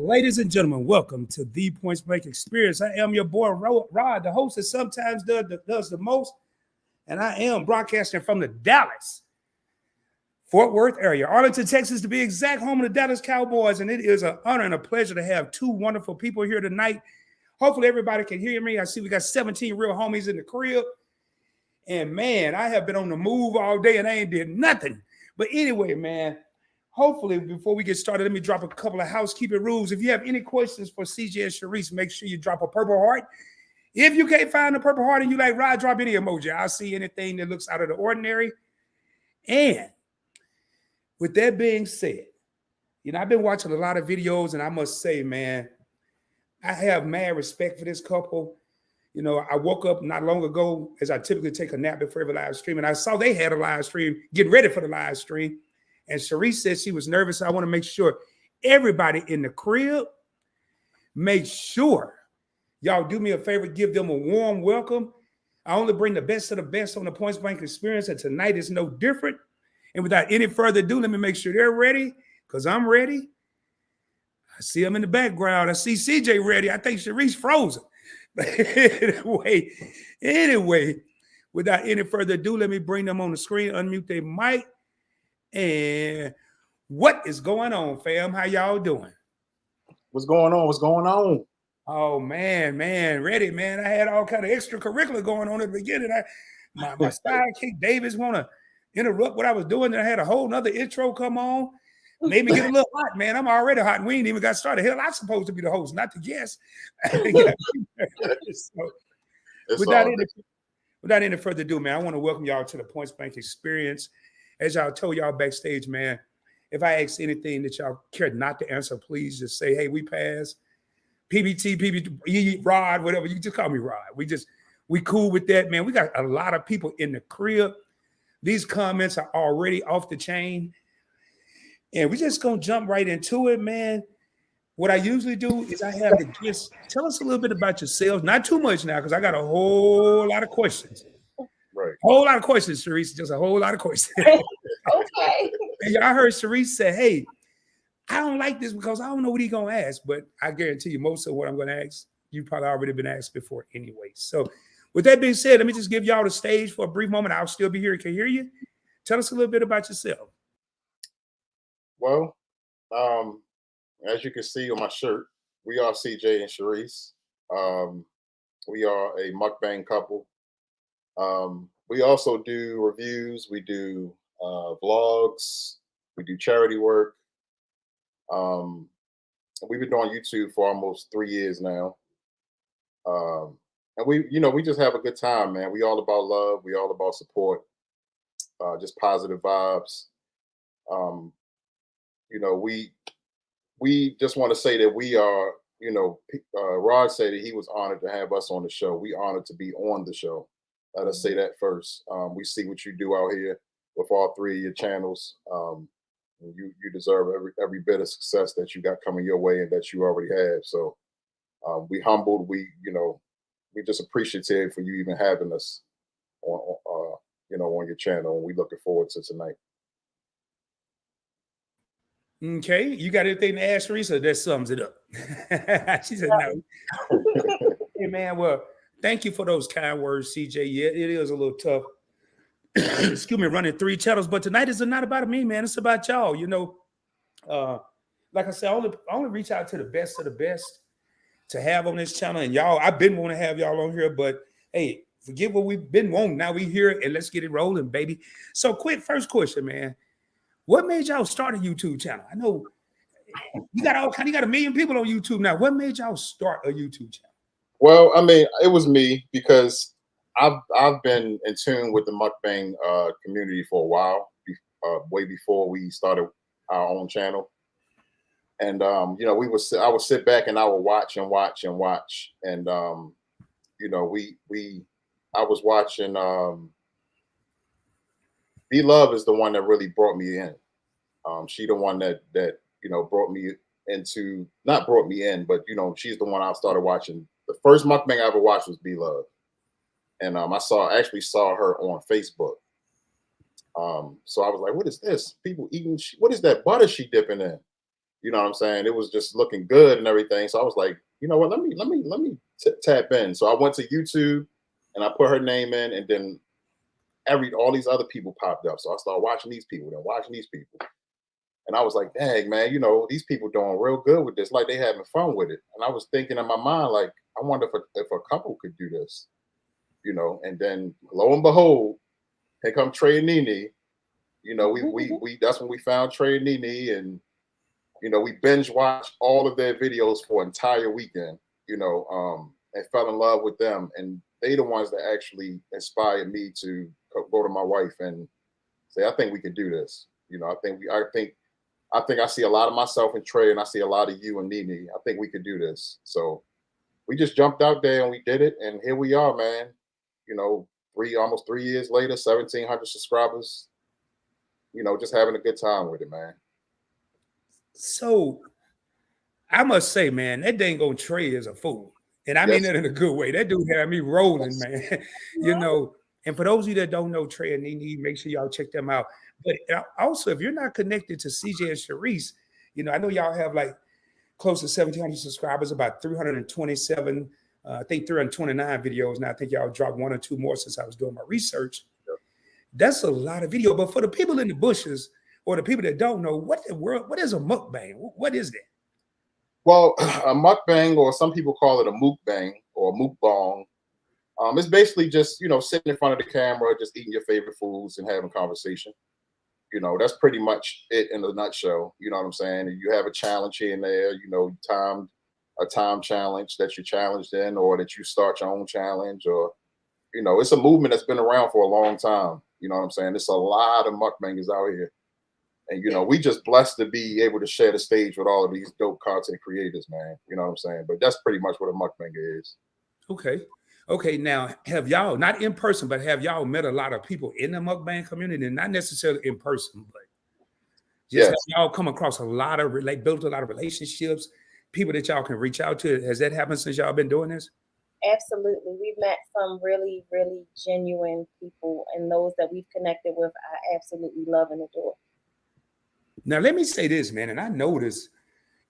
Ladies and gentlemen, welcome to the Point Blank Experience. I am your boy Rod, the host that sometimes does the most, and I am broadcasting from the Dallas Fort Worth area, Arlington, Texas, to be exact, home of the Dallas Cowboys. And it is an honor and a pleasure to have two wonderful people here tonight. Hopefully, everybody can hear me. I see we got 17 real homies in the crib. And man, I have been on the move all day and I ain't did nothing. But anyway, man, hopefully, before we get started, let me drop a couple of housekeeping rules. If you have any questions for CJ and Shereese, make sure you drop a purple heart. If you can't find a purple heart and you like Rod, drop any emoji. I'll see anything that looks out of the ordinary. And with that being said, I've been watching a lot of videos, and I must say, man, I have mad respect for this couple. I woke up not long ago, as I typically take a nap before every live stream, and I saw they had a live stream, getting ready for the live stream. And Shereese said she was nervous. So I want to make sure everybody in the crib, make sure y'all do me a favor, give them a warm welcome. I only bring the best of the best on the Point Blank Experience, and tonight is no different. And without any further ado, let me make sure they're ready, because I'm ready. I see them in the background. I see CJ ready. I think Shereese frozen. But anyway, without any further ado, let me bring them on the screen, unmute their mic. And what is going on, fam? How y'all doing? What's going on? What's going on? Oh, man, ready, man. I had all kind of extracurricular going on at the beginning. My sidekick Davis want to interrupt what I was doing. Then I had a whole nother intro come on. Made me get a little hot, man. I'm already hot, and we ain't even got started. Hell, I'm supposed to be the host, not the guest. So, without any further ado, man, I want to welcome y'all to the Point Blank Experience. As y'all told y'all backstage, man, if I ask anything that y'all care not to answer, please just say, hey, we pass. PBE, Rod, whatever. You just call me Rod. We cool with that, man. We got a lot of people in the crib. These comments are already off the chain. And we're just going to jump right into it, man. What I usually do is I have the guests tell us a little bit about yourselves. Not too much now, because I got a whole lot of questions. Right. Whole lot of questions, Shereese. Just a whole lot of questions. Okay. And y'all heard Shereese say, hey, I don't like this because I don't know what he's going to ask. But I guarantee you most of what I'm going to ask, you've probably already been asked before anyway. So with that being said, let me just give y'all the stage for a brief moment. I'll still be here. Can hear you. Tell us a little bit about yourself. Well, as you can see on my shirt, we are CJ and Shereese. We are a mukbang couple. We also do reviews. We do vlogs. We do charity work. We've been doing YouTube for almost 3 years now. And we just have a good time, man. We all about love. We all about support. Just positive vibes. We just want to say that we are, Rod said that he was honored to have us on the show. We honored to be on the show. Let us say that first. We see what you do out here with all three of your channels. You deserve every bit of success that you got coming your way and that you already have. So we humbled. We just appreciative for you even having us on your channel. And we looking forward to tonight. Okay, you got anything to ask Shereese? That sums it up. She said no. Hey, man, well, thank you for those kind words, CJ. Yeah, it is a little tough. Excuse me, running 3 channels, but tonight is not about me, man. It's about y'all. Like I said, I only reach out to the best of the best to have on this channel. And y'all, I've been wanting to have y'all on here, but hey, forget what we've been wanting. Now we here and let's get it rolling, baby. So first question, man. What made y'all start a YouTube channel? I know you got a million people on YouTube now. What made y'all start a YouTube channel? Well, I mean, it was me because I've been in tune with the mukbang community for a while, way before we started our own channel. And I would sit back and I would watch. And I was watching. B-Love is the one that really brought me in. She the one that brought me into, not brought me in, but she's the one I started watching. The first mukbang I ever watched was B-Love. And I actually saw her on Facebook. So I was like, what is this? People eating, what is that butter she dipping in? You know what I'm saying? It was just looking good and everything. So I was like, you know what? Let me tap in. So I went to YouTube and I put her name in, and then all these other people popped up. So I started watching these people, then watching these people. And I was like, dang, man, you know, these people doing real good with this. Like they having fun with it. And I was thinking in my mind, like, I wonder if a couple could do this, you know. And then lo and behold, here come Trey and Nene. You know, we that's when we found Trey and Nene, and you know, we binge watched all of their videos for an entire weekend, you know, and fell in love with them. And they the ones that actually inspired me to go to my wife and say, I think we could do this. You know, I think I see a lot of myself in Trey, and I see a lot of you and Nene. I think we could do this. So we just jumped out there and we did it. And here we are, man. You know, almost 3 years later, 1,700 subscribers, you know, just having a good time with it, man. So I must say, man, that dang on Trey is a fool. And I mean that in a good way. That dude had me rolling, man. You know, and for those of you that don't know Trey and Nene, make sure y'all check them out. But also, if you're not connected to CJ and Shereese, you know, I know y'all have like close to 1,700 subscribers, about 327, I think 329 videos. Now I think y'all dropped one or two more since I was doing my research. That's a lot of video. But for the people in the bushes or the people that don't know, what is a mukbang? What is that? Well, a mukbang, or some people call it a mukbang or a mukbang. It's basically just, you know, sitting in front of the camera, just eating your favorite foods and having conversation. You know, that's pretty much it in a nutshell. You know what I'm saying? And you have a challenge here and there, you know, a time challenge that you're challenged in, or that you start your own challenge, or, you know, it's a movement that's been around for a long time. You know what I'm saying? There's a lot of mukbangers out here. And, you know, we just blessed to be able to share the stage with all of these dope content creators, man. You know what I'm saying? But that's pretty much what a mukbanger is. Okay. Okay. Now, have y'all, not in person, but have y'all met a lot of people in the mukbang community? And not necessarily in person, but just have y'all come across a lot of, built a lot of relationships, people that y'all can reach out to? Has that happened since y'all been doing this? Absolutely. We've met some really, really genuine people, and those that we've connected with, I absolutely love and adore. Now, let me say this, man, and I noticed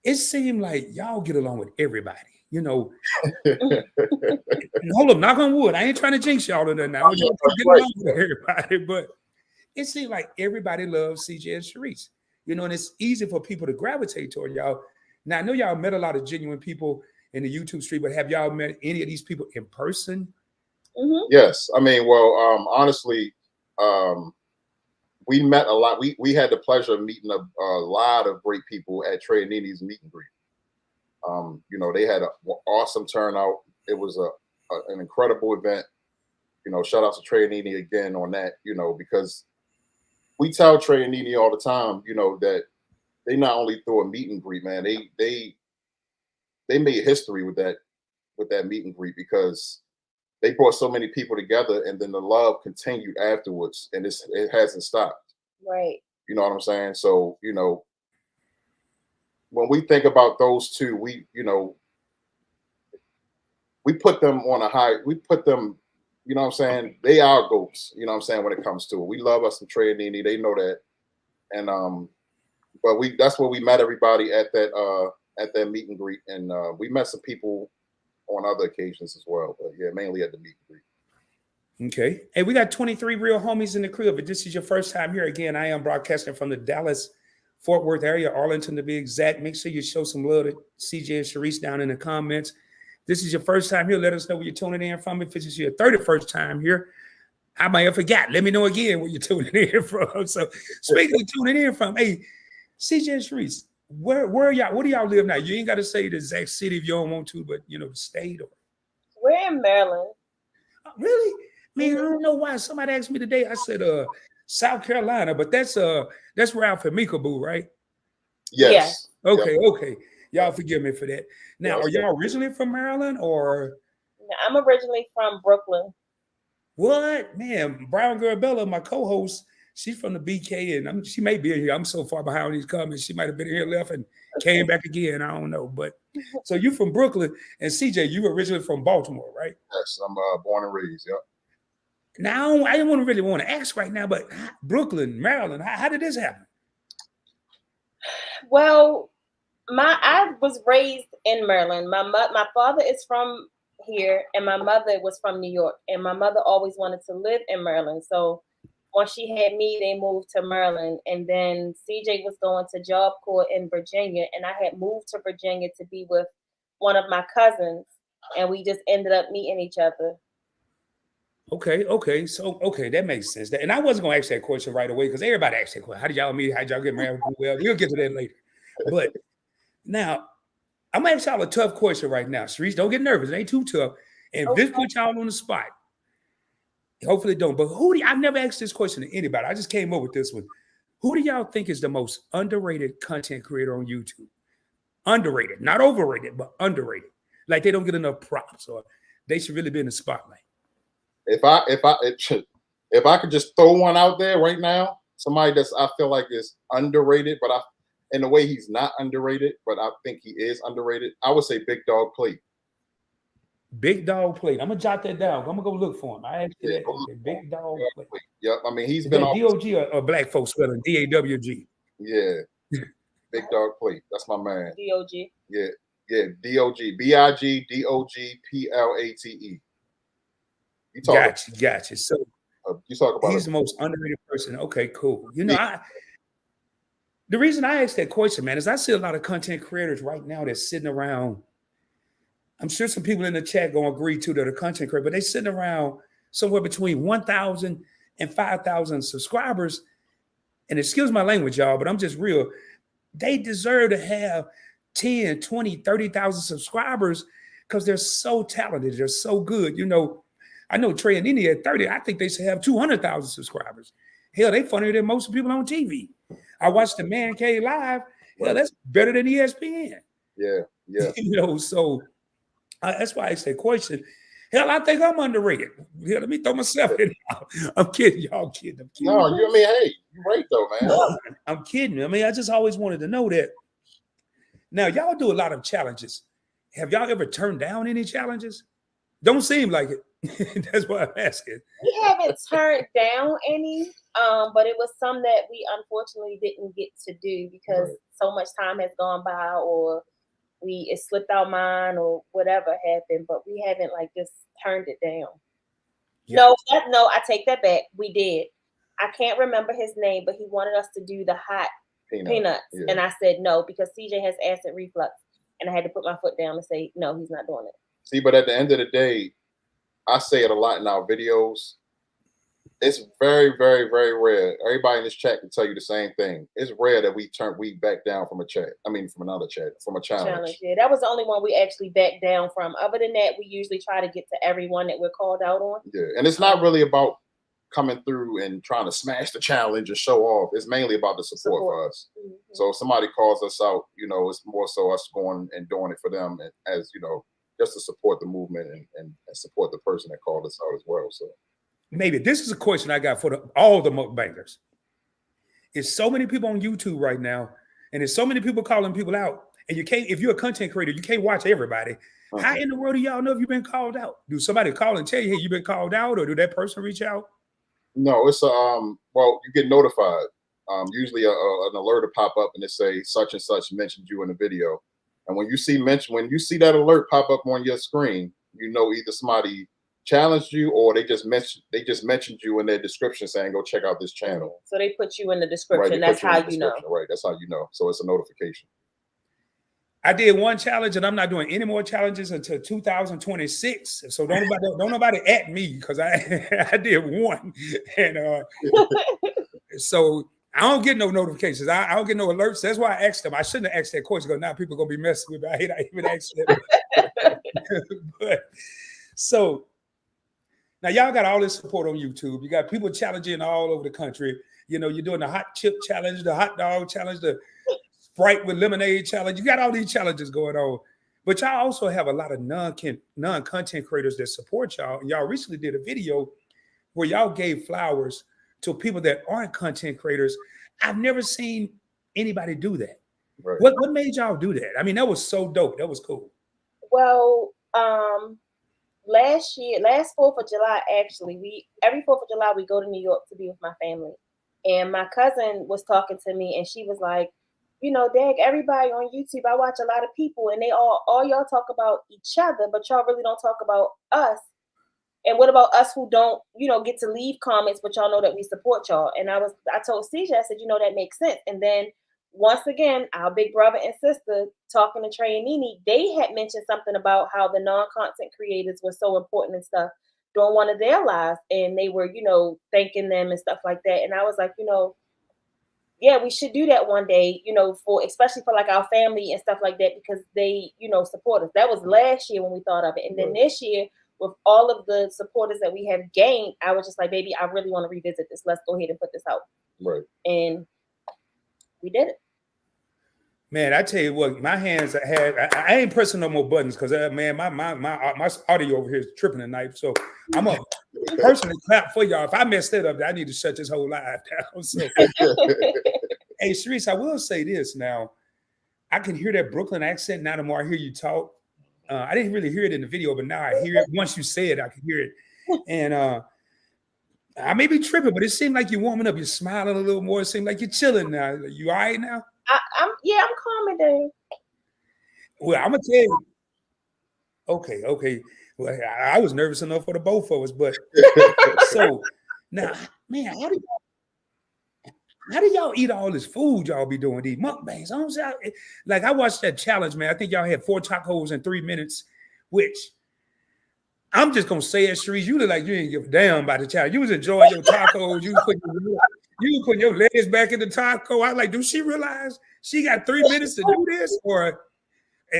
it seemed like y'all get along with everybody. You know, hold up, knock on wood. I ain't trying to jinx y'all or nothing now. Y'all get along with everybody, but it seemed like everybody loves CJ and Shereese. You know, and it's easy for people to gravitate toward y'all. Now, I know y'all met a lot of genuine people in the YouTube street, but have y'all met any of these people in person? Mm-hmm. Yes. I mean, well, honestly, we met a lot. We had the pleasure of meeting a lot of great people at Trey and Nene's meet and greet. You know, they had an awesome turnout. It was an incredible event. You know, shout out to Trey and Nene again on that, you know, because we tell Trey and Nene all the time, you know, that they not only threw a meet and greet, man, they made history with that meet and greet, because they brought so many people together, and then the love continued afterwards, and it hasn't stopped. Right. You know what I'm saying? So, you know, when we think about those two, we put them on a high, we put them, you know what I'm saying? They are goats, you know what I'm saying, when it comes to it. We love us some Trey and Nene, they know that. And but that's where we met everybody at that meet and greet. And we met some people on other occasions as well. But yeah, mainly at the meet and greet. Okay. Hey, we got 23 real homies in the crib. If this is your first time here, again, I am broadcasting from the Dallas Fort Worth area, Arlington to be exact. Make sure you show some love to CJ and Shereese down in the comments. This is your first time here. Let us know where you're tuning in from. If this is your 31st time here, I might have forgot. Let me know again where you're tuning in from. So speaking of tuning in from, hey, CJ and Shereese, where y'all? Where do y'all live now? You ain't got to say the exact city if you don't want to, but you know, the state or. We're in Maryland. Oh, really? Man, I don't know why. Somebody asked me today. I said, South Carolina, but that's where Alpha Mika Boo, right? Yes. Okay, yep. okay. Y'all forgive me for that. Now, are y'all originally from Maryland or? I'm originally from Brooklyn. What? Man, Brown Girl Bella, my co-host, she's from the BK, and she may be here. I'm so far behind these comments. She might have been here, left, and came back again. I don't know. But so you from Brooklyn, and CJ, you originally from Baltimore, right? Yes, I'm born and raised. Yep. Now, I don't really want to ask right now, but Brooklyn, Maryland, how did this happen? Well, I was raised in Maryland. My father is from here, and my mother was from New York. And my mother always wanted to live in Maryland. So once she had me, they moved to Maryland. And then CJ was going to Job Corps in Virginia, and I had moved to Virginia to be with one of my cousins, and we just ended up meeting each other. Okay. So that makes sense. And I wasn't gonna ask that question right away because everybody asked that question. How did y'all meet? How did y'all get married? Well, we'll get to that later. But now I'm gonna ask y'all a tough question right now. Shereese, don't get nervous. It ain't too tough. And if this put y'all on the spot, hopefully it don't. But I've never asked this question to anybody. I just came up with this one. Who do y'all think is the most underrated content creator on YouTube? Underrated, not overrated, but underrated. Like they don't get enough props, or they should really be in the spotlight. If I could just throw one out there right now, somebody that's I feel like is underrated, but in a way he's not underrated, but I think he is underrated. I would say Big Dog Plate. Big Dog Plate. I'm gonna jot that down. I'm gonna go look for him. I asked you that. Okay. Big Dog Plate. Yep. I mean, he's Is been that DOG or black folks spelling DAWG. Yeah. Big Dog Plate. That's my man. DOG. Yeah. DOG. BIGDOGPLATE. Gotcha. So you talk about he's the most underrated person. Okay, cool. You know, the reason I asked that question, man, is I see a lot of content creators right now that's sitting around. I'm sure some people in the chat gonna agree to that are content creators, but they're sitting around somewhere between 1,000 and 5,000 subscribers. And excuse my language, y'all, but I'm just real. They deserve to have 10, 20, 30,000 subscribers because they're so talented. They're so good. You know, I know Trey and Indy at 30. I think they should have 200,000 subscribers. Hell, they funnier than most people on TV. I watched the Man Cave live. Hell, that's better than ESPN. Yeah. You know, so that's why I asked that question. Hell, I think I'm underrated. Hell, let me throw myself in. I'm kidding, y'all. I'm kidding. No, hey, you're right though, man. I'm kidding. I mean, I just always wanted to know that. Now, y'all do a lot of challenges. Have y'all ever turned down any challenges? Don't seem like it. That's why I'm asking. We haven't turned down any, but it was some that we unfortunately didn't get to do because so much time has gone by, or it slipped our mind, or whatever happened. But we haven't like just turned it down. Yeah. No, I take that back. We did. I can't remember his name, but he wanted us to do the hot peanuts, and I said no because CJ has acid reflux, and I had to put my foot down and say no, he's not doing it. See, but at the end of the day, I say it a lot in our videos. It's very, very, very rare. Everybody in this chat can tell you the same thing. It's rare that we back down from a chat. I mean, from another chat, from a challenge. Yeah, that was the only one we actually backed down from. Other than that, we usually try to get to everyone that we're called out on. Yeah, and it's not really about coming through and trying to smash the challenge and show off. It's mainly about the support for us. Mm-hmm. So if somebody calls us out, you know, it's more so us going and doing it for them, and as you know, just to support the movement and support the person that called us out as well. So maybe this is a question I got for all the mukbangers. There's so many people on YouTube right now, and there's so many people calling people out, and you can't, if you're a content creator, you can't watch everybody. Uh-huh. How in the world do y'all know if you've been called out? Do somebody call and tell you, hey, you've been called out, or do that person reach out? No, it's well, you get notified. Usually an alert will pop up and it say such and such mentioned you in the video. And when you see that alert pop up on your screen, you know either somebody challenged you or they just mentioned you in their description saying go check out this channel. So they put you in the description. That's how you know. Right. That's how you know. So it's a notification. I did one challenge and I'm not doing any more challenges until 2026. So don't nobody at me because I did one. And so I don't get no notifications. I don't get no alerts. That's why I asked them. I shouldn't have asked that question because now people are gonna be messing with me. I hate I even asked them. But so now y'all got all this support on YouTube. You got people challenging all over the country. You know, you're doing the hot chip challenge, the hot dog challenge, the Sprite with lemonade challenge. You got all these challenges going on. But y'all also have a lot of non-content creators that support y'all. And y'all recently did a video where y'all gave flowers to people that aren't content creators. I've never seen anybody do that. Right. What made y'all do that? I mean, that was so dope. That was cool. Well, last 4th of July, actually, every 4th of July we go to New York to be with my family. And my cousin was talking to me and she was like, you know, dag, everybody on YouTube, I watch a lot of people and they all y'all talk about each other, but y'all really don't talk about us. And what about us who don't, you know, get to leave comments, but y'all know that we support y'all? And I told CJ, I said, you know, that makes sense. And then once again, our big brother and sister talking to Trey and Nene, they had mentioned something about how the non-content creators were so important and stuff during one of their lives. And they were, you know, thanking them and stuff like that. And I was like, you know, yeah, we should do that one day, you know, for especially for like our family and stuff like that, because they, you know, support us. That was last year when we thought of it. And then this year, with all of the supporters that we have gained, I was just like, baby, I really want to revisit this. Let's go ahead and put this out. Right. And we did it. Man, I tell you what, my hands I ain't pressing no more buttons because man, my audio over here is tripping tonight. So I'm gonna personally clap for y'all. If I messed it up, I need to shut this whole live down. So hey, Shereese, I will say this now. I can hear that Brooklyn accent now the more I hear you talk. I didn't really hear it in the video, but now I hear it. Once you say it, I can hear it. And I may be tripping, but it seemed like you're warming up. You're smiling a little more. It seemed like you're chilling now. You all right now? I'm calming down. Well, I'm gonna tell you. Okay. Well, I was nervous enough for the both of us, but so now, man, how do y'all eat all this food y'all be doing, these mukbangs? I watched that challenge, man. I think y'all had 4 tacos in 3 minutes, which I'm just gonna say it, Shereese. You look like you didn't give a damn about the challenge. You was enjoying your tacos. You put your legs back in the taco. I was like, do she realize she got 3 minutes to do this? Or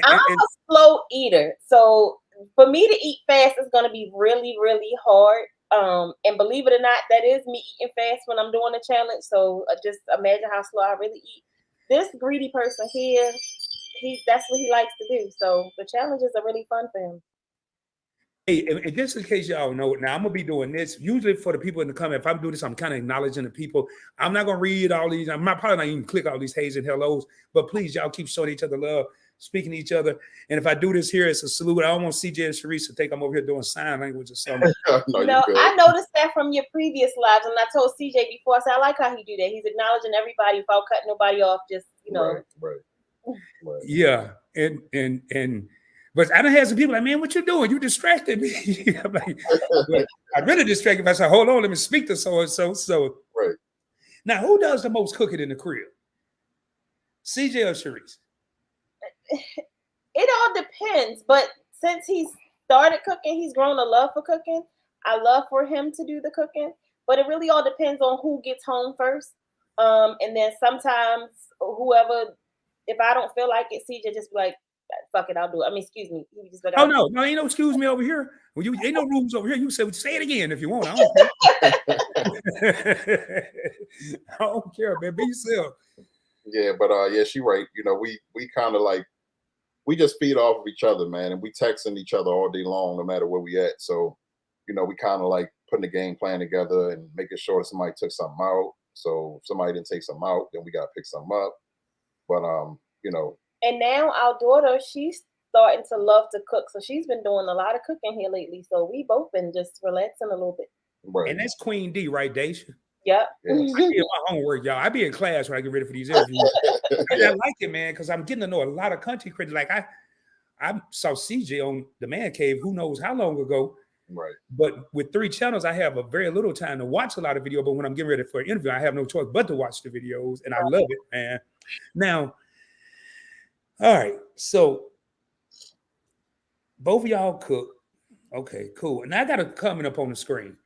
I'm a slow eater, so for me to eat fast is gonna be really, really hard. And believe it or not, that is me eating fast when I'm doing a challenge. So just imagine how slow I really eat. This greedy person here, that's what he likes to do. So the challenges are really fun for him. Hey, and just in case y'all know, now I'm gonna be doing this. Usually for the people in the comment, if I'm doing this, I'm kind of acknowledging the people. I'm not gonna read all these. I'm probably not even click all these hays and hellos. But please, y'all keep showing each other love, speaking to each other. And if I do this here, it's a salute. I don't want CJ and Shereese to think I'm over here doing sign language or something. No, I noticed that from your previous lives, and I told CJ before. I said I like how he do that. He's acknowledging everybody without cutting nobody off. Just Right. Yeah, and. But I done had some people like, man, what you doing? You distracted me. I'm like, I really distracted me. I said, hold on, let me speak to so and so. So right now, who does the most cooking in the crib? CJ or Shereese? It all depends. But since he's started cooking, he's grown a love for cooking. I love for him to do the cooking, but it really all depends on who gets home first. And then sometimes whoever, if I don't feel like it, CJ just be like, fuck it, I'll do it. I mean, excuse me. He just like, oh no, ain't no excuse me over here. Well, you ain't no rules over here. You say it again if you want. I don't care. I don't care, man. Be yourself. Yeah, but yeah, she right. You know, we kind of like we just feed off of each other, man, and we texting each other all day long, no matter where we at. So, you know, we kind of like putting the game plan together and making sure somebody took something out. So if somebody didn't take something out, then we got to pick something up. But you know. And now our daughter, she's starting to love to cook. So she's been doing a lot of cooking here lately. So we both been just relaxing a little bit. Right. And that's Queen D, right, Daisha? Yep. Yeah. I do my homework, y'all. I be in class when I get ready for these interviews. And I like it, man, because I'm getting to know a lot of country critics. Like I saw CJ on The Man Cave, who knows how long ago. Right. But with 3 channels, I have a very little time to watch a lot of video. But when I'm getting ready for an interview, I have no choice but to watch the videos. And I love it, man. Now, all right, so both of y'all cook. Okay, cool. And I got a comment up on the screen.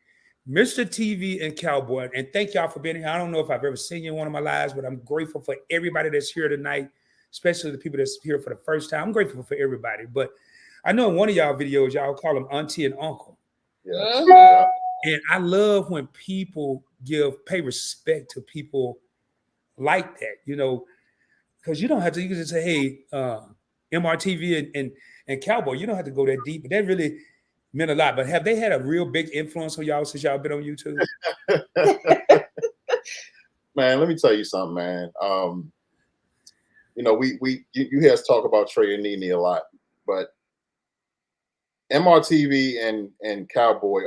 Mr. TV and Cowboy, and thank y'all for being here. I don't know if I've ever seen you in one of my lives, but I'm grateful for everybody that's here tonight, especially the people that's here for the first time. I'm grateful for everybody. But I know in one of y'all videos, y'all call them auntie and uncle. Yeah. And I love when people pay respect to people like that, you know, because you don't have to, you can just say, hey, MRTV and Cowboy, you don't have to go that deep, but that really meant a lot. But have they had a real big influence on y'all since y'all been on YouTube? Man, let me tell you something, man. You know, you hear us talk about Trey and Nene a lot, but MRTV and Cowboy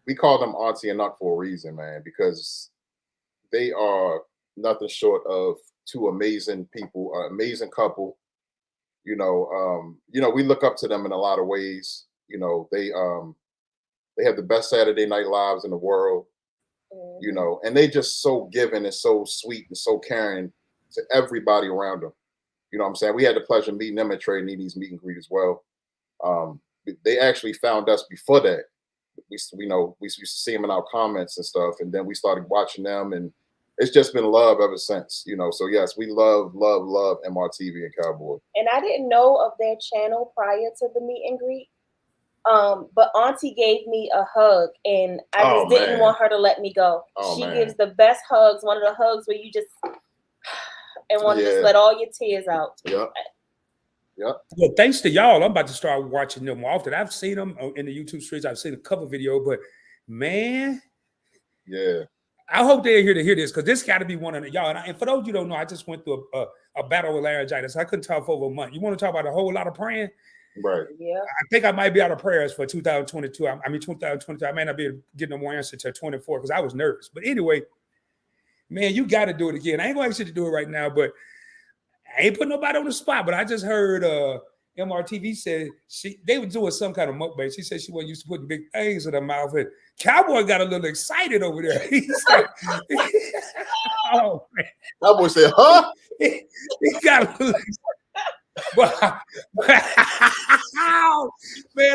we call them auntie and uncle for a reason, man, because they are nothing short of two amazing people, amazing couple. You know, we look up to them in a lot of ways. You know, they have the best Saturday Night Lives in the world. You know, and they just so giving and so sweet and so caring to everybody around them. You know what I'm saying? We had the pleasure of meeting them at Trey Nini's meet and greet as well. They actually found us before that. We used to see them in our comments and stuff, and then we started watching them, and it's just been love ever since. You know, so yes, we love MRTV and Cowboy. And I didn't know of their channel prior to the meet and greet. But Auntie gave me a hug, and I just didn't want her to let me go. She gives the best hugs. One of the hugs where you just and want to just let all your tears out. Yep. Well, thanks to y'all, I'm about to start watching them more often. I've seen them in the YouTube streets. I've seen a cover video, but man, I hope they're here to hear this, because this got to be one of y'all. And for those you don't know, I just went through a battle with laryngitis. I couldn't talk for over a month. You want to talk about a whole lot of praying? Right. Yeah. I think I might be out of prayers for 2022. I mean, 2022. I may not be able to get no more answer till 24 because I was nervous. But anyway, man, you got to do it again. I ain't going to ask you to do it right now, but I ain't putting nobody on the spot. But I just heard MRTV said they were doing some kind of mukbang. She said she wasn't used to putting big things in her mouth. And Cowboy got a little excited over there. He said, "Oh man!" Cowboy said, "Huh?" He got a little. But man,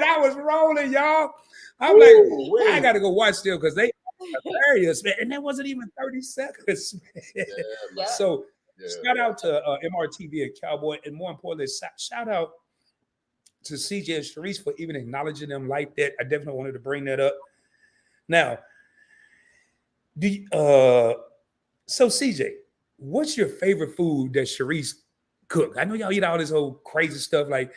I was rolling, y'all. I'm like, I gotta go watch still because they hilarious, man. And that wasn't even 30 seconds, man. Yeah. So shout out to MRTV and Cowboy, and more importantly, shout out to CJ and Shereese for even acknowledging them like that. I definitely wanted to bring that up. Now, so CJ, what's your favorite food that Shereese cook? I know y'all eat all this old crazy stuff like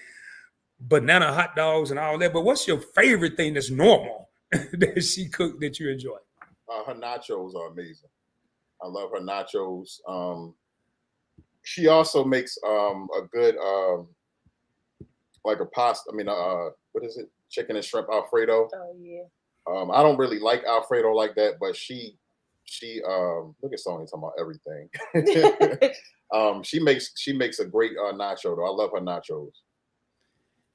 banana hot dogs and all that, but what's your favorite thing that's normal that she cooked that you enjoy? Her nachos are amazing. I love her nachos. She also makes a good like a pasta. I mean, what is it? Chicken and shrimp Alfredo. Oh yeah. I don't really like Alfredo like that, but she look at Sonya talking about everything. She makes a great nacho though. I love her nachos.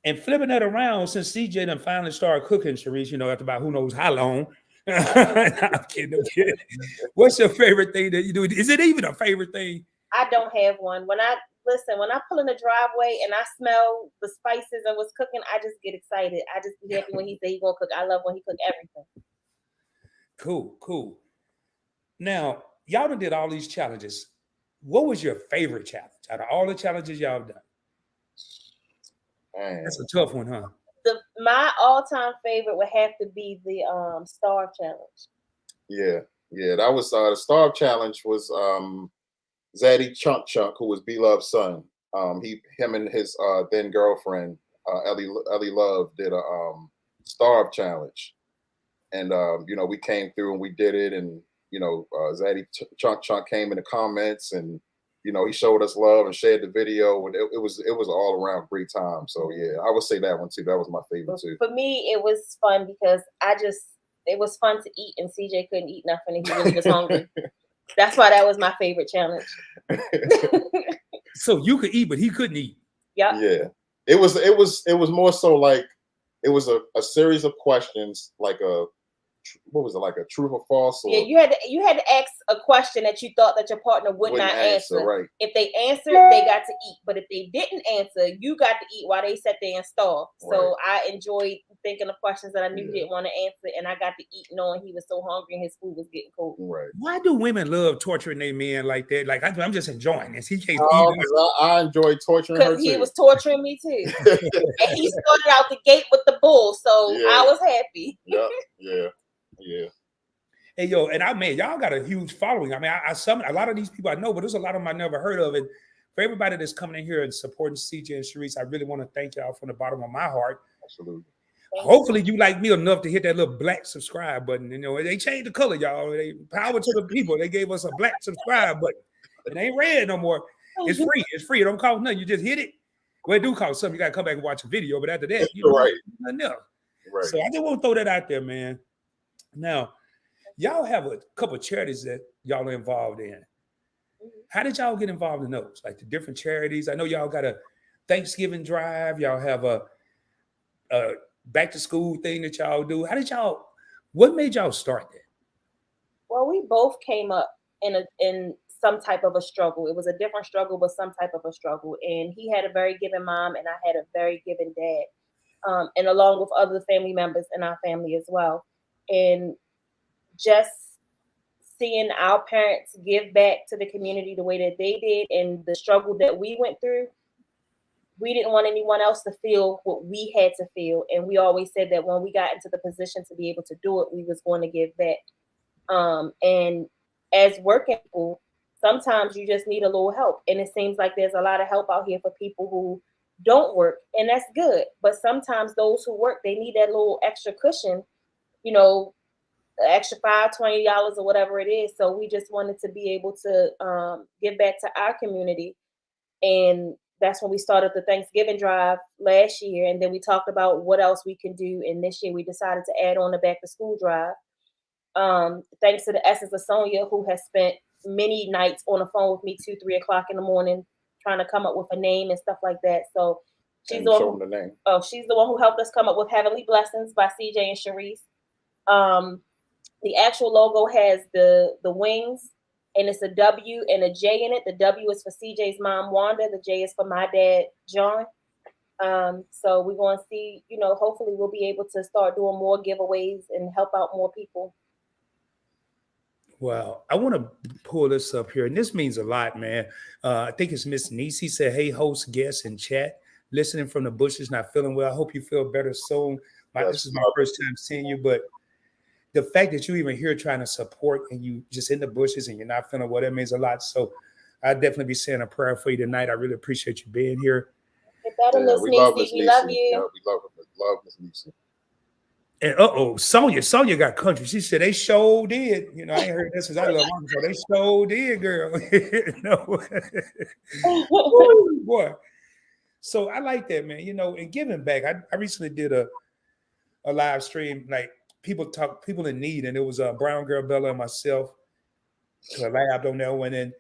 And flipping that around, since CJ done finally started cooking, Shereese, you know, after about who knows how long. I'm kidding. What's your favorite thing that you do? Is it even a favorite thing? I don't have one. When I pull in the driveway and I smell the spices and what's cooking, I just get excited. I just be happy when he say he gonna cook. I love when he cook everything. Cool. Now, y'all done did all these challenges. What was your favorite challenge out of all the challenges y'all have done? Man. That's a tough one, huh? My all-time favorite would have to be the Starve Challenge. Yeah, that was the Starve Challenge was Zaddy Chunk, who was B-Love's son. Him and his then girlfriend Ellie Love did a Starve Challenge, and you know, we came through and we did it, and you know, Zaddy Chunk came in the comments, and you know, he showed us love and shared the video, and it was all around great time. So yeah, I would say that one too. That was my favorite too. For me, it was fun because it was fun to eat, and CJ couldn't eat nothing, and he really was hungry. That's why that was my favorite challenge. So you could eat, but he couldn't eat. Yep. Yeah, it was more so like it was a series of questions, like what was it, like a true or false? Or yeah, you had to ask a question that you thought that your partner would not answer. Right. If they answered, they got to eat. But if they didn't answer, you got to eat while they sat there and starved. Right. So I enjoyed thinking of questions that I knew he didn't want to answer, and I got to eat knowing he was so hungry and his food was getting cold. Right. Why do women love torturing their men like that? Like I'm just enjoying this. He can't eat. I enjoy torturing her too. He was torturing me too. And he started out the gate with the bull, so I was happy. Yeah. Hey, yo, and y'all got a huge following. I mean, a lot of these people I know, but there's a lot of them I never heard of. And for everybody that's coming in here and supporting CJ and Shereese, I really want to thank y'all from the bottom of my heart. Absolutely. Hopefully you like me enough to hit that little black subscribe button. You know, they changed the color, y'all. They power to the people. They gave us a black subscribe button. It ain't red no more. It's free. It's free. It don't cost nothing. You just hit it. Well, it do cost something. You got to come back and watch a video. But after that, you know, right. Nothing else. Right. So I just want to throw that out there, man. Now, y'all have a couple of charities that y'all are involved in. How did y'all get involved in those? Like the different charities? I know y'all got a Thanksgiving drive. Y'all have a back to school thing that y'all do. What made y'all start that? Well, we both came up in some type of a struggle. It was a different struggle, but some type of a struggle. And he had a very giving mom, and I had a very giving dad, and along with other family members in our family as well. And just seeing our parents give back to the community the way that they did, and the struggle that we went through, we didn't want anyone else to feel what we had to feel. And we always said that when we got into the position to be able to do it, we was going to give back. And as working people, sometimes you just need a little help. And it seems like there's a lot of help out here for people who don't work, and that's good. But sometimes those who work, they need that little extra cushion, you know, extra $5, $20 or whatever it is. So we just wanted to be able to give back to our community. And that's when we started the Thanksgiving drive last year. And then we talked about what else we can do. And this year we decided to add on the back to school drive. Thanks to the essence of Sonia, who has spent many nights on the phone with me 2, 3 o'clock in the morning, trying to come up with a name and stuff like that. So she's the one. The name. Oh, she's the one who helped us come up with Heavenly Blessings by CJ and Shereese. The actual logo has the wings, and it's a W and a J in it. The W is for CJ's mom, Wanda. The J is for my dad, John. So we're going to see, you know, hopefully we'll be able to start doing more giveaways and help out more people. Wow. I want to pull this up here, and this means a lot, man. I think it's Miss Nisi said, hey, host, guests, and chat. Listening from the bushes, not feeling well. I hope you feel better soon. This is my first time seeing you, but the fact that you even here trying to support and you just in the bushes and you're not feeling well, that means a lot. So I'll definitely be saying a prayer for you tonight. I really appreciate you being here. We love Nisi. We love you. Yeah, we love Miss Nisi. And Sonia got country. She said they sure did. You know, I ain't heard this since I love Arkansas. They sure did, girl. No. Ooh, boy. So I like that, man. You know, and giving back. I recently did a live stream, like people in need, and it was a brown girl Bella and myself to a lab on that one. And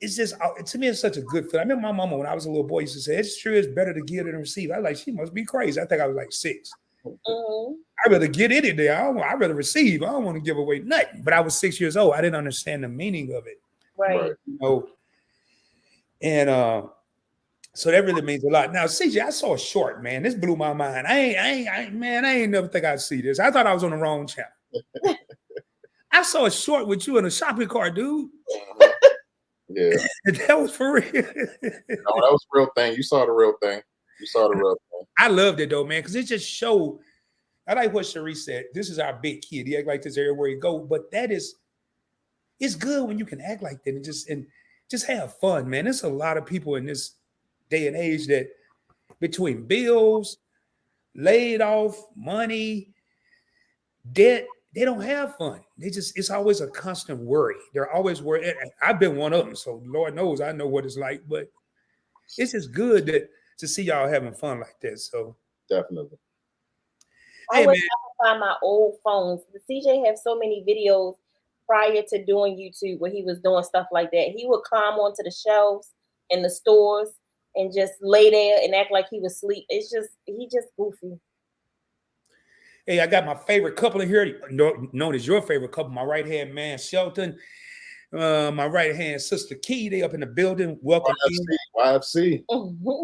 it's just, to me, it's such a good feeling. I remember my mama when I was a little boy used to say, it's true, it's better to give than receive. I was like, she must be crazy. I think I was like 6. Mm-hmm. I'd rather get in there. I'd rather receive. I don't want to give away nothing. But I was 6 years old. I didn't understand the meaning of it. Right. You know, and so that really means a lot. Now, CJ, I saw a short, man. This blew my mind. I ain't never think I'd see this. I thought I was on the wrong channel. I saw a short with you in a shopping cart, dude. Yeah. That was for real. No, that was a real thing. You saw the real thing. I loved it though, man, because it just showed. I like what Shereese said. This is our big kid. He act like this everywhere he go. But it's good when you can act like that and just have fun, man. There's a lot of people in this day and age that between bills, laid off, money, debt, they don't have fun. It's always a constant worry. They're always worried. I've been one of them, so Lord knows I know what it's like. But it's just good to see y'all having fun like that. So definitely. I wish I could find my old phones. The CJ have so many videos prior to doing YouTube where he was doing stuff like that. He would climb onto the shelves in the stores and just lay there and act like he was asleep. He just goofy. Hey, I got my favorite couple in here, known as your favorite couple, my right-hand man, Shelton, my right-hand sister, Key. They up in the building. Welcome. YFC.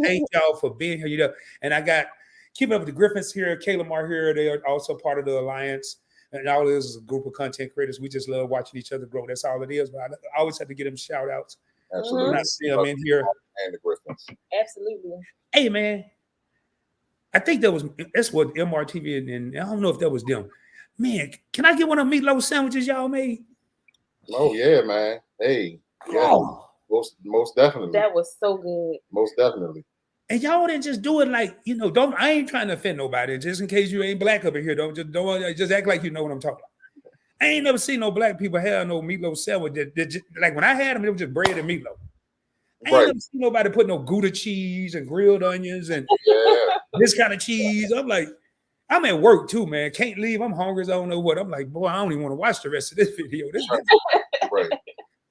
Thank y'all for being here. You know, and I got Keeping Up with the Griffins here, Kayla Mar here. They are also part of the Alliance. And all it is a group of content creators. We just love watching each other grow. That's all it is. But I always have to get them shout outs. Absolutely. When I see them in here. And the Griffins. Absolutely. Hey, man. I think that's what MRTV and I don't know if that was them. Man, can I get one of the meatloaf sandwiches y'all made? Oh, yeah, man. Hey. Yeah. Oh. Most definitely. That was so good. Most definitely. And y'all didn't just do it like, you know, I ain't trying to offend nobody. Just in case you ain't black up in here, don't just act like you know what I'm talking about. I ain't never seen no black people have no meatloaf sandwich. Like when I had them, it was just bread and meatloaf. I ain't never seen nobody put no Gouda cheese and grilled onions and this kind of cheese. I'm like, I'm at work too, man. Can't leave. I'm hungry as I don't know what. I'm like, boy, I don't even want to watch the rest of this video. Right.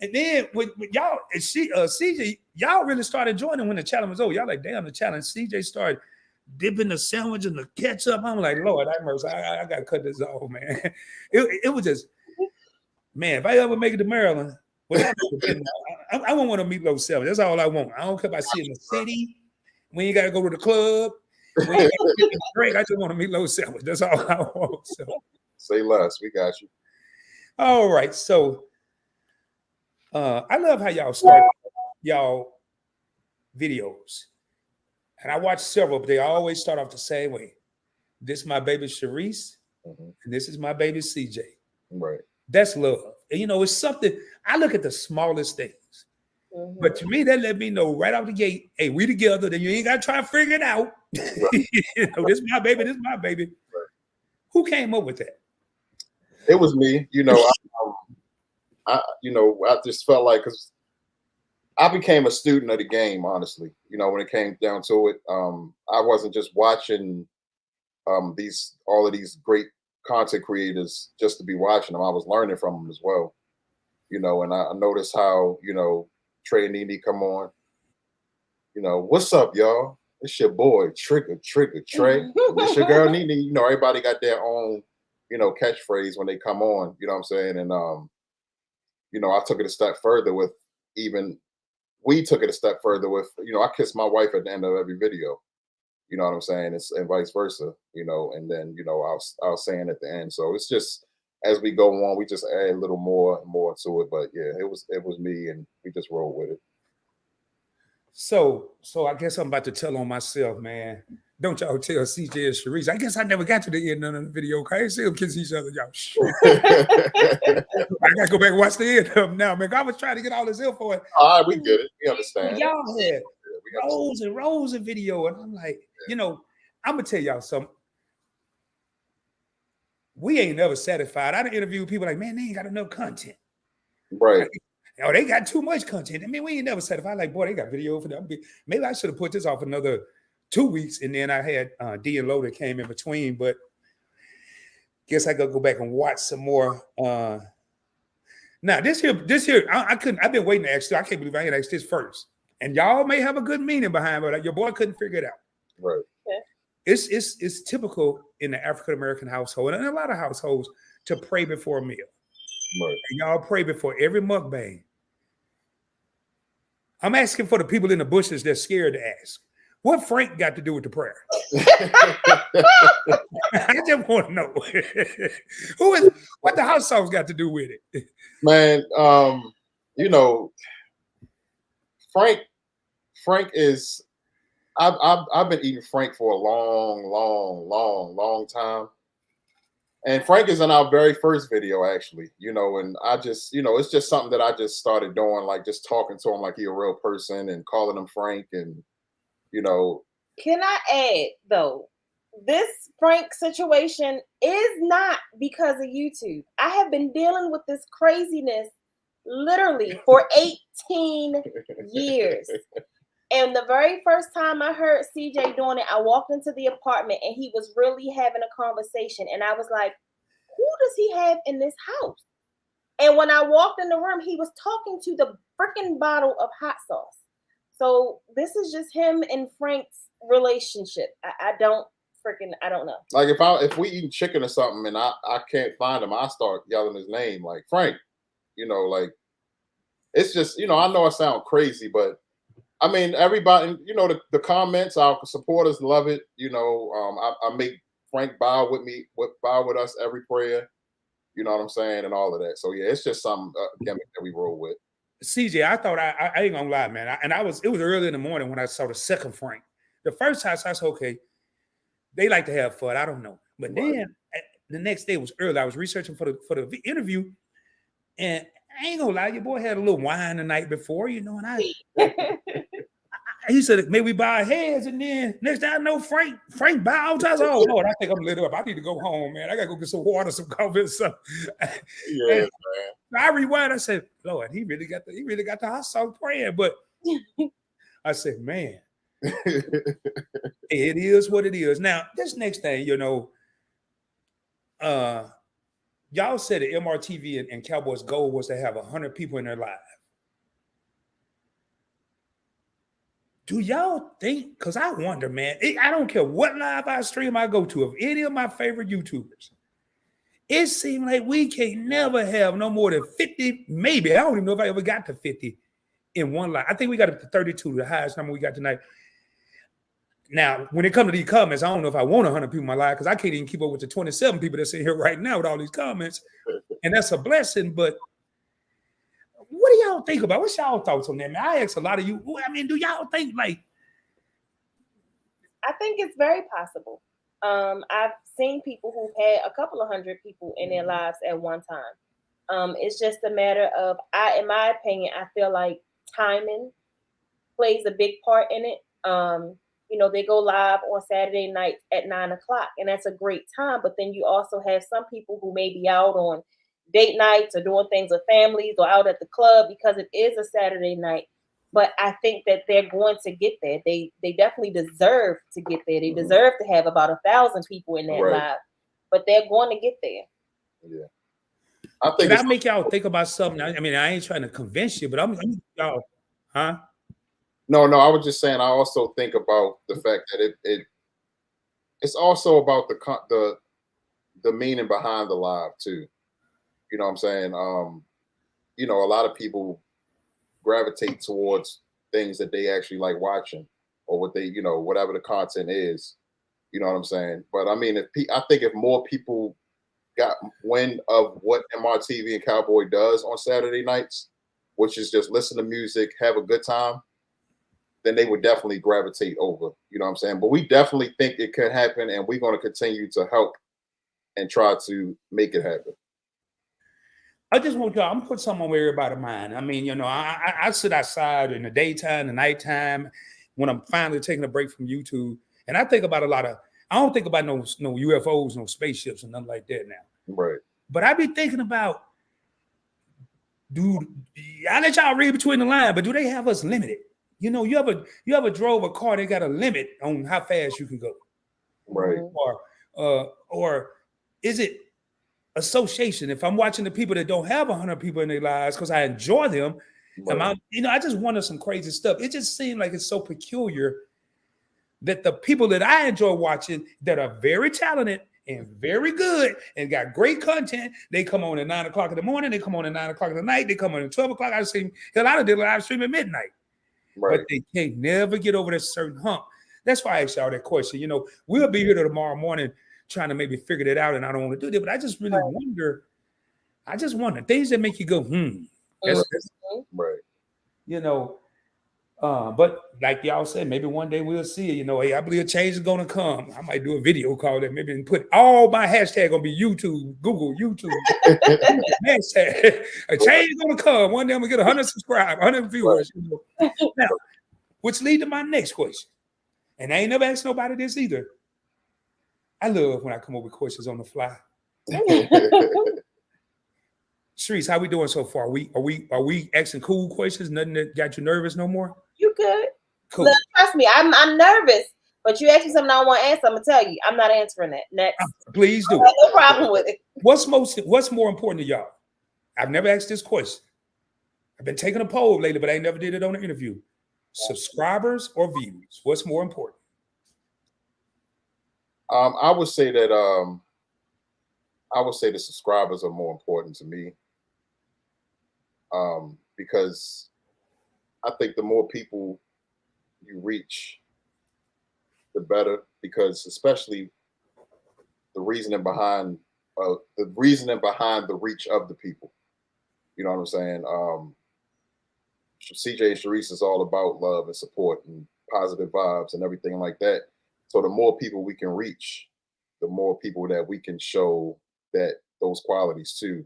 And then with y'all and CJ, y'all really started joining when the challenge was over. Y'all like, damn, the challenge. CJ started dipping the sandwich in the ketchup. I'm like, Lord, I gotta cut this off, man. It was just, man, if I ever make it to Maryland, I won't want a meatloaf sandwich. That's all I want. I don't care about seeing the city. When you gotta go to the club, when you gotta get a drink, I just want a meatloaf sandwich. That's all I want. So. Say less. We got you. All right. So I love how y'all start y'all videos. And I watch several, but they always start off the same way. This is my baby Shereese, and this is my baby CJ. Right. That's love. And it's something, I look at the smallest things. But to me, that let me know right out the gate, hey, we together, then you ain't got to try to figure it out. Right. This is my baby, this is my baby. Right. Who came up with that? It was me. I just felt like, because I became a student of the game, honestly. When it came down to it, I wasn't just watching all of these great content creators just to be watching them. I was learning from them as well. And I noticed how, Trey and Nene come on. What's up, y'all? It's your boy, Trigger Trey. It's your girl, Nene. Everybody got their own, catchphrase when they come on. You know what I'm saying? And I took it a step further with we took it a step further with, I kiss my wife at the end of every video. You know what I'm saying? And vice versa, and then, I was saying at the end. So it's just, as we go on, we just add a little more and more to it. But yeah, it was me, and we just roll with it. So I guess I'm about to tell on myself, man. Don't y'all tell CJ and Shereese. I guess I never got to the end of the video. Okay, I see them kiss each other, y'all. I gotta go back and watch the end of them now, man. I was trying to get all this info. All right, we get it. We understand. Y'all had rows and rows of video, and I'm like, I'm gonna tell y'all something. We ain't never satisfied. I done interviewed people like, man, they ain't got enough content. Right. They got too much content. I mean, we ain't never satisfied. Like, boy, they got video for them. Maybe I should have put this off another 2 weeks, and then I had D and Lo that came in between. But guess I gotta go back and watch some more. Now this here, I couldn't. I've been waiting to ask you. I can't believe I ain't asked this first. And y'all may have a good meaning behind it, but your boy couldn't figure it out. Right. Okay. It's typical in the African American household and in a lot of households to pray before a meal. Right. And y'all pray before every mukbang. I'm asking for the people in the bushes that's scared to ask. What Frank got to do with the prayer? I just want to know. What the house songs got to do with it? Man, Frank is, I've been eating Frank for a long time. And Frank is in our very first video, actually, and I just, it's just something that I just started doing, like just talking to him like he a real person and calling him Frank, and Can I add though, this Frank situation is not because of YouTube. I have been dealing with this craziness literally for 18 years. And the very first time I heard CJ doing it, I walked into the apartment and he was really having a conversation. And I was like, who does he have in this house? And when I walked in the room, he was talking to the freaking bottle of hot sauce. So this is just him and Frank's relationship. I don't know. Like if we eat chicken or something and I can't find him, I start yelling his name like Frank. Like it's just, I know I sound crazy, but I mean, everybody, the comments, our supporters love it. I make Frank bow with us every prayer. You know what I'm saying? And all of that. So yeah, it's just some gimmick that we roll with. CJ, I thought I ain't gonna lie, man. It was early in the morning when I saw the second Frank. The first time I said, okay, they like to have fun. I don't know. But then the next day was early. I was researching for the interview. And I ain't gonna lie, your boy had a little wine the night before, and he said, may we bow our heads, and then next time I know Frank bowed. I said, oh Lord, I think I'm lit up. I need to go home, man. I gotta go get some water, some coffee, or something. Yeah, man. I rewind. I said, Lord, he really got the hot sauce praying. But I said, man, it is what it is. Now, this next thing, y'all said that MRTV and Cowboys' goal was to have 100 people in their live. Do y'all think? Because I wonder, man. I don't care what live I stream I go to of any of my favorite YouTubers. It seems like we can't never have no more than 50, maybe. I don't even know if I ever got to 50 in one live. I think we got up to 32, the highest number we got tonight. Now, when it comes to these comments, I don't know if I want 100 people in my life because I can't even keep up with the 27 people that's in here right now with all these comments. And that's a blessing. But what do y'all think about? What's y'all thoughts on that, man? I ask a lot of you. I mean, do y'all think like? I think it's very possible. I've seen people who've had a couple of hundred people in their lives at one time. It's just a matter of, in my opinion, I feel like timing plays a big part in it. They go live on Saturday nights at 9:00, and that's a great time. But then you also have some people who may be out on date nights or doing things with families or out at the club because it is a Saturday night. But I think that they're going to get there. They definitely deserve to get there. They deserve to have about 1,000 people in that live, but they're going to get there. Yeah. I think Can I make y'all think about something? I mean, I ain't trying to convince you, but I'm y'all, huh? No, I was just saying. I also think about the fact that it's also about the meaning behind the live too. You know what I'm saying? A lot of people gravitate towards things that they actually like watching, or what they, whatever the content is. You know what I'm saying? But I mean, I think if more people got wind of what MRTV and Cowboy does on Saturday nights, which is just listen to music, have a good time, then they would definitely gravitate over. You know what I'm saying? But we definitely think it could happen, and we're going to continue to help and try to make it happen. I just want y'all, I'm gonna put something on everybody's mind. I mean, I sit outside in the daytime, the nighttime, when I'm finally taking a break from YouTube, and I think about I don't think about no UFOs, no spaceships, and nothing like that now. Right. But I be thinking about, dude, I let y'all read between the lines, but do they have us limited? You ever drove a car, they got a limit on how fast you can go. Right. Or is it association? If I'm watching the people that don't have 100 people in their lives because I enjoy them, right. I just wonder some crazy stuff. It just seems like it's so peculiar that the people that I enjoy watching that are very talented and very good and got great content, they come on at 9:00 in the morning, they come on at 9:00 at night, they come on at 12:00. I've seen a lot of them live stream at midnight. Right. But they can't never get over that certain hump. That's why I asked y'all that question. We'll be here tomorrow morning trying to maybe figure that out, and I don't want to do that, but I just really wonder. I just wonder things that make you go, That's right. But like y'all said, maybe one day we'll see it. Hey, I believe a change is gonna come. I might do a video call that maybe and put all my hashtag gonna be YouTube, Google, YouTube. Hashtag. A change is gonna come. One day I'm gonna get 100 subscribers, 100 viewers. Right. Now, which lead to my next question. And I ain't never asked nobody this either. I love when I come up with questions on the fly. Shereese, how we doing so far? Are we asking cool questions? Nothing that got you nervous no more? You good? Cool. Look, trust me, I'm nervous. But you ask me something I don't want to answer, I'm gonna tell you. I'm not answering that. Next. Please do. No problem with it. What's more important to y'all? I've never asked this question. I've been taking a poll lately, but I never did it on an interview. Subscribers or views? What's more important? I would say that the subscribers are more important to me. Because I think the more people you reach, the better. Because especially the reasoning behind the reach of the people. You know what I'm saying? CJ and Shereese is all about love and support and positive vibes and everything like that. So the more people we can reach, the more people that we can show that those qualities to,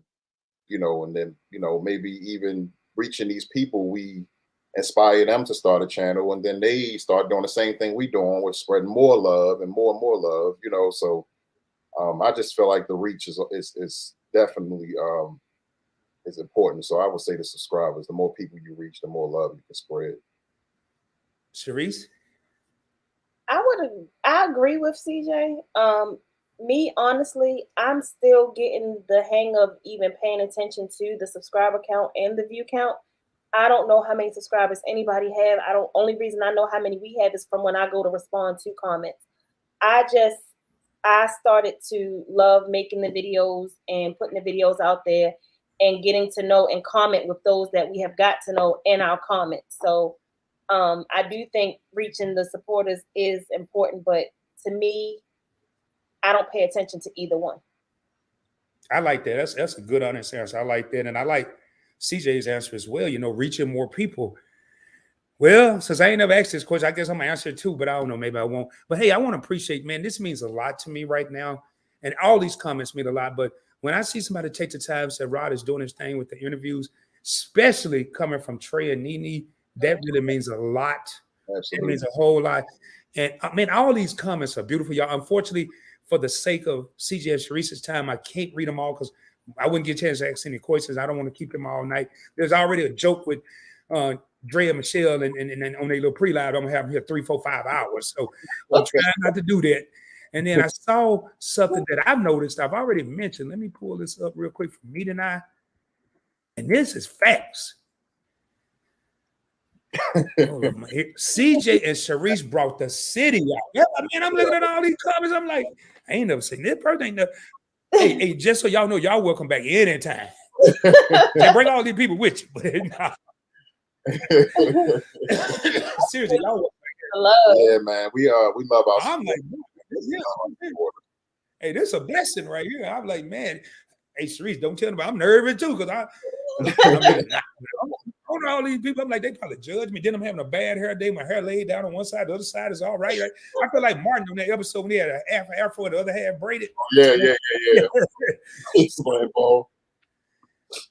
and then, maybe even reaching these people, we inspire them to start a channel, and then they start doing the same thing we doing with spreading more love and more love, so I just feel like the reach is definitely is important. So I would say the subscribers, the more people you reach, the more love you can spread. Shereese? I agree with CJ. Me, honestly, I'm still getting the hang of even paying attention to the subscriber count and the view count. I don't know how many subscribers anybody have. Only reason I know how many we have is from when I go to respond to comments. I started to love making the videos and putting the videos out there and getting to know and comment with those that we have got to know in our comments. So I do think reaching the supporters is important, but to me, I don't pay attention to either one. I like that. That's a good honest answer. I like that. And I like CJ's answer as well, reaching more people. Well, since I ain't never asked this question, I guess I'm gonna answer it too, but I don't know, maybe I won't. But hey, I want to appreciate, man, this means a lot to me right now. And all these comments mean a lot. But when I see somebody take the time, say Rod is doing his thing with the interviews, especially coming from Trey and Nene, that really means a lot. Absolutely. It means a whole lot. And I mean, all these comments are beautiful, y'all. Unfortunately, for the sake of CJ and Shereese's time, I can't read them all because I wouldn't get a chance to ask any questions. I don't want to keep them all night. There's already a joke with Dre and Michelle and on their little pre-live. I'm gonna have them here 3, 4, 5 hours. So we'll try not to do that. And then I saw something that I've noticed, I've already mentioned. Let me pull this up real quick for me tonight. And this is facts. CJ and Shereese brought the city out. Yeah, I mean, I'm looking at all these comments. I'm like, I ain't never seen this person. Ain't never. Hey, just so y'all know, y'all welcome back anytime. And bring all these people with you. But nah. Seriously, y'all welcome back. Yeah, man. We love our. I'm like, hey, this is a blessing right here. I'm like, man. Hey, Shereese, don't tell them. I'm nervous too, because I all these people. I'm like, they probably judge me. Then I'm having a bad hair day. My hair laid down on one side, the other side is all right. I feel like Martin on that episode when he had a half afro and the other half braided. Yeah.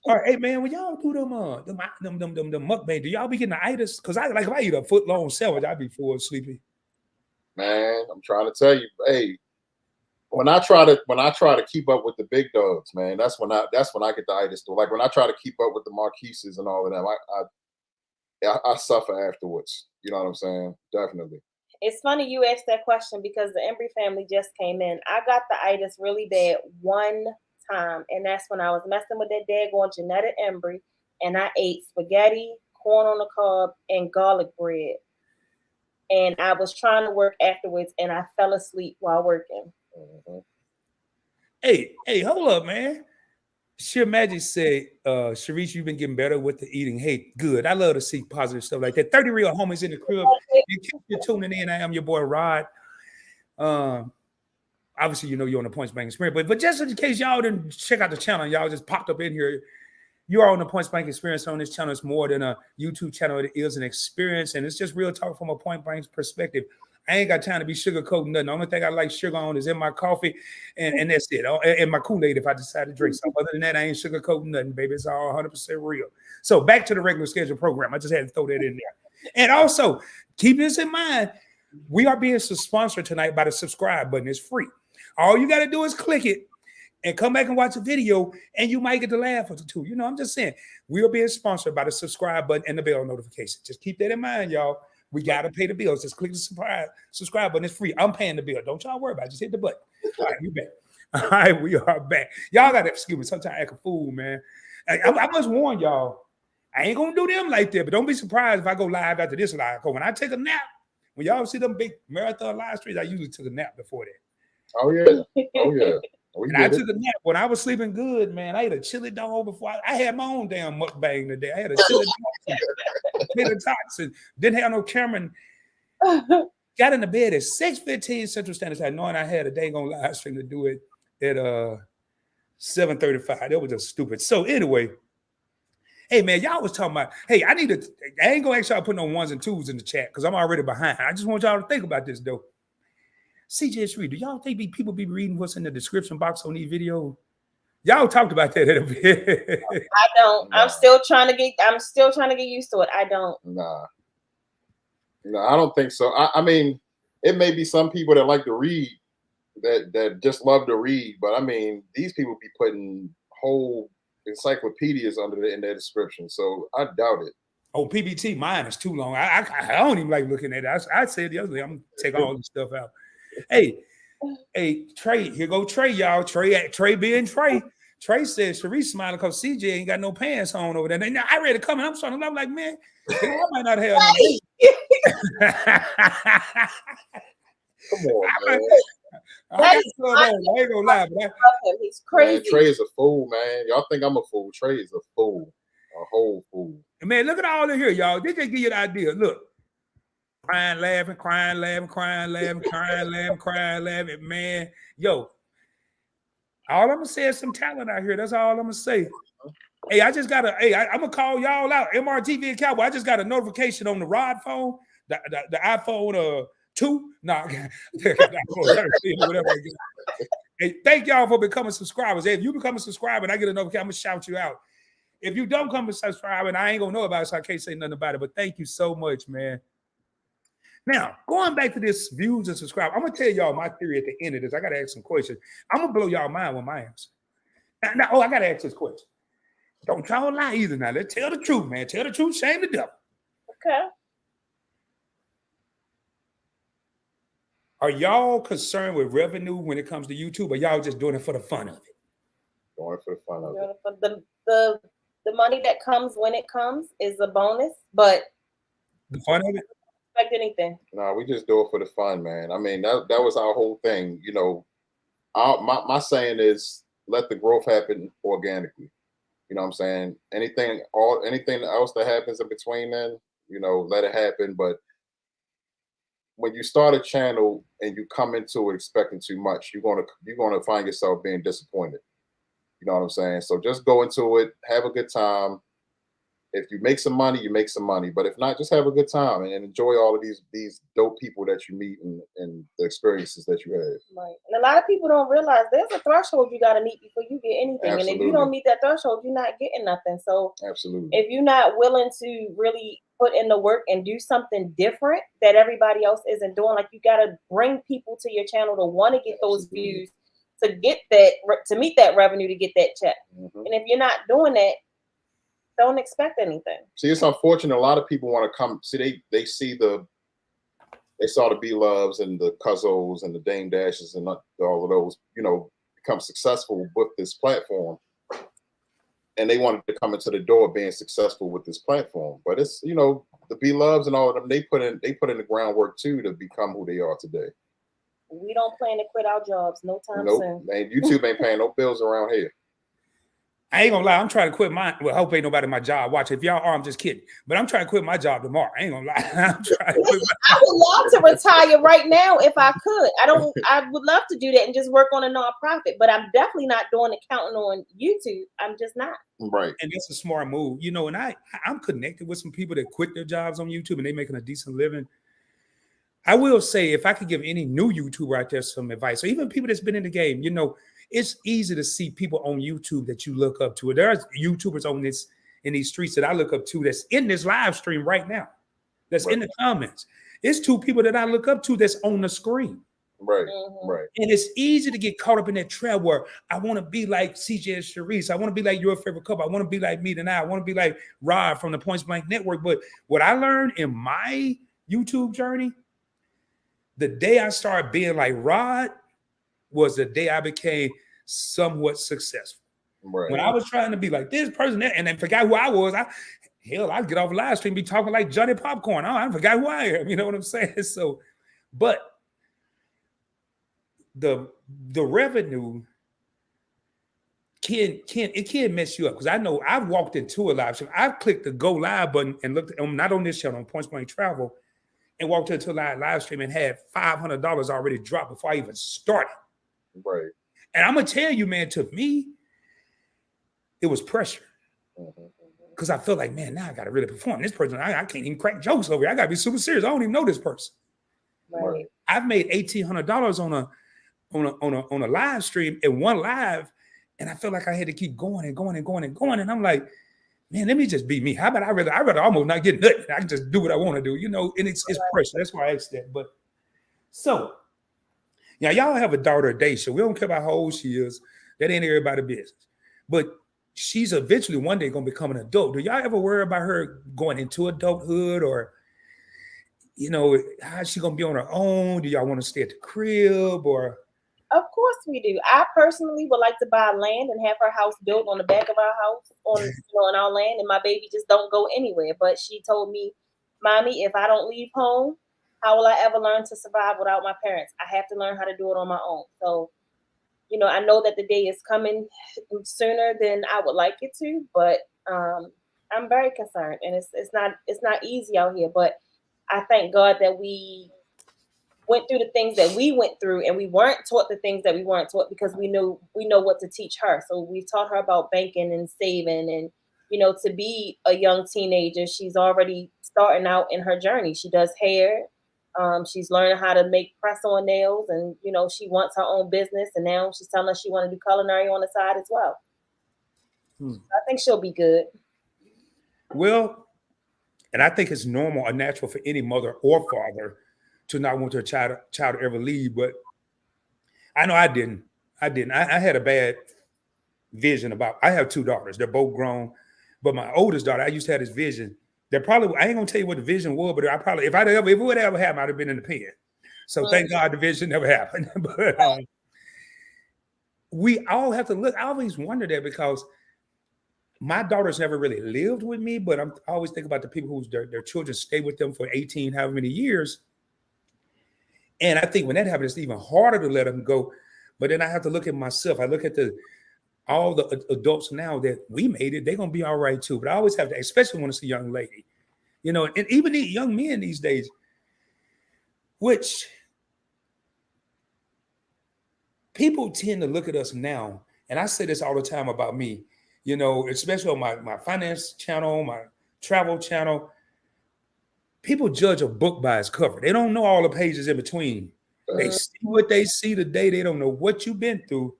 All right, hey man, when y'all do them mukbang, do y'all be getting the itis? Because if I eat a foot long sandwich, I'd be full sleepy. Man, I'm trying to tell you, hey. When I try to keep up with the big dogs, man, that's when I get the itis. Like when I try to keep up with the Marquises and all of them, I suffer afterwards. You know what I'm saying? Definitely. It's funny you asked that question because the Embry family just came in. I got the itis really bad one time, and that's when I was messing with that daggone Janetta Embry, and I ate spaghetti, corn on the cob, and garlic bread. And I was trying to work afterwards, and I fell asleep while working. Mm-hmm. Hey, hold up, man. Sheer Magic said, Shereese, you've been getting better with the eating. Hey, good. I love to see positive stuff like that. 30 real homies in the crib. In case you're tuning in, I am your boy Rod. Obviously, you're on the Points Bank Experience, but just in case y'all didn't check out the channel, y'all just popped up in here. You are on the Points Bank Experience on this channel. It's more than a YouTube channel. It is an experience, and it's just real talk from a Point Bank's perspective. I ain't got time to be sugarcoating nothing. The only thing I like sugar on is in my coffee, and that's it. And my Kool-Aid if I decide to drink something. Other than that, I ain't sugarcoating nothing, baby. It's all 100% real. So back to the regular schedule program. I just had to throw that in there. And also, keep this in mind, we are being sponsored tonight by the subscribe button. It's free. All you got to do is click it and come back and watch a video, and you might get to laugh or two. I'm just saying, we are being sponsored by the subscribe button and the bell notification. Just keep that in mind, y'all. We got to pay the bills. Just click the subscribe button. It's free. I'm paying the bill. Don't y'all worry about it. Just hit the button. All right, we back. All right, we are back. Y'all got to excuse me. Sometimes I act a fool, man. I must warn y'all, I ain't going to do them like that, but don't be surprised if I go live after this live. Because when I take a nap, when y'all see them big marathon live streams, I usually took a nap before that. Oh, yeah. Oh, yeah. And I took a nap when I was sleeping good, man. I ate a chili dog before. I had my own damn mukbang today. I had a chili dog, potato tots, and didn't have no camera. Got in the bed at 6:15 Central Standard Time, knowing I had a dang on live stream to do it at 7:35. That was just stupid. So anyway, hey man, y'all was talking about. Hey, I ain't gonna ask y'all to put no ones and twos in the chat because I'm already behind. I just want y'all to think about this though. CJ and Shereese, do y'all think people be reading what's in the description box on these videos? Y'all talked about that a bit. I don't. No. I'm still trying to get used to it. I don't. Nah. No, I don't think so. I mean, it may be some people that like to read, that just love to read, but I mean, these people be putting whole encyclopedias in their description, so I doubt it. Oh, PBT, mine is too long. I don't even like looking at it. I said the other day, I'm gonna take all this stuff out. Hey, Hey, Trey, here go Trey, y'all. Trey being Trey. Trey said Shereese smiling because CJ ain't got no pants on over there. Now, I ready to come and I'm starting. I'm like, man, I might not have no. Come on, man. I ain't gonna lie, but he's crazy. Man, Trey is a fool, man. Y'all think I'm a fool? Trey is a fool, a whole fool. Man, look at all in here, y'all. They just give you the idea. Look, crying, laughing, crying, laughing, crying, laughing, crying, laughing, crying, laughing. Man, yo, all I'm gonna say is some talent out here. That's all I'm gonna say. Hey, I'm gonna call y'all out. MRTV and Cowboy. I just got a notification on the Rod phone, the iPhone 2. Nah, whatever. Hey, thank y'all for becoming subscribers. Hey, if you become a subscriber and I get a notification, I'm gonna shout you out. If you don't come to subscribe, and I ain't gonna know about it, so I can't say nothing about it. But thank you so much, man. Now, going back to this views and subscribe, I'm gonna tell y'all my theory at the end of this. I gotta ask some questions. I'm gonna blow y'all mind with my answer. Now, I gotta ask this question. Don't y'all lie either. Now, let's tell the truth, man. Tell the truth, shame the devil. Okay. Are y'all concerned with revenue when it comes to YouTube, or y'all just doing it for the fun of it? Doing it for the fun of it. The money that comes when it comes is a bonus, but the fun of it? Expect anything. No, we just do it for the fun, man. I mean, that was our whole thing. You know, my saying is let the growth happen organically. You know what I'm saying? Anything else that happens in between then, you know, let it happen. But when you start a channel and you come into it expecting too much, you're gonna find yourself being disappointed. You know what I'm saying? So just go into it, have a good time. If you make some money, you make some money. But if not, just have a good time and enjoy all of these dope people that you meet and the experiences that you have. Right. And a lot of people don't realize there's a threshold you got to meet before you get anything. Absolutely. And if you don't meet that threshold, you're not getting nothing. So absolutely, if you're not willing to really put in the work and do something different that everybody else isn't doing, like you got to bring people to your channel to want to get those views, to get that, to meet that revenue, to get that check. Mm-hmm. And if you're not doing that, don't expect anything. See, it's unfortunate. A lot of people want to come. See, they saw the B Loves and the Cuzzos and the Dame Dashes and all of those, you know, become successful with this platform, and they wanted to come into the door being successful with this platform. But it's, you know, the B Loves and all of them, they put in the groundwork too to become who they are today. We don't plan to quit our jobs no time soon. Man, YouTube ain't paying no bills around here. I ain't gonna lie, I'm trying to quit mine. Well, I hope ain't nobody in my job watching. If y'all are, I'm just kidding. But I'm trying to quit my job tomorrow. I ain't gonna lie. I'm trying to quit I would love to retire right now if I could. I would love to do that and just work on a nonprofit, but I'm definitely not doing accounting on YouTube. I'm just not. Right. And that's a smart move. You know, and I'm connected with some people that quit their jobs on YouTube and they making a decent living. I will say, if I could give any new YouTuber out there some advice, or even people that's been in the game, you know, it's easy to see people on YouTube that you look up to. There are YouTubers in these streets that I look up to that's in this live stream right now, that's in the comments. It's two people that I look up to that's on the screen. Right, right. And it's easy to get caught up in that trap where I want to be like CJ and Shereese. I want to be like your favorite couple. I want to be like me tonight. I want to be like Rod from the Point Blank Network. But what I learned in my YouTube journey, the day I started being like Rod was the day I became somewhat successful. Right. When I was trying to be like this person and then forgot who I was, I'd get off a live stream, be talking like Johnny Popcorn. I forgot who I am. You know what I'm saying? So, but the revenue can mess you up, because I know I've walked into a live stream. I've clicked the go live button and looked not on this channel, on Point Blank Travel, and walked into a live stream and had $500 already dropped before I even started. Right. And I'm gonna tell you, man, to me, it was pressure. Because I felt like, man, now I gotta really perform. This person, I can't even crack jokes over here. I gotta be super serious. I don't even know this person. Right. I've made $1,800 on a live stream in one live, and I felt like I had to keep going and going and going and going. And I'm like, man, let me just be me. How about I rather almost not get nothing. I can just do what I want to do, you know, and it's pressure. That's why I asked that. But so, yeah, y'all have a daughter, Daisha. We don't care about how old she is. That ain't everybody's business. But she's eventually one day going to become an adult. Do y'all ever worry about her going into adulthood, or, you know, how's she going to be on her own? Do y'all want to stay at the crib, or Of course we do. I personally would like to buy land and have her house built on the back of our house on our land, and my baby just don't go anywhere. But she told me, "Mommy, if I don't leave home, how will I ever learn to survive without my parents? I have to learn how to do it on my own." So, I know that the day is coming sooner than I would like it to, but I'm very concerned, and it's not easy out here. But I thank God that we went through the things that we went through, and we weren't taught the things that we weren't taught, because we know what to teach her. So we taught her about banking and saving, and to be a young teenager, she's already starting out in her journey. She does hair. She's learning how to make press on nails, and she wants her own business, and now she's telling us she want to do culinary on the side as well. I think she'll be good. Well, and I think it's normal or natural for any mother or father to not want their child to ever leave. But I know I didn't. I had a bad vision about. I have two daughters. They're both grown, but my oldest daughter, I used to have this vision. That probably I ain't gonna tell you what the vision was, but I probably if it would ever happen, I'd have been in the pen. So thank God the vision never happened. But we all have to look. I always wonder that because my daughters never really lived with me, but I always think about the people whose their children stay with them for 18, however many years. And I think when that happens, it's even harder to let them go. But then I have to look at myself. I look at all the adults now that we made it, they're gonna be all right too. But I always have to, especially when it's a young lady, and even the young men these days, which people tend to look at us now, and I say this all the time about me, especially on my finance channel, my travel channel. People judge a book by its cover. They don't know all the pages in between. They see what they see today. They don't know what you've been through.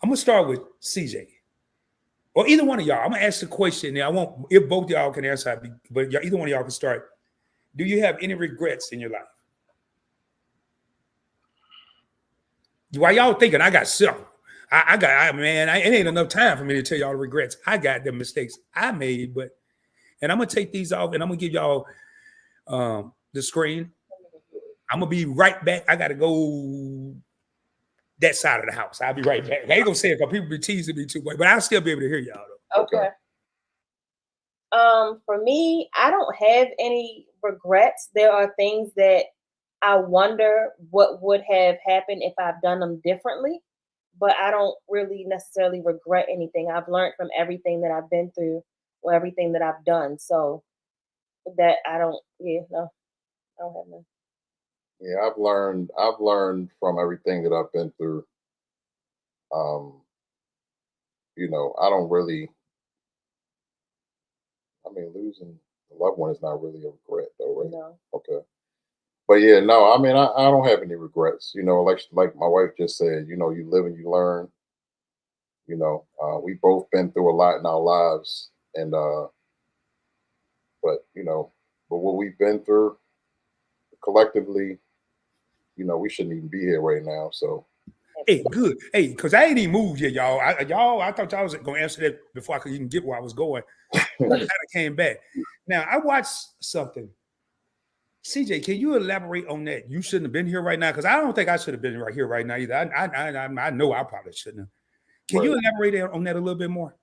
I'm gonna start with CJ or either one of y'all. I'm gonna ask the question. Now I won't. If both y'all can answer, but either one of y'all can start. Do you have any regrets in your life? While y'all thinking, I got several. It ain't enough time for me to tell y'all the regrets. I got the mistakes I made, and I'm gonna take these off, and I'm gonna give y'all the screen. I'm gonna be right back. I gotta go that side of the house. I'll be right back. I ain't gonna say it because people be teasing me too much, but I'll still be able to hear y'all though. Okay. For me, I don't have any regrets. There are things that I wonder what would have happened if I've done them differently, but I don't really necessarily regret anything. I've learned from everything that I've been through or everything that I've done. So that I don't, no, I don't have none. Yeah, I've learned from everything that I've been through. Um, I don't really. I mean, losing a loved one is not really a regret, though, right? No. Okay. But yeah, no, I mean, I don't have any regrets. Like my wife just said, you live and you learn. We both been through a lot in our lives, and but but what we've been through collectively, we shouldn't even be here right now. So Hey, good. Hey, because I ain't even moved yet, y'all. I thought y'all was gonna answer that before I could even get where I was going. I kind of came back. Now I watched something. CJ, can you elaborate on that? You shouldn't have been here right now because I don't think I should have been right here right now either. I know I probably shouldn't have. Can you elaborate on that a little bit more?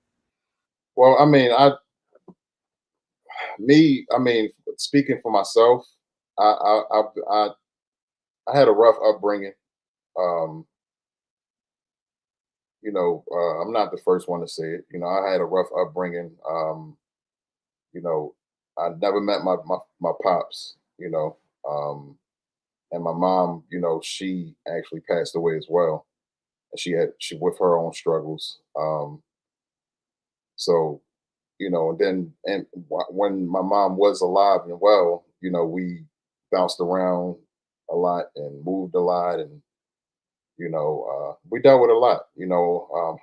well, I mean, speaking for myself, I had a rough upbringing. Um, I'm not the first one to say it. I had a rough upbringing. You know, I never met my pops. And my mom. She actually passed away as well, and she with her own struggles. So when my mom was alive and well, we bounced around a lot and moved a lot, and we dealt with a lot,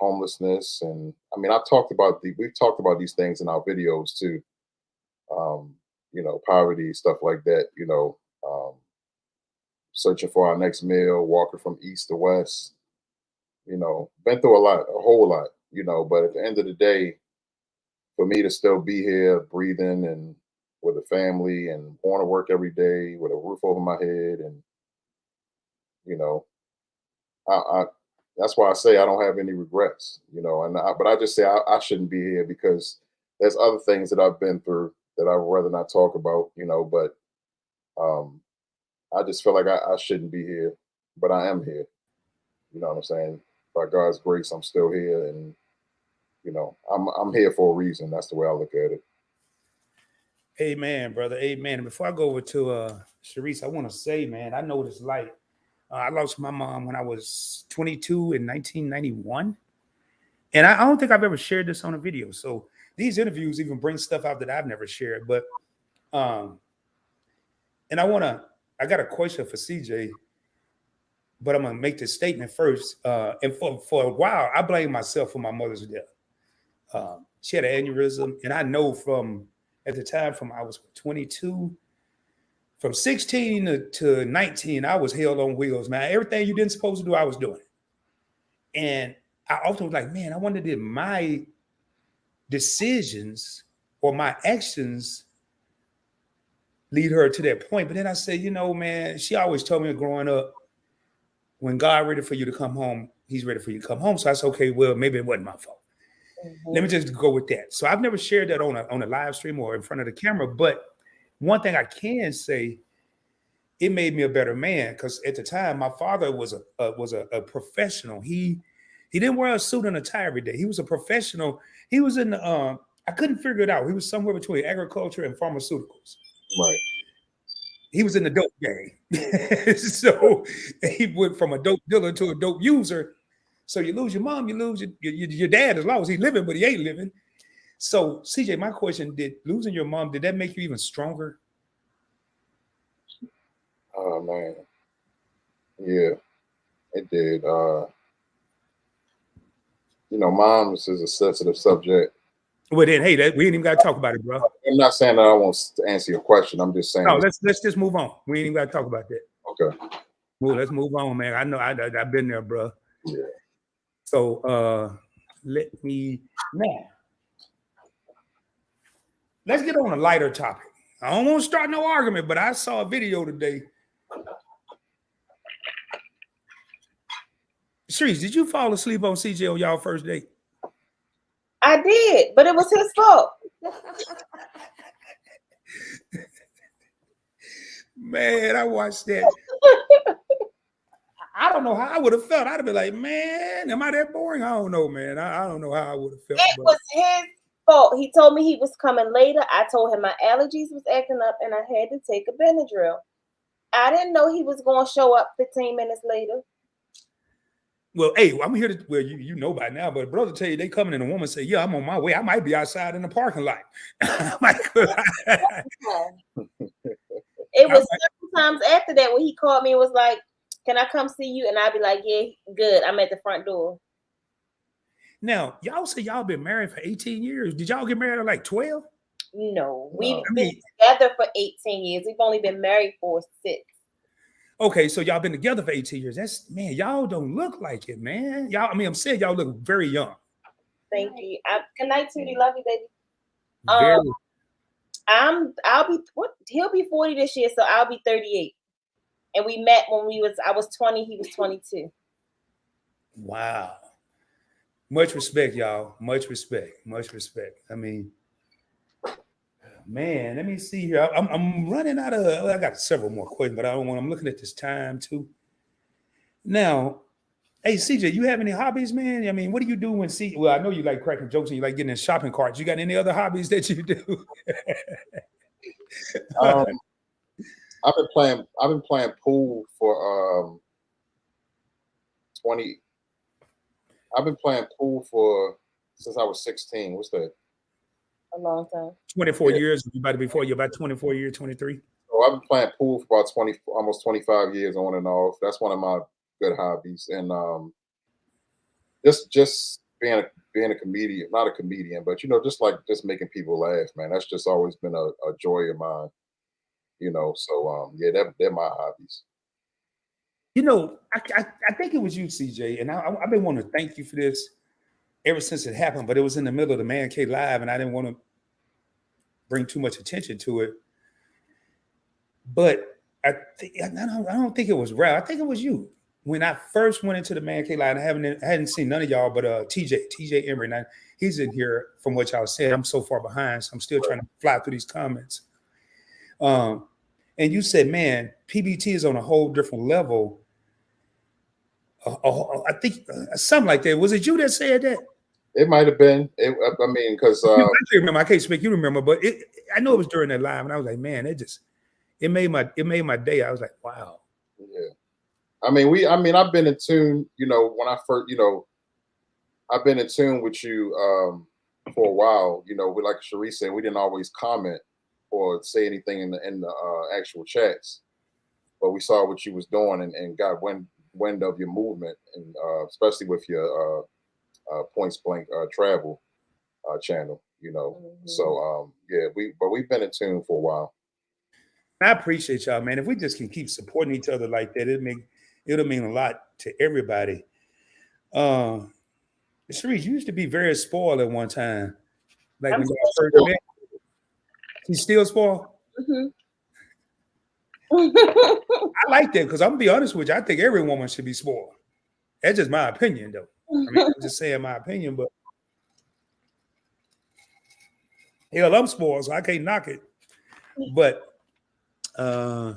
homelessness. And I mean, we've talked about these things in our videos too. um, Poverty, stuff like that, searching for our next meal, walking from east to west, been through a whole lot, but at the end of the day, for me to still be here breathing and with a family and going to work every day with a roof over my head, and you know, I that's why I say I don't have any regrets, you know, but I just say I shouldn't be here because there's other things that I've been through that I'd rather not talk about, you know, but um, I just feel like I shouldn't be here, but I am here. You know what I'm saying? By God's grace, I'm still here, and you know, I'm here for a reason. That's the way I look at it. Amen, brother. Amen. And before I go over to Shereese, I want to say, man, I know what it's like. I lost my mom when I was 22 in 1991. And I don't think I've ever shared this on a video. So these interviews even bring stuff out that I've never shared. But and I got a question for CJ, but I'm gonna make this statement first. And for a while, I blame myself for my mother's death. She had an aneurysm, and I know from at the time from I was 22, from 16 to 19, I was held on wheels, man. Everything you didn't supposed to do, I was doing. And I often was like, man, I wonder did my decisions or my actions lead her to that point. But then I said, you know, man, she always told me growing up, when God ready for you to come home, he's ready for you to come home. So I said, okay, well, maybe it wasn't my fault. Let me just go with that. So I've never shared that on a live stream or in front of the camera. But one thing I can say, it made me a better man because at the time my father was a professional. He didn't wear a suit and a tie every day. He was a professional. He was in the I couldn't figure it out. He was somewhere between agriculture and pharmaceuticals. Right. He was in the dope game. So he went from a dope dealer to a dope user. So you lose your mom, you lose your dad as long as he's living, but he ain't living. So CJ, my question, did losing your mom, did that make you even stronger? Oh man. Yeah, it did. You know, moms is a sensitive subject. Well, then, hey, we ain't even got to talk about it, bro. I'm not saying that I won't answer your question. I'm just saying. No, let's just move on. We ain't even got to talk about that. Okay. Well, let's move on, man. I know I've been there, bro. Yeah. So let me now. Let's get on a lighter topic. I don't want to start no argument, but I saw a video today. Shereese, did you fall asleep on CJ on y'all first date? I did, but it was his fault. Man, I watched that. I don't know how I would have felt. I'd have been like, man, am I that boring? I don't know, man. I don't know how I would have felt. It was his fault. He told me he was coming later. I told him my allergies was acting up and I had to take a Benadryl. I didn't know he was going to show up 15 minutes later. Well, hey, I'm here to, well, you know by now, but brother tell you they coming in, a woman say, yeah, I'm on my way. I might be outside in the parking lot. It was several times after that when he called me and was like, can I come see you? And I'd be like, yeah, good. I'm at the front door. Now, y'all say y'all been married for 18 years. Did y'all get married at like 12? No, we've been together for 18 years. We've only been married for 6. Okay, so y'all been together for 18 years. That's, man, y'all don't look like it, man. Y'all, I mean, I'm saying y'all look very young. Thank you. Good night, Tootie. Love you, baby. Very. He'll be 40 this year, so I'll be 38. And we met when I was 20, he was 22. Wow. Much respect, y'all. Much respect. Much respect. I mean, man, let me see here. I'm running out of, I got several more questions, but I don't want, I'm looking at this time too. Now, hey, CJ, you have any hobbies, man? I mean, what do you do when well, I know you like cracking jokes and you like getting in shopping carts. You got any other hobbies that you do? I've been playing pool for 20. I've been playing pool since I was 16. What's that? A long time. 24 years. You're about 24 years, 23. So I've been playing pool for about almost 25 years on and off. That's one of my good hobbies. And just being a comedian, not a comedian, but just making people laugh, man. That's just always been a joy of mine. So yeah, they're my hobbies. I think it was you, CJ, and I've been wanting to thank you for this ever since it happened, but it was in the middle of the Man Cave Live, and I didn't want to bring too much attention to it. But I don't think it was Ralph. I think it was you. when I first went into the Man Cave line, I hadn't seen none of y'all, but TJ Emery. Now he's in here from what y'all said. I'm so far behind, so I'm still trying to fly through these comments. And you said, man, PBT is on a whole different level. I think something like that. Was it you that said that? It might have been. I mean, because I can't remember. I can't speak. You remember, but I know it was during that live, and I was like, man, it made my day. I was like, wow. Yeah. I mean, I've been in tune. You know, when I first, I've been in tune with you for a while. You know, like Shereese said, we didn't always comment or say anything in the actual chats, but we saw what you was doing and got wind of your movement, and especially with your Points Blank travel channel. You know, so yeah, we've been in tune for a while. I appreciate y'all, man. If we just can keep supporting each other like that, it'll mean a lot to everybody. Shereese, you used to be very spoiled at one time. Like when you first met. She's still spoiled? I like that because I'm gonna be honest with you. I think every woman should be spoiled. That's just my opinion, though. I mean, I'm just saying my opinion, but hell, I'm spoiled, so I can't knock it. But all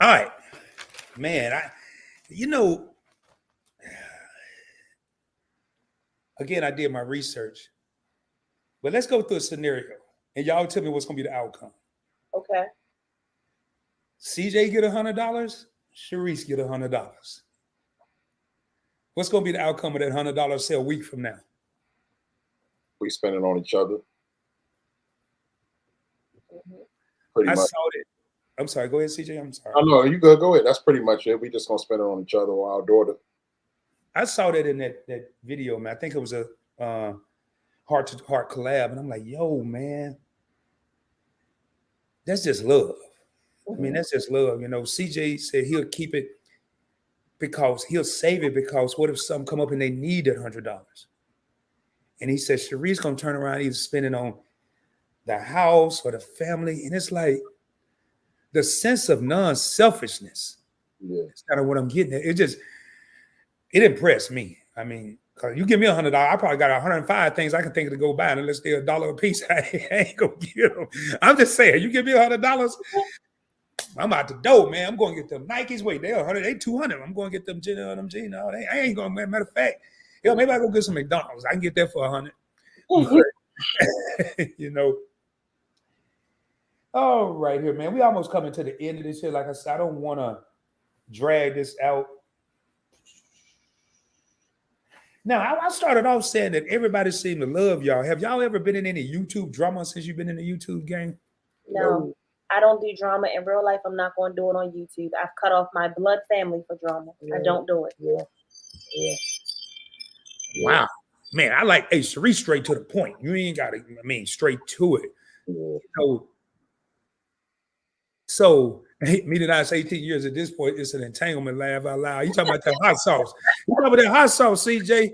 right, man. Again, I did my research, but let's go through a scenario, and y'all tell me what's gonna be the outcome. Okay. CJ get $100, Shereese get $100. What's gonna be the outcome of that $100 sale a week from now? We spend it on each other. Pretty much. Saw it. I'm sorry. Go ahead, CJ. I'm sorry. Oh no, you good. Go ahead. That's pretty much it. We just gonna spend it on each other or our daughter. I saw that in that video, man. I think it was a heart to heart collab, and I'm like, yo, man, that's just love. I mean, that's just love. You know, CJ said he'll keep it because he'll save it because what if something come up and they need that $100? And he said Shereese gonna turn around, either spend it on the house or the family, and it's like the sense of non-selfishness. Yeah, it's kind of what I'm getting at. It impressed me. I mean, cause you give me $100, I probably got 105 things I can think of to go buy, and unless they're $1 a piece, I ain't gonna get them. I'm just saying, you give me $100, I'm out the door, man. I'm going to get them Nikes. Wait, they're 100, they 200. I'm going to get them jeans. No, I ain't going to. Matter of fact, maybe I go get some McDonald's. I can get that for 100. You know. All right, here, man. We almost coming to the end of this here. Like I said, I don't want to drag this out. Now, I started off saying that everybody seemed to love y'all. Have y'all ever been in any YouTube drama since you've been in the YouTube game? No. I don't do drama in real life. I'm not going to do it on YouTube. I've cut off my blood family for drama. Yeah. I don't do it. Yeah. Wow. Man, I like, Shereese, straight to the point. You ain't got to, straight to it. Yeah. So me that I was 18 years at this point, it's an entanglement, laugh out loud. You talking about that hot sauce. You talking about that hot sauce, CJ.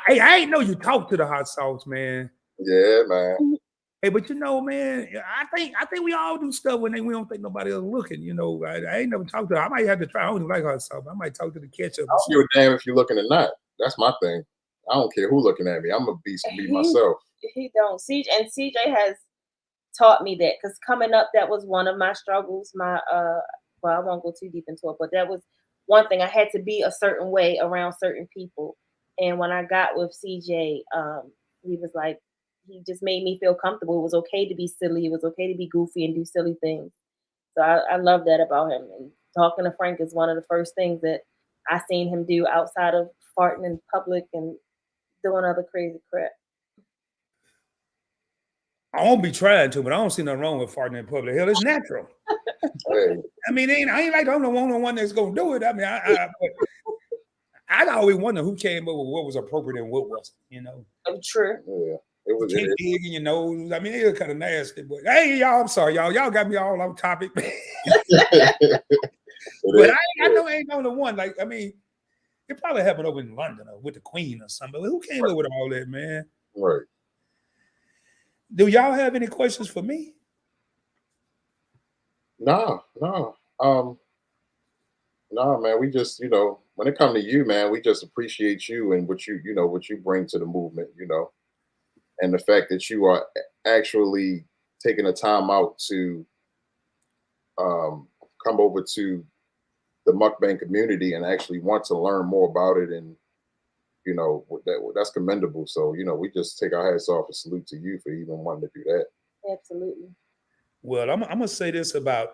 I ain't know you talk to the hot sauce, man. Yeah, man. Hey, but man, I think we all do stuff when we don't think nobody else looking. You know, I ain't never talked to her. I might have to try. I don't even like hot sauce. I might talk to the ketchup. I don't give a damn if you're looking or not. That's my thing. I don't care who looking at me. I'm gonna be myself. He don't. CJ has taught me that, because coming up, that was one of my struggles. Well, I won't go too deep into it, but that was one thing. I had to be a certain way around certain people. And when I got with CJ, he was like, he just made me feel comfortable. It was okay to be silly. It was okay to be goofy and do silly things. So I love that about him. And talking to Frank is one of the first things that I seen him do outside of farting in public and doing other crazy crap. I won't be trying to, but I don't see nothing wrong with farting in public. Hell, it's natural. I mean, I ain't like the only one that's gonna do it. I mean, I always wonder who came up with what was appropriate and what wasn't. You know. True. Yeah. It was dig in your nose. I mean, it was kind of nasty, but hey, y'all, I'm sorry, y'all. Y'all got me all off topic. But I know I ain't the only one. Like, I mean, It probably happened over in London or with the Queen or something. But who came up with all that, man? Right. Do y'all have any questions for me? No. No, man. We just, when it comes to you, man, we just appreciate you and what what you bring to the movement, and the fact that you are actually taking the time out to come over to the mukbang community and actually want to learn more about it, and that's commendable. So we just take our hats off and salute to you for even wanting to do that. Absolutely. Well, I'm gonna say this about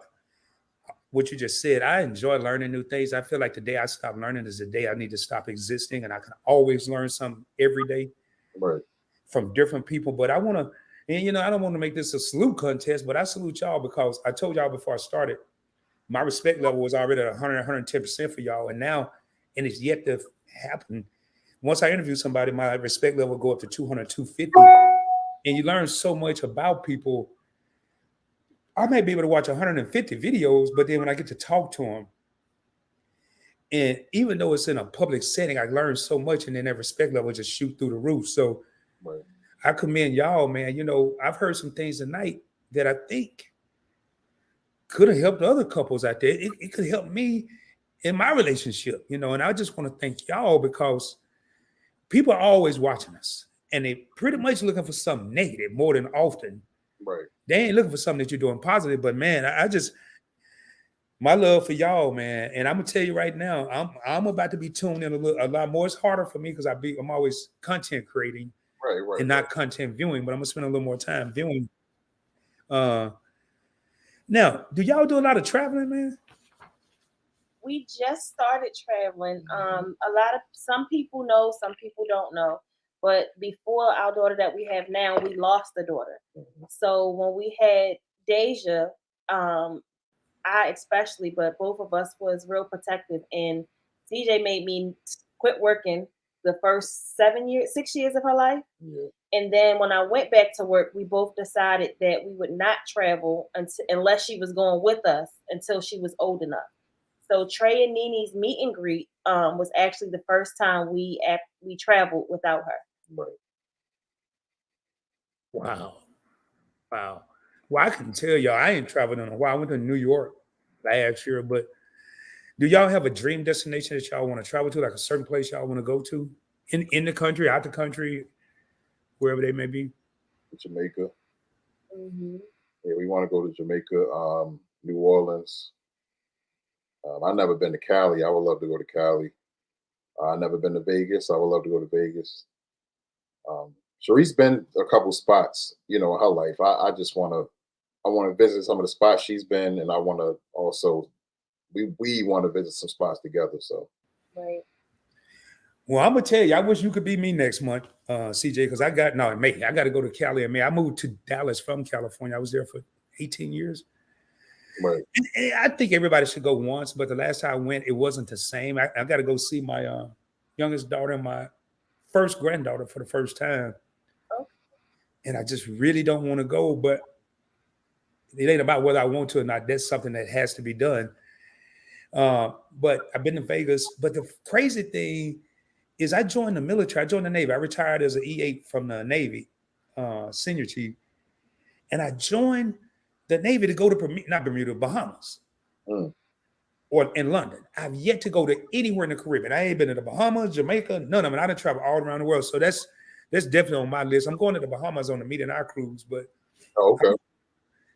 what you just said. I enjoy learning new things. I feel like the day I stop learning is the day I need to stop existing, and I can always learn something every day, Right. from different people. But I want to, and I don't want to make this a salute contest, but I salute y'all because I told y'all before I started, my respect level was already at 100, 110% for y'all. And now, and it's yet to happen. Once I interview somebody, my respect level will go up to 200, 250. And you learn so much about people. I may be able to watch 150 videos, but then when I get to talk to them, and even though it's in a public setting, I learn so much, and then that respect level just shoot through the roof. So Right. I commend y'all, man. I've heard some things tonight that I think could have helped other couples out there. It could help me in my relationship, and I just want to thank y'all because people are always watching us and they pretty much looking for something negative more than often. Right. They ain't looking for something that you're doing positive, but man, my love for y'all, man. And I'm gonna tell you right now, I'm about to be tuned in a lot more. It's harder for me because I'm always content creating Right. and not content viewing, but I'm gonna spend a little more time viewing. Now, do y'all do a lot of traveling, man? We just started traveling. Some people know, some people don't know. But before our daughter that we have now, we lost a daughter. So when we had Deja, I especially, but both of us was real protective. And CJ made me quit working the first 6 years of her life. Yeah. And then when I went back to work, we both decided that we would not travel unless she was going with us until she was old enough. So Trey and Nini's meet and greet was actually the first time we traveled without her. Right. Wow. Well, I can tell y'all, I ain't traveled in a while. I went to New York last year, but do y'all have a dream destination that y'all want to travel to, like a certain place y'all want to go to in the country, out the country, wherever they may be? Jamaica. Mm-hmm. Yeah, we want to go to Jamaica, New Orleans. I've never been to Cali. I would love to go to Cali. I've never been to Vegas. I would love to go to Vegas. Shereese been a couple spots, in her life. I just want to visit some of the spots she's been, and I want to also, we want to visit some spots together. So. Right. Well, I'm gonna tell you, I wish you could be me next month, CJ, because I got to go to Cali in May. I moved to Dallas from California. I was there for 18 years. Right. And I think everybody should go once, but the last time I went, it wasn't the same. I got to go see my youngest daughter and my first granddaughter for the first time. Okay. And I just really don't want to go, but it ain't about whether I want to or not. That's something that has to be done. But I've been to Vegas. But the crazy thing is I joined the military. I joined the Navy. I retired as an E8 from the Navy, senior chief. And I joined the Navy to go to Bahamas. Or in London. I've yet to go to anywhere in the Caribbean. I ain't been to the Bahamas, Jamaica, none of them. I done traveled all around the world. So that's definitely on my list. I'm going to the Bahamas on the Meet and Our cruise, but okay.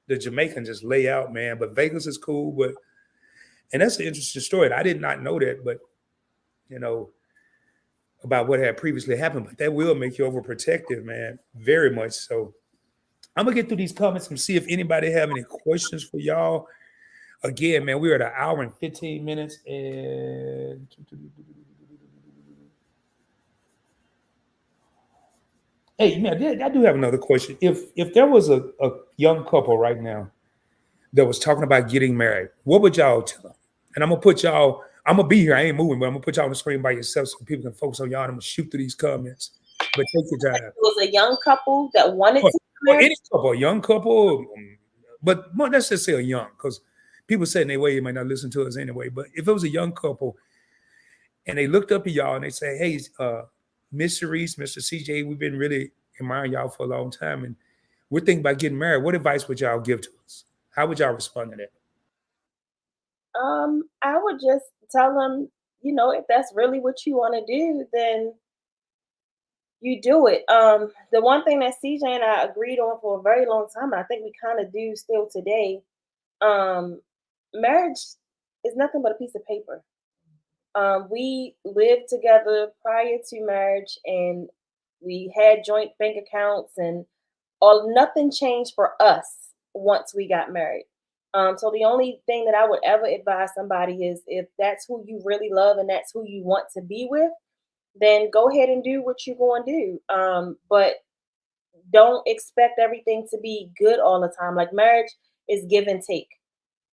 The Jamaican just lay out, man. But Vegas is cool, and that's an interesting story. I did not know that, but about what had previously happened. But that will make you overprotective, man. Very much so. I'm gonna get through these comments and see if anybody have any questions for y'all. Again, man, we're at 1 hour and 15 minutes. And hey, man, I do have another question. If there was a young couple right now that was talking about getting married, what would y'all tell them? And I'm gonna be here. I ain't moving, but I'm gonna put y'all on the screen by yourself so people can focus on y'all. And I'm gonna shoot through these comments. But take your time. It was a young couple that wanted to or any couple, a young couple, but let's just say a young, because people say in their way, you might not listen to us anyway. But if it was a young couple and they looked up at y'all and they say, "Hey, Miss Shereese, Mr. CJ, we've been really admiring y'all for a long time, and we're thinking about getting married. What advice would y'all give to us? How would y'all respond to that?" I would just tell them, if that's really what you want to do, then you do it. The one thing that CJ and I agreed on for a very long time, and I think we kind of do still today, marriage is nothing but a piece of paper. We lived together prior to marriage, and we had joint bank accounts, and nothing changed for us once we got married. So the only thing that I would ever advise somebody is, if that's who you really love and that's who you want to be with, then go ahead and do what you're going to do. But don't expect everything to be good all the time. Like, marriage is give and take.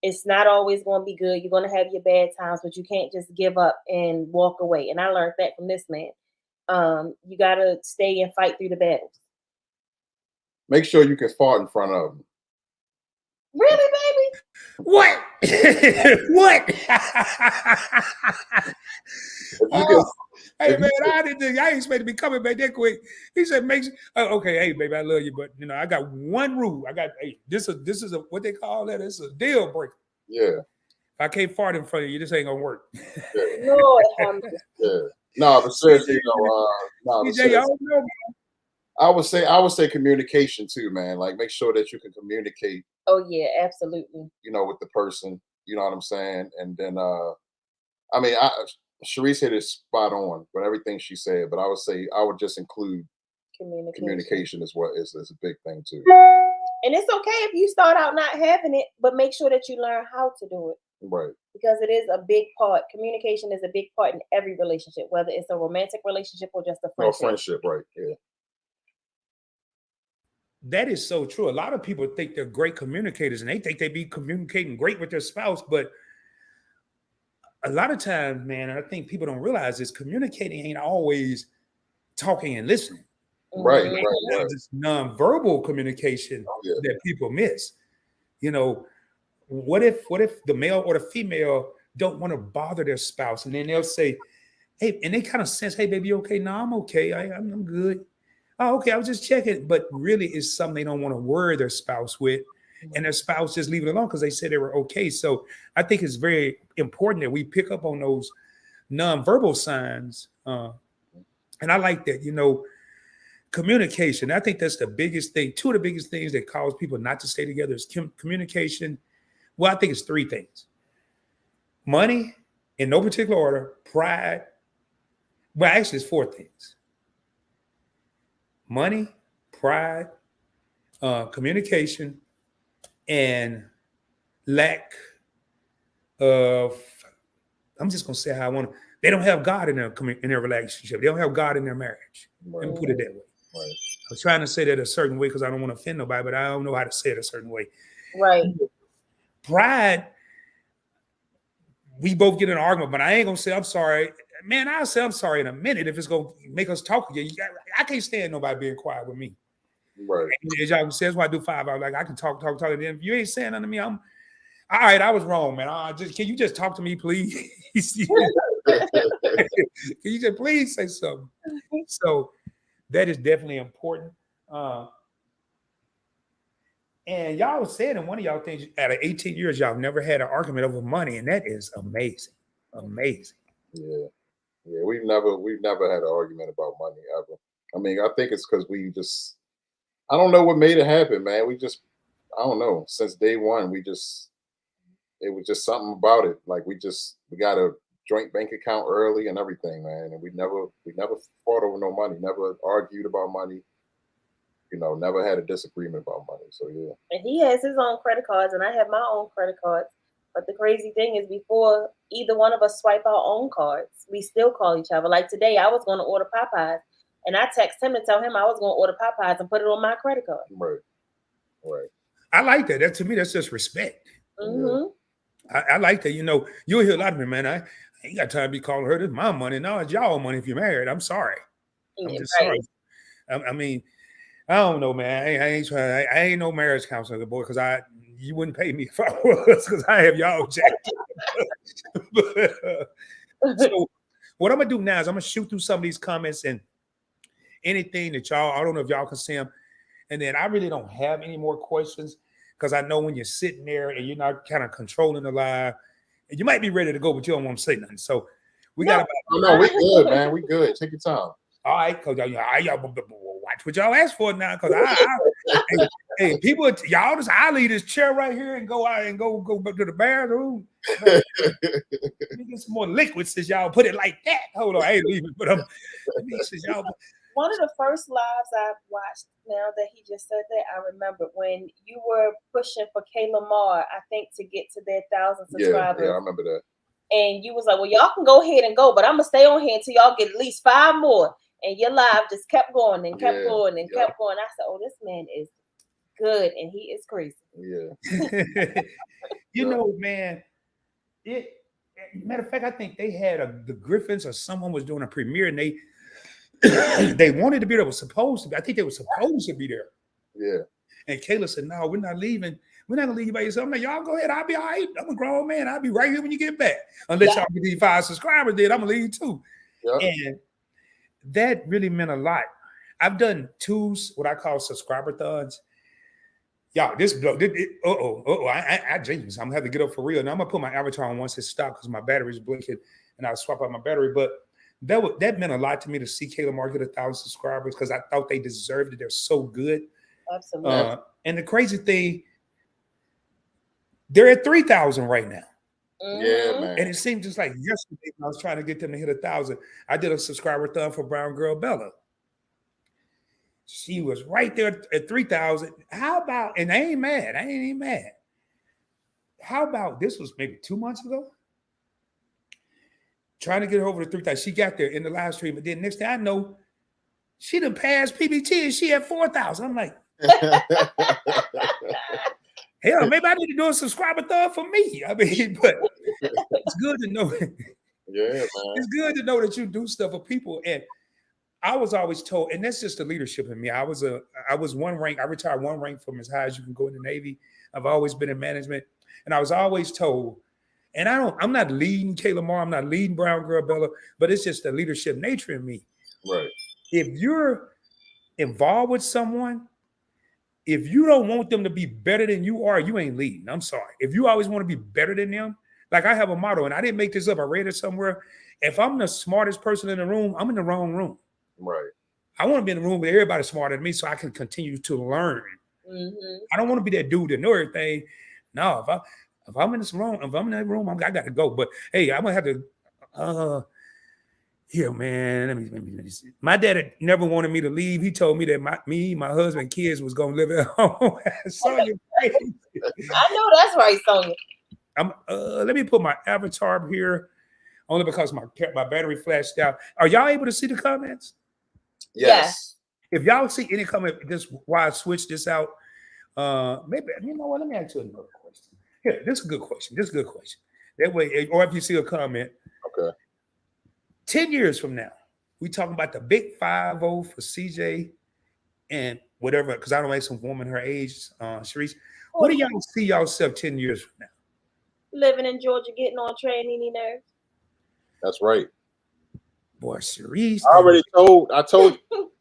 It's not always going to be good. You're going to have your bad times, but you can't just give up and walk away. And I learned that from this man. You got to stay and fight through the battles. Make sure you can fart in front of them. Really, baby? What? What? Hey man, I ain't expect to be coming back that quick. He said, okay, hey baby, I love you, but I got one rule. This is a what they call that? It's a deal breaker. Yeah. If I can't fart in front of you, this ain't gonna work. Yeah. Lord, yeah. No, but seriously, CJ, I don't know, man. I would say communication too, man. Like, make sure that you can communicate. Oh yeah, absolutely. With the person, you know what I'm saying? And then Shereese hit it spot on with everything she said, but I would say I would just include communication is a big thing too. And it's okay if you start out not having it, but make sure that you learn how to do it. Right. Because it is a big part. Communication is a big part in every relationship, whether it's a romantic relationship or just a friendship. No, friendship, right? Yeah. That is so true. A lot of people think they're great communicators and they think they be communicating great with their spouse, but a lot of times, man, I think people don't realize this, communicating ain't always talking and listening. Right. It's nonverbal communication Yeah. that people miss. What if the male or the female don't want to bother their spouse, and then they'll say, "Hey," and they kind of sense, "Hey, baby, you okay? No, I'm okay. I'm good. Oh, okay, I was just checking." But really, it's something they don't want to worry their spouse with, and their spouse just leave it alone because they said they were okay. So I think it's very important that we pick up on those nonverbal signs, and I like that. Communication. I think that's the biggest thing. Two of the biggest things that cause people not to stay together is communication. Well, I think it's three things: money, in no particular order; pride. Well, actually, it's four things: money, pride, communication, and lack of, I'm just gonna say how I want to. They don't have God in their relationship. They don't have God in their marriage. Right. Let me put it that way. Right. I was trying to say that a certain way because I don't want to offend nobody, but I don't know how to say it a certain way. Right. Pride, we both get in an argument, but I ain't gonna say I'm sorry. Man, I'll say I'm sorry in a minute if it's gonna make us talk again. I can't stand nobody being quiet with me. Right. And as y'all say, that's why I do 5 hours. Like, I can talk. And then if you ain't saying nothing to me, I'm all right. I was wrong, man. Can you just talk to me, please? Can you just please say something? So that is definitely important. And y'all was saying in one of y'all things, out of 18 years, y'all never had an argument over money, and that is amazing. Amazing. Yeah. We've never had an argument about money ever. I mean, I think it's because I don't know what made it happen, man. I don't know. Since day one, it was just something about it. Like, we got a joint bank account early and everything, man. And we never fought over no money, never argued about money, never had a disagreement about money. So yeah. And he has his own credit cards and I have my own credit cards. But the crazy thing is, before either one of us swipe our own cards, we still call each other. Like today, I was going to order Popeyes and I text him to tell him I was going to order Popeyes and put it on my credit card. Right. I like that. That, to me, that's just respect. Mm-hmm. I like that. You'll hear a lot of me, man. I ain't got time to be calling her. This is my money. No, it's y'all money if you're married. I'm sorry. I'm just sorry. I mean, I don't know, man. I ain't trying. I ain't no marriage counselor, boy, because you wouldn't pay me if I was, because I have y'all jacked. So what I'm gonna do now is I'm gonna shoot through some of these comments and anything that y'all, I don't know if y'all can see them. And then I really don't have any more questions because I know when you're sitting there and you're not kind of controlling the live, and you might be ready to go, but you don't want to say nothing. So we got about. Oh, no, we good, man. We good. Take your time. All right, because y'all watch what y'all ask for now. Because hey, people, y'all just I leave this chair right here and go out and go back to the bathroom. Get some more liquid since y'all put it like that. Hold on, I ain't leaving, but since y'all. One of the first lives I watched, now that he just said that, I remember when you were pushing for Kayla Moore, I think, to get to their 1,000 subscribers. Yeah, I remember that. And you was like, well, y'all can go ahead and go, but I'm going to stay on here until y'all get at least 5 more. And your live just kept going and kept going and kept going. I said, oh, this man is good and he is crazy. Yeah. You know, man, matter of fact, I think they had the Griffins or someone was doing a premiere and they wanted to be there. Was supposed to be. I think they were supposed to be there. Yeah. And Kayla said, no, we're not leaving. We're not gonna leave you by yourself. I'm like, y'all go ahead. I'll be all right. I'm a grown man. I'll be right here when you get back. Unless y'all get these 5 subscribers, then I'm gonna leave too. Yep. And that really meant a lot. I've done 2 what I call subscriber thons. Y'all, this I jinxed. I'm gonna have to get up for real. Now I'm gonna put my avatar on once it stops because my battery's blinking and I'll swap out my battery. But that meant a lot to me to see Kayla Moore get 1,000 subscribers because I thought they deserved it. They're so good. Absolutely. And the crazy thing, they're at 3,000 right now. Yeah, man. And it seemed just like yesterday when I was trying to get them to hit 1,000. I did a subscriber thon for Brown Girl Bella. She was right there at 3,000. How about, and I ain't mad. I ain't even mad. How about, this was maybe 2 months ago? Trying to get her over to 3,000. She got there in the live stream, but then next thing I know, she done passed PBT and she at 4,000. I'm like, hell, maybe I need to do a subscriber thon for me. I mean, but it's good to know. Yeah, man. It's good to know that you do stuff for people. And I was always told, and that's just the leadership in me. I was one rank. I retired 1 rank from as high as you can go in the Navy. I've always been in management, and I was always told. And I'm not leading Kayla Moore. I'm not leading Brown Girl Bella, but it's just the leadership nature in me. Right. If you're involved with someone, if you don't want them to be better than you are, you ain't leading. I'm sorry. If you always want to be better than them, like I have a motto, and I didn't make this up. I read it somewhere. If I'm the smartest person in the room, I'm in the wrong room. Right. I want to be in the room with everybody smarter than me so I can continue to learn. Mm-hmm. I don't want to be that dude that know everything. No, if I'm in this room, if I'm in that room, I got to go. But hey, I'm gonna have to. Here, man. Let me see. My dad never wanted me to leave. He told me that my husband, kids was gonna live at home. Sonya, crazy. I know that's right, Sonya. Let me put my avatar here, only because my battery flashed out. Are y'all able to see the comments? Yes. If y'all see any comment, this why I switched this out. Maybe you know what? Let me ask you another question. Here, this is a good question. That way, or if you see a comment, okay. 10 years from now, we talking about the big 5-0 for CJ and whatever. Because I don't make some woman her age, Shereese. What do y'all see yourself 10 years from now? Living in Georgia, getting on Trey and Nene nerves. That's right. Boy, Shereese.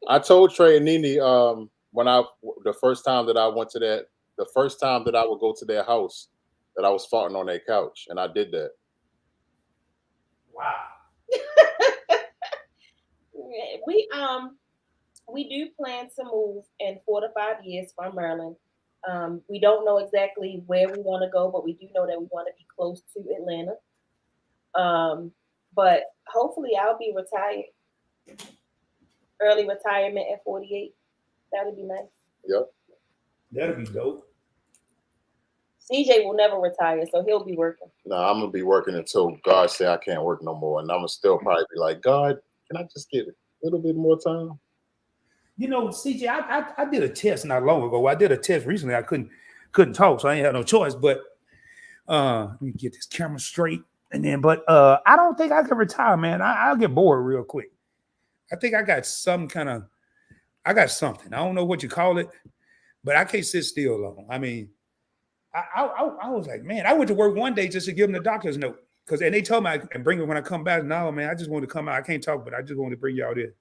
I told Trey and Nene the first time that I would go to their house that I was farting on their couch, and I did that. Wow. We do plan to move in 4 to 5 years from Maryland. We don't know exactly where we want to go, but we do know that we want to be close to Atlanta. But hopefully I'll be retired. Early retirement at 48. That'd be nice. Yep. That'd be dope. CJ will never retire, so he'll be working. No, I'm gonna be working until God say I can't work no more, and I'm gonna still probably be like, God, can I just get a little bit more time? You know, CJ, I did a test not long ago. I did a test recently. I couldn't talk, so I ain't had no choice. But let me get this camera straight, and then. But I don't think I can retire, man. I'll get bored real quick. I think I got something. I don't know what you call it, but I can't sit still long. I mean, I was like, man, I went to work one day just to give them the doctor's note because and they told me and bring it when I come back. No, man, I just want to come out. I can't talk, but I just want to bring y'all there.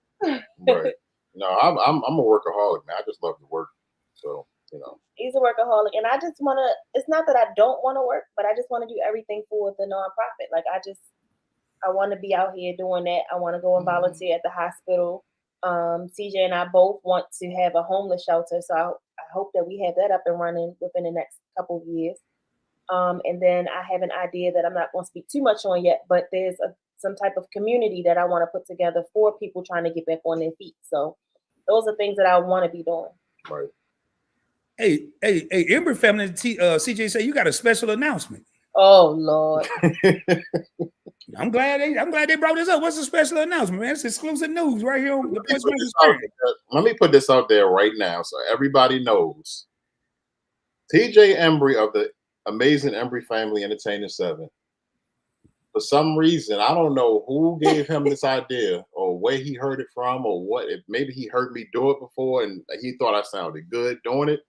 Right. No, I'm a workaholic, man. I just love to work. So, you know. He's a workaholic, and I just want to. It's not that I don't want to work, but I just want to do everything for the nonprofit. Like I want to be out here doing that. I want to go and volunteer at the hospital. CJ and I both want to have a homeless shelter, so I hope that we have that up and running within the next couple of years. And then I have an idea that I'm not going to speak too much on yet, but there's some type of community that I want to put together for people trying to get back on their feet. So those are things that I want to be doing. Right. Hey, Embry family, CJ say you got a special announcement. Oh Lord. I'm glad they brought this up. What's the special announcement, man? It's exclusive news right here on the Points Making Experience. Let me put this out there right now so everybody knows. TJ Embry of the amazing Embry Family Entertainment 7. For some reason, I don't know who gave him this idea or where he heard it from or what. Maybe he heard me do it before and he thought I sounded good doing it.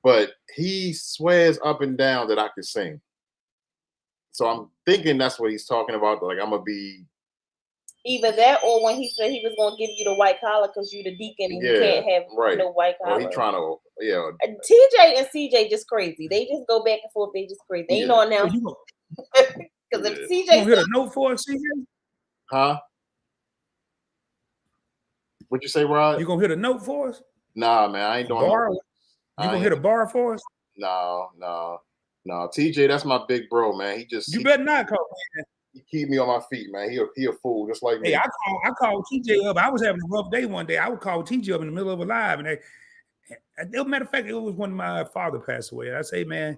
But he swears up and down that I could sing. So I'm thinking that's what he's talking about. Like I'm gonna be either that or when he said he was gonna give you the white collar because you the deacon and you can't have no white collar. He trying to TJ and CJ just crazy. They just go back and forth. They just crazy. They ain't no announcement. Because if CJ you hit a note for us, CJ? Huh? What'd you say, Rod? You gonna hit a note for us? Nah, man, I ain't doing bar. You gonna hit a bar for us? No. TJ, that's my big bro, man. You better not call me. He keep me on my feet, man. He a fool just like me. Hey, I called TJ up. I was having a rough day one day. I would call TJ up in the middle of a live, and as a matter of fact, it was when my father passed away. And I say, man,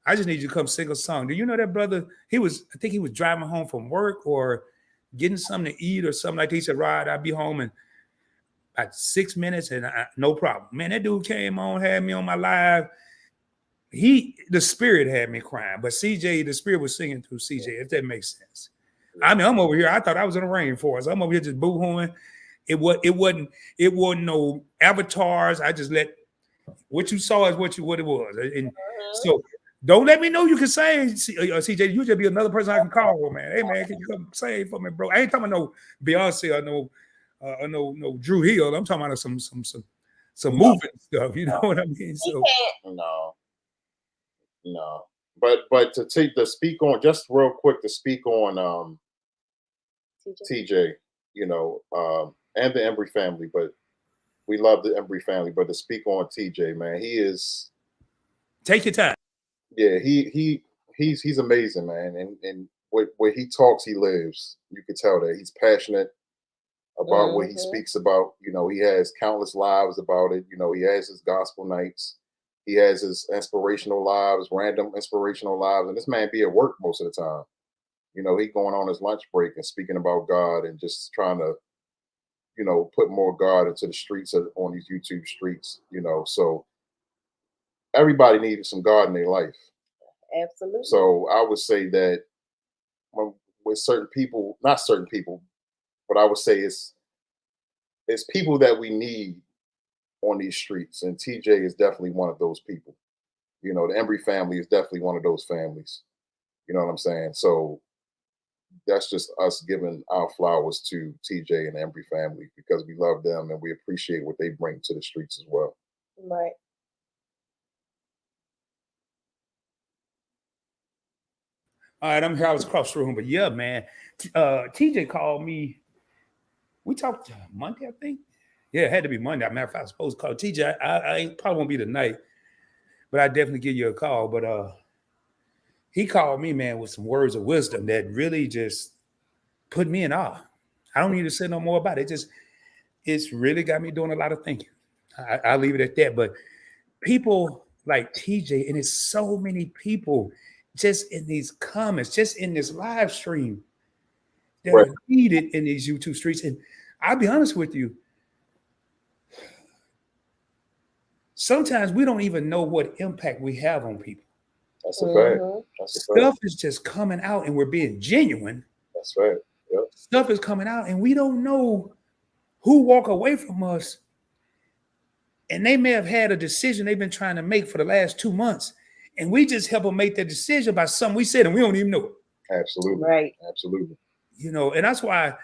I just need you to come sing a song. Do you know that brother? I think he was driving home from work or getting something to eat or something like that. He said, Rod, I'll be home in about 6 minutes and no problem. Man, that dude came on, had me on my live. The spirit had me crying, but CJ, the spirit was singing through CJ, if that makes sense. I mean, I'm over here. I thought I was in the rainforest. I'm over here just boo-hooing. It wasn't no avatars. I just let what you saw is what it was. And so don't let me know you can sing, CJ. You just be another person I can call, man. Hey, man, can you come sing for me, bro? I ain't talking about no Beyonce or no Drew Hill. I'm talking about some moving stuff. You know what I mean? So no. But to speak on just real quick to speak on TJ, you know, and the Embry family, but we love the Embry family. But to speak on TJ, man, he is. Take your time. Yeah, he's amazing, man. And where he talks, he lives. You can tell that he's passionate about what he speaks about. You know, he has countless lives about it. You know, he has his gospel nights. He has his inspirational lives, random inspirational lives. And this man be at work most of the time. You know, he going on his lunch break and speaking about God and just trying to, you know, put more God into the streets on these YouTube streets, you know. So everybody needed some God in their life. Absolutely. So I would say that with certain people, not certain people, but I would say it's people that we need on these streets. And TJ is definitely one of those people. You know, the Embry family is definitely one of those families. You know what I'm saying? So that's just us giving our flowers to TJ and the Embry family because we love them and we appreciate what they bring to the streets as well. Right. All right, I'm here. I was across the room, but yeah, man. TJ called me. We talked Monday, I think. Yeah, it had to be Monday. Matter of fact, I was supposed to call TJ. I probably won't be tonight, but I definitely give you a call. But he called me, man, with some words of wisdom that really just put me in awe. I don't need to say no more about it. It's really got me doing a lot of thinking. I'll leave it at that. But people like TJ, and it's so many people just in these comments, just in this live stream that are needed in these YouTube streets. And I'll be honest with you, sometimes we don't even know what impact we have on people. That's a fact. Stuff is just coming out and we're being genuine. That's right. Yep. Stuff is coming out and we don't know who walk away from us. And they may have had a decision they've been trying to make for the last 2 months. And we just help them make that decision by something we said and we don't even know it. Absolutely. Right. Absolutely. You know, and that's why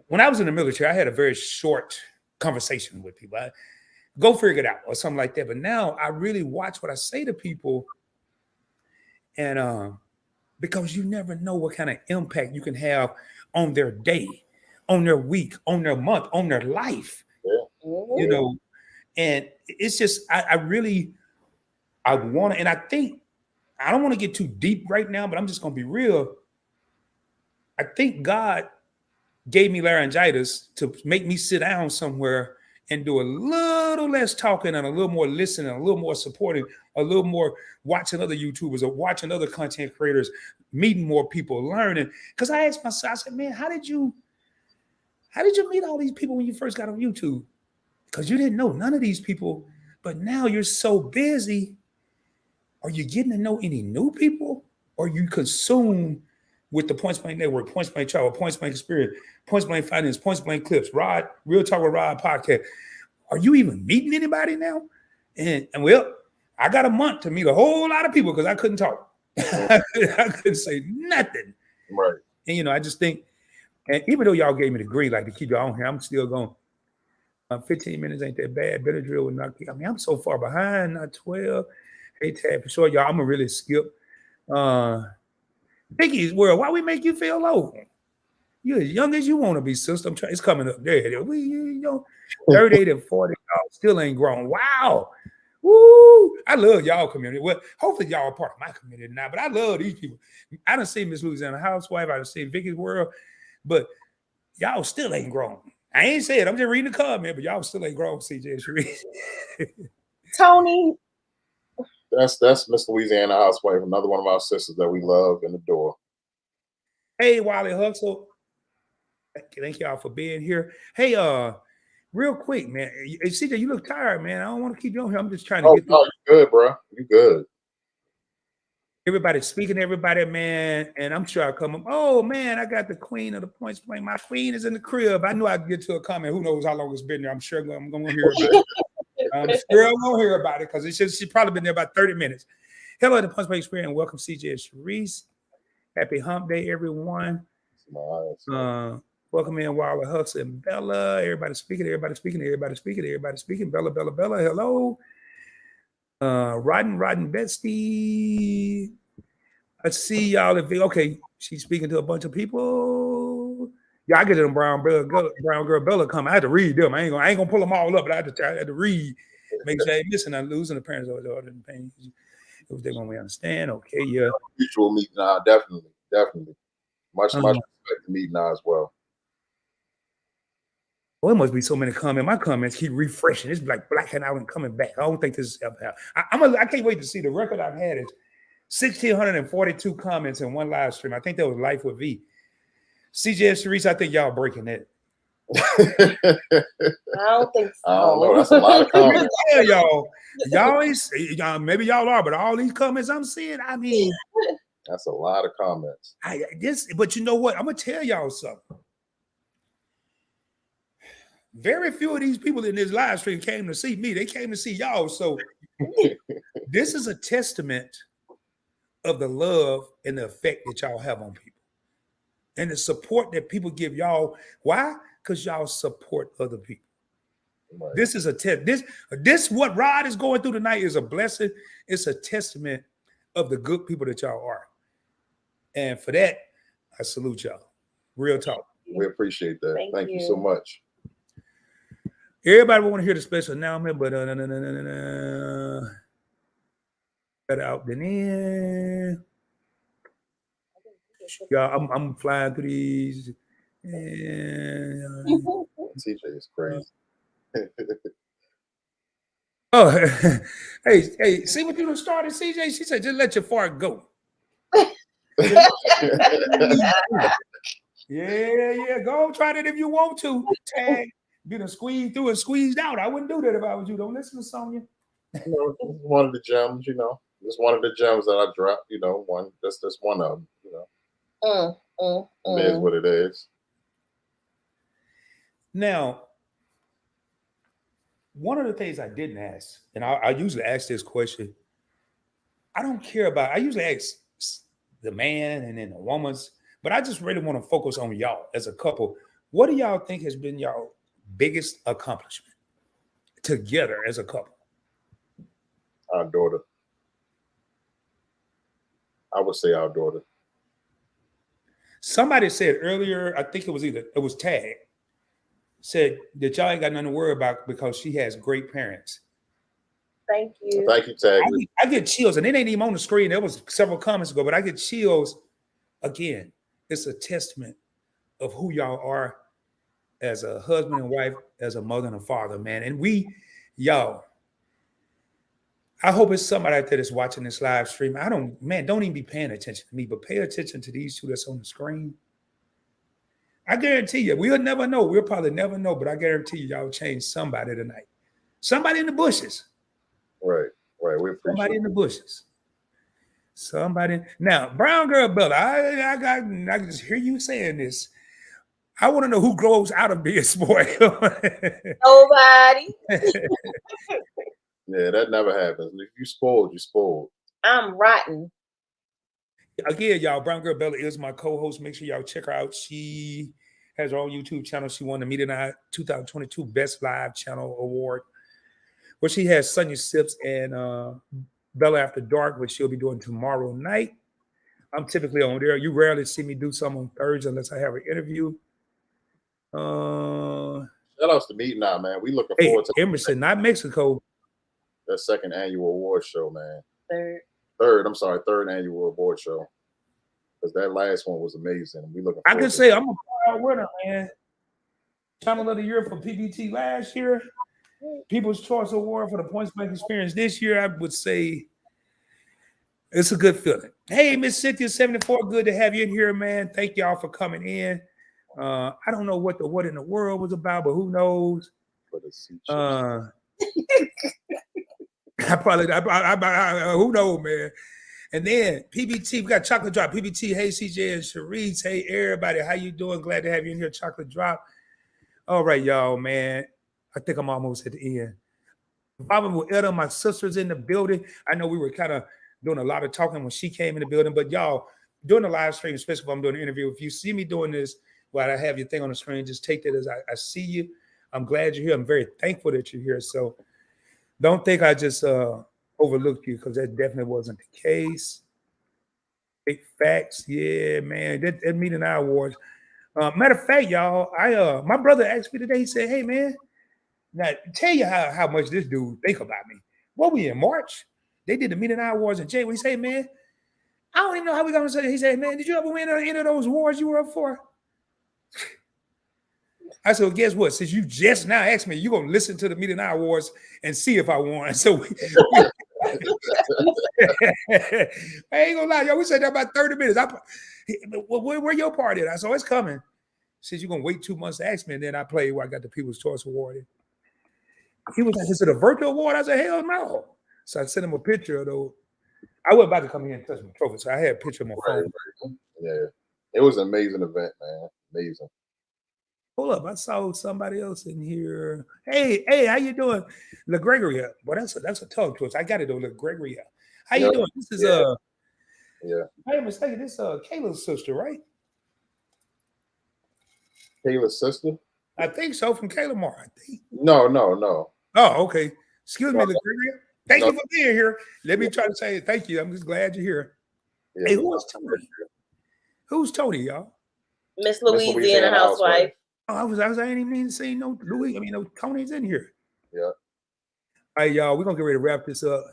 when I was in the military, I had a very short conversation with people. Go figure it out or something like that. But now I really watch what I say to people, and because you never know what kind of impact you can have on their day, on their week, on their month, on their life. You know, and it's just I really I want to, and I think I don't want to get too deep right now, but I'm just gonna be real. I think God gave me laryngitis to make me sit down somewhere and do a little less talking and a little more listening, a little more supporting, a little more watching other YouTubers or watching other content creators, meeting more people, learning. Because I asked myself, I said, man, how did you meet all these people when you first got on YouTube? Because you didn't know none of these people, but now you're so busy. Are you getting to know any new people? Or you consume with the Points Blank Network, Points Blank Travel, Points Blank Experience, Points Blank Finance, Points Blank Clips, Rod, Real Talk with Rod podcast? Are you even meeting anybody now? And well, I got a month to meet a whole lot of people because I couldn't talk. I couldn't say nothing. Right. And I just think, and even though y'all gave me the green light to keep y'all on here, I'm still going. 15 minutes ain't that bad. Better drill would knock you. I mean, I'm so far behind, not 12. Hey, Tab, for sure, y'all. I'm gonna really skip. Vicky's world. Why we make you feel low? You're as young as you want to be, sister. I'm trying. It's coming up there. We, 38 and 40. Y'all still ain't grown. Wow. Woo! I love y'all community. Well, hopefully y'all are part of my community now. But I love these people. I done seen Miss Louisiana Housewife. I done seen Vicky's world. But y'all still ain't grown. I ain't saying. I'm just reading the comment, but y'all still ain't grown, CJ and Shereese. Tony. That's Miss Louisiana Housewife, another one of our sisters that we love and adore. Hey, Wally Hustle. Thank y'all for being here. Hey, real quick, man. Hey, CJ, you look tired, man. I don't want to keep you on here. I'm just trying to get through. Oh, you good, bro. You good. Everybody speaking to everybody, man. And I'm sure I'll come up. Oh, man, I got the queen of the Points playing. My queen is in the crib. I knew I'd get to a comment. Who knows how long it's been there? I'm sure I'm going to hear about it. I'm sure I'm going to hear about it because she's probably been there about 30 minutes. Hello, the Punch Play Experience, and welcome, CJ and Shereese. Happy Hump Day, everyone. Welcome in Walla Hustle and Bella. Everybody speaking. Bella. Hello. Rodden Betsy. Let's see y'all. Okay, she's speaking to a bunch of people. Yeah, I get them brown girl Bella coming. I had to read them. I ain't gonna pull them all up, but I had to read. Make sure I ain't missing. I'm losing the parents over there in pain. If they want me to understand, okay, yeah. Mutual meet now, definitely. Much respect to meet now as well. Well, it must be so many comments. My comments keep refreshing. It's like blacking out and coming back. I don't think this is ever happened. I can't wait to see the record I've had is 1,642 comments in one live stream. I think that was Life with V. CJ and Shereese, I think y'all breaking that. I don't think so. I don't know. That's a lot of comments. Yeah, y'all, maybe y'all are, but all these comments I'm seeing, I mean, that's a lot of comments. But you know what? I'm gonna tell y'all something. Very few of these people in this live stream came to see me. They came to see y'all. So this is a testament of the love and the effect that y'all have on people. And the support that people give y'all. Why? Because y'all support other people. Right. This is a test. This what Rod is going through tonight is a blessing. It's a testament of the good people that y'all are. And for that, I salute y'all. Real talk. We appreciate that. Thank you so much. Everybody want to hear the special announcement, but better out than in. Y'all, I'm flying through these. And, CJ is crazy. Oh, hey, see what you done started, CJ? She said, just let your fart go. Yeah, go try that if you want to. Tag, you done squeezed through and squeezed out. I wouldn't do that if I was you. Don't listen to Sonya. One of the gems, just one of the gems that I dropped, that's one of them, It is what it is. Now, one of the things I didn't ask, and I usually ask this question, I don't care about, I usually ask the man and then the woman's. But I just really want to focus on y'all as a couple. What do y'all think has been y'all biggest accomplishment together as a couple? Our daughter. I would say our daughter. Somebody said earlier, I think it was Tag, said that y'all ain't got nothing to worry about because she has great parents. Thank you. Thank you, Tag. I get chills, and it ain't even on the screen. There was several comments ago, but I get chills. Again, it's a testament of who y'all are as a husband and wife, as a mother and a father, man. And y'all, I hope it's somebody out there that's watching this live stream. Don't even be paying attention to me, but pay attention to these two that's on the screen. I guarantee you, we'll never know. We'll probably never know, but I guarantee you, y'all change somebody tonight. Somebody in the bushes. Right. We appreciate somebody in the bushes. Somebody. Now, Brown Girl Bella, I can just hear you saying this. I want to know who grows out of being spoiled. Nobody. Yeah, that never happens. If you spoiled, you spoiled. I'm rotten. Again, y'all, Brown Girl Bella is my co-host. Make sure y'all check her out. She has her own YouTube channel. She won the Meet and I 2022 Best Live Channel Award, where she has Sonya Sips and Bella After Dark, which she'll be doing tomorrow night. I'm typically on there. You rarely see me do something on Thursday unless I have an interview. Shout outs to Meet Now, man. We looking forward to Emerson, not Mexico. That second annual award show, man. Third annual award show. Because that last one was amazing. We looking. I can say I'm a proud winner, man. Channel of the Year for PBT last year. People's Choice Award for the Points Blank Experience this year. I would say it's a good feeling. Hey, Miss Cynthia 74, good to have you in here, man. Thank y'all for coming in. I don't know what in the world was about, but who knows? Who knows, man. And then PBT, we got Chocolate Drop. PBT, hey, CJ and Shereese. Hey, everybody, how you doing? Glad to have you in here, Chocolate Drop. All right, y'all, man. I think I'm almost at the end. Bobby with Etta, my sister's in the building. I know we were kind of doing a lot of talking when she came in the building, but y'all, doing the live stream, especially if I'm doing an interview, if you see me doing this while I have your thing on the screen, just take that as I see you. I'm glad you're here. I'm very thankful that you're here. So don't think I just overlooked you, because that definitely wasn't the case. Big facts. Yeah, man. That Meet and I Awards. Matter of fact, y'all, my brother asked me today, he said, hey, man, now tell you how much this dude think about me. What we in March? They did the Meet and I Awards in January. He said, man, I don't even know how we got to say it. He said, man, did you ever win any of those awards you were up for? I said, well, guess what? Since you just now asked me, you're going to listen to the Meet and I Awards and see if I won. So I ain't gonna lie, y'all. We said that about 30 minutes. Where your part at? I said, it's coming. Since you're gonna wait 2 months to ask me, and then I played where I got the People's Choice Award. He was like, is it a virtual award? I said, hell no. So I sent him a picture, though. I wasn't about to come here and touch my trophy, so I had a picture on my phone. Yeah, it was an amazing event, man. Amazing. Hold up, I saw somebody else in here. Hey, how you doing? LaGregoria. Boy, that's a tongue twist. I got it though, LaGregoria. How you doing? This is yeah. I ain't mistaken. This Kayla's sister, right? Kayla's sister? I think so, from Kayla Moore, I think. No. Oh, okay. Excuse me, LaGregoria. Thank you for being here. Let me try to say thank you. I'm just glad you're here. Yeah, hey, who's Tony? Who's Tony, y'all? Miss Louisiana housewife. Oh, I ain't even mean to say no Louis. I mean, no Tony's in here. Yeah. All right, y'all. We're gonna get ready to wrap this up.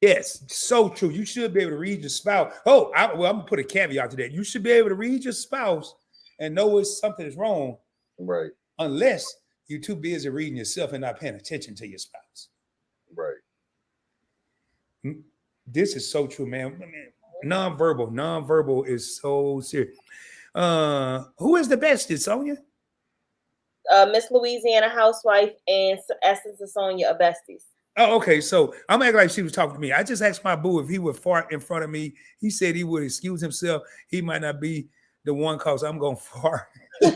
Yes, so true. You should be able to read your spouse. I'm gonna put a caveat to that. You should be able to read your spouse and know if something is wrong. Right. Unless you're too busy reading yourself and not paying attention to your spouse. Right. This is so true, man. Nonverbal is so serious. Who is the bestest, Sonia? Miss Louisiana housewife and Essence and Sonia are besties. Oh, okay. So I'm acting like she was talking to me. I just asked my boo if he would fart in front of me. He said he would excuse himself. He might not be the one cause I'm gonna fart. Y'all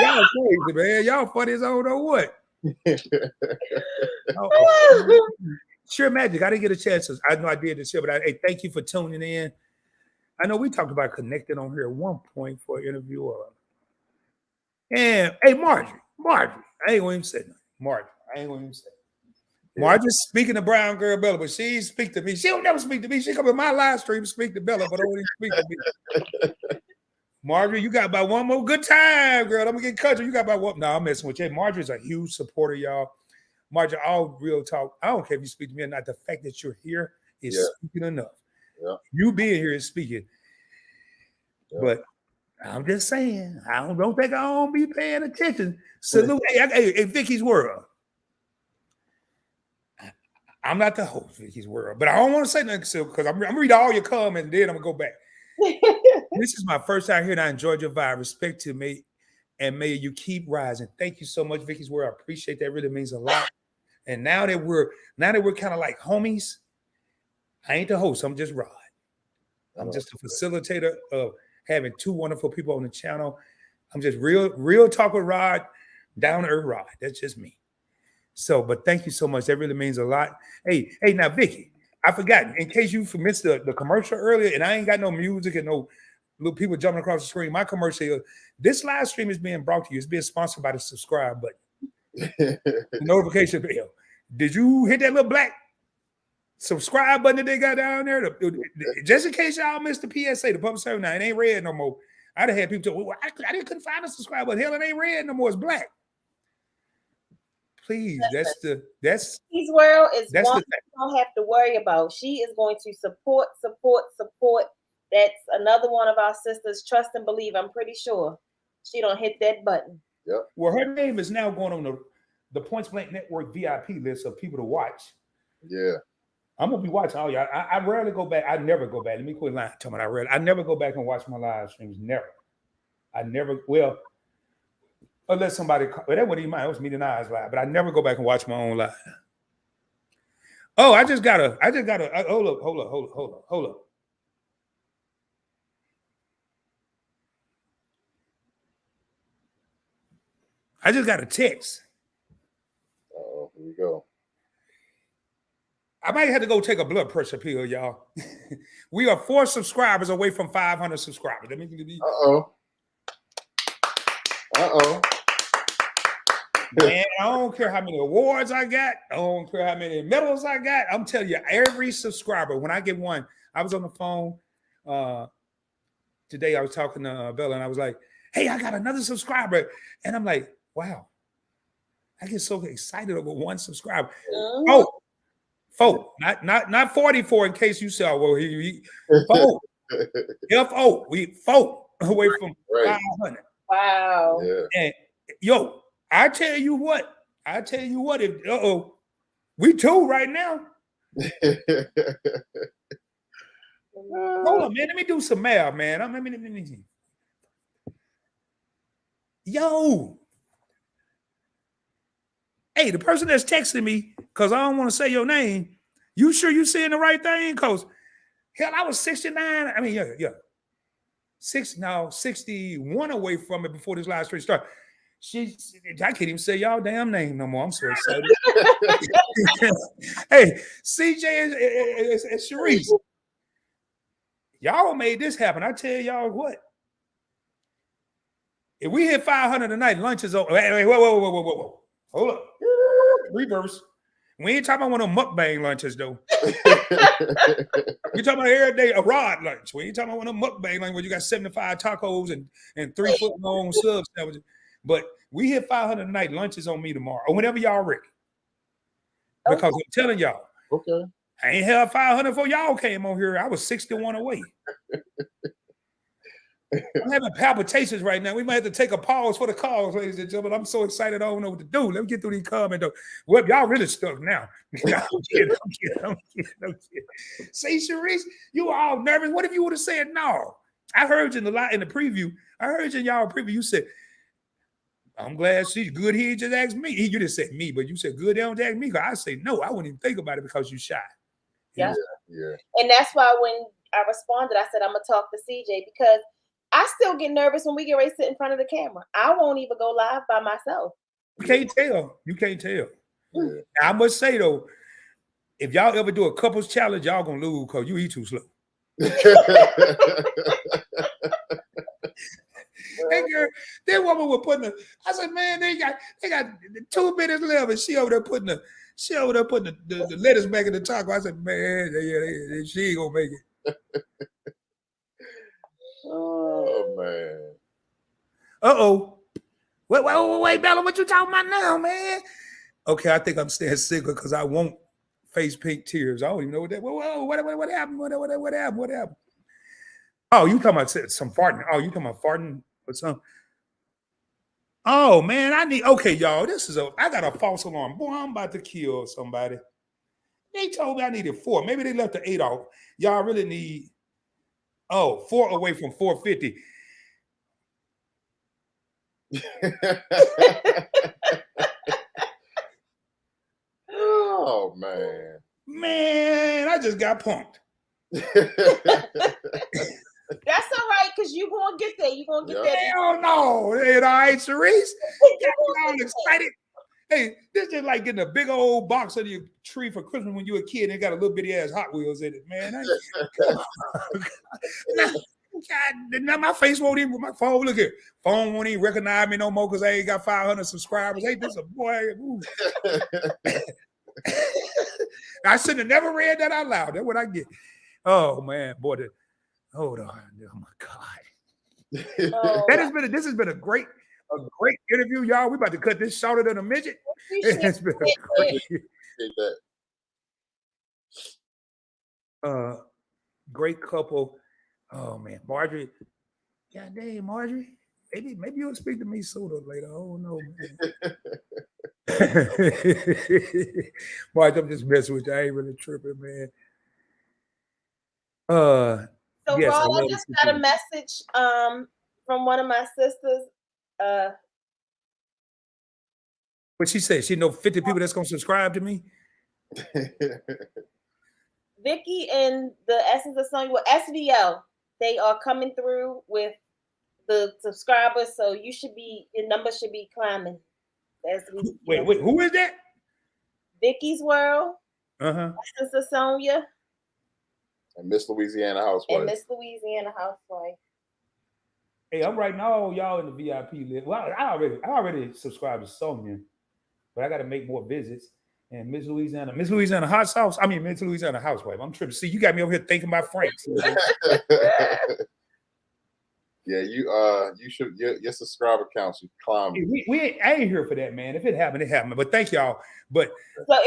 crazy, man. Y'all funny as I don't know what. Sheer Magic. I didn't get a chance. I know I did this year, but hey, thank you for tuning in. I know we talked about connecting on here at one point for an interview. And hey, Marjorie, I ain't going to even say nothing. Marjorie, I ain't going to even say. Marjorie's speaking to Brown Girl Bella, but she ain't speak to me. She don't never speak to me. She come in my live stream, speak to Bella, but don't even speak to me. Marjorie, you got about one more good time, girl. I'm gonna get country. You got about what? No, I'm messing with you. Marjorie's a huge supporter, y'all. Marjorie, all real talk. I don't care if you speak to me or not. The fact that you're here is speaking enough. Yeah. You being here is speaking. Yeah. But I'm just saying, I don't think I don't be paying attention. Salute, hey, Vicky's World. I'm not the host, Vicky's World, but I don't want to say nothing because I'm reading all your comments and then I'm gonna go back. This is my first time here and I enjoyed your vibe. Respect to me, and may you keep rising. Thank you so much, Vicky's World. I appreciate that. It really means a lot. And now that we're kind of like homies, I ain't the host. I'm just Rod. I'm just a facilitator of having two wonderful people on the channel. I'm just real talk with Rod, down to earth Rod. That's just me. So, but thank you so much. That really means a lot. Hey, now, Vicky, I forgot. In case you missed the commercial earlier, and I ain't got no music and no little people jumping across the screen. My commercial, this live stream is being brought to you. It's being sponsored by the subscribe button. Notification bell. Did you hit that little black subscribe button that they got down there? Just in case y'all missed the PSA, the public service. Now, it ain't red no more. I'd have had people tell me, well, I couldn't find a subscribe button. Hell, it ain't red no more. It's black. Please, that's His world is one you don't have to worry about. She is going to support. That's another one of our sisters. Trust and believe. I'm pretty sure she don't hit that button. Yep. Well, her name is now going on the Points Blank Network VIP list of people to watch. Yeah. I'm gonna be watching all y'all. I rarely go back. I never go back. Let me quit lying. I never go back and watch my live streams. Never. I never. Well. Unless somebody, that wouldn't even mind. It was me and I's live, but I never go back and watch my own live. Oh, I just gotta. Hold up. I just got a text. Oh, here we go. I might have to go take a blood pressure pill, y'all. We are 4 subscribers away from 500 subscribers. Let me be. Man, I don't care how many awards I got. I don't care how many medals I got. I'm telling you, every subscriber, when I get one, I was on the phone today. I was talking to Bella, and I was like, hey, I got another subscriber. And I'm like, wow. I get so excited over one subscriber. Oh, 4, not 44 in case you saw. Well, 4. F-O. We 4 away from 500. Wow. Yeah. And yo, I tell you what, if we 2 right now. Hold on, man. Let me do some math, man. Yo. Hey, the person that's texting me, because I don't want to say your name, you sure you saying the right thing? Because hell, I was 69. I mean, yeah. 61 away from it before this live stream started. I can't even say y'all damn name no more. I'm so excited. Hey, CJ and Shereese, y'all made this happen. I tell y'all what. If we hit 500 tonight, lunch is over. Wait, whoa. Hold up. Reverse. We ain't talking about one of them mukbang lunches, though. We talking about every day a Rod lunch. We ain't talking about one of them mukbang lunches where you got 75 tacos and 3-foot-long sub sandwiches. But we hit 500 tonight. Lunch is on me tomorrow or whenever y'all ready. Because I'm telling y'all, I ain't held 500 before y'all came on here. I was 61 away. I'm having palpitations right now. We might have to take a pause for the calls, ladies and gentlemen. I'm so excited. I don't know what to do. Let me get through these comments, though. Well, y'all really stuck now. I'm kidding. Say, Shereese, you were all nervous. What if you would have said no? I heard you in the preview. I heard you in y'all preview. You said, I'm glad she's good. He just asked me. You just said me, but you said good. They don't ask me. I say no. I wouldn't even think about it because you shy. Yeah. And that's why when I responded, I said I'm gonna talk to CJ because I still get nervous when we get ready to sit in front of the camera. I won't even go live by myself. You can't tell. Yeah. I must say though, if y'all ever do a couples challenge, y'all gonna lose because you eat too slow. That girl, that woman was putting the. I said, man, they got 2 minutes left, and she over there putting the lettuce back in the taco. I said, man, she ain't gonna make it. Oh man. Uh-oh. Wait, Bella, what you talking about now, man? Okay, I think I'm staying single because I won't face pink tears. I don't even know what that. What happened? What happened? Oh, you talking about some farting? Oh, you talking about farting or something? Oh man, okay, y'all. I got a false alarm. Boy, I'm about to kill somebody. They told me I needed 4. Maybe they left the 8 off. Y'all really need 4 away from 450. Oh man. Man, I just got punked. That's all right, because you gonna get there. You gonna get there. Hell no. It ain't all right, Shereese. Got all excited. Hey, this is like getting a big old box of your tree for Christmas when you were a kid and it got a little bitty ass Hot Wheels in it, man. Now my face won't even, my phone, look here. Phone won't even recognize me no more because I ain't got 500 subscribers. Ain't this a boy? I should have never read that out loud. That's what I get. Oh man, boy. Hold on. Oh my God. This has been a great interview, y'all. We about to cut this shorter than a midget. It's been a great couple. Oh man, Marjorie. God dang, Marjorie. Maybe you'll speak to me sooner or later. I don't know, man. Marge, I'm just messing with you. I ain't really tripping, man. So yes, Rod, I just got a message from one of my sisters. What she said? She know 50 people that's gonna subscribe to me. Vicky and the Essence of Sonya, well, SVL, they are coming through with the subscribers, so your number should be climbing. Wait, who is that? Vicky's World, Essence of Sonya, and Miss Louisiana Housewife. Hey, I'm writing all y'all in the VIP list. Well, I already subscribed to Sonya, but I got to make more visits. And Miss Louisiana Hot Sauce. I mean, Miss Louisiana Housewife. I'm tripping. See, you got me over here thinking about Franks. Yeah, you should. Your subscriber count should climb. I ain't here for that, man. If it happened, it happened. But thank y'all. But so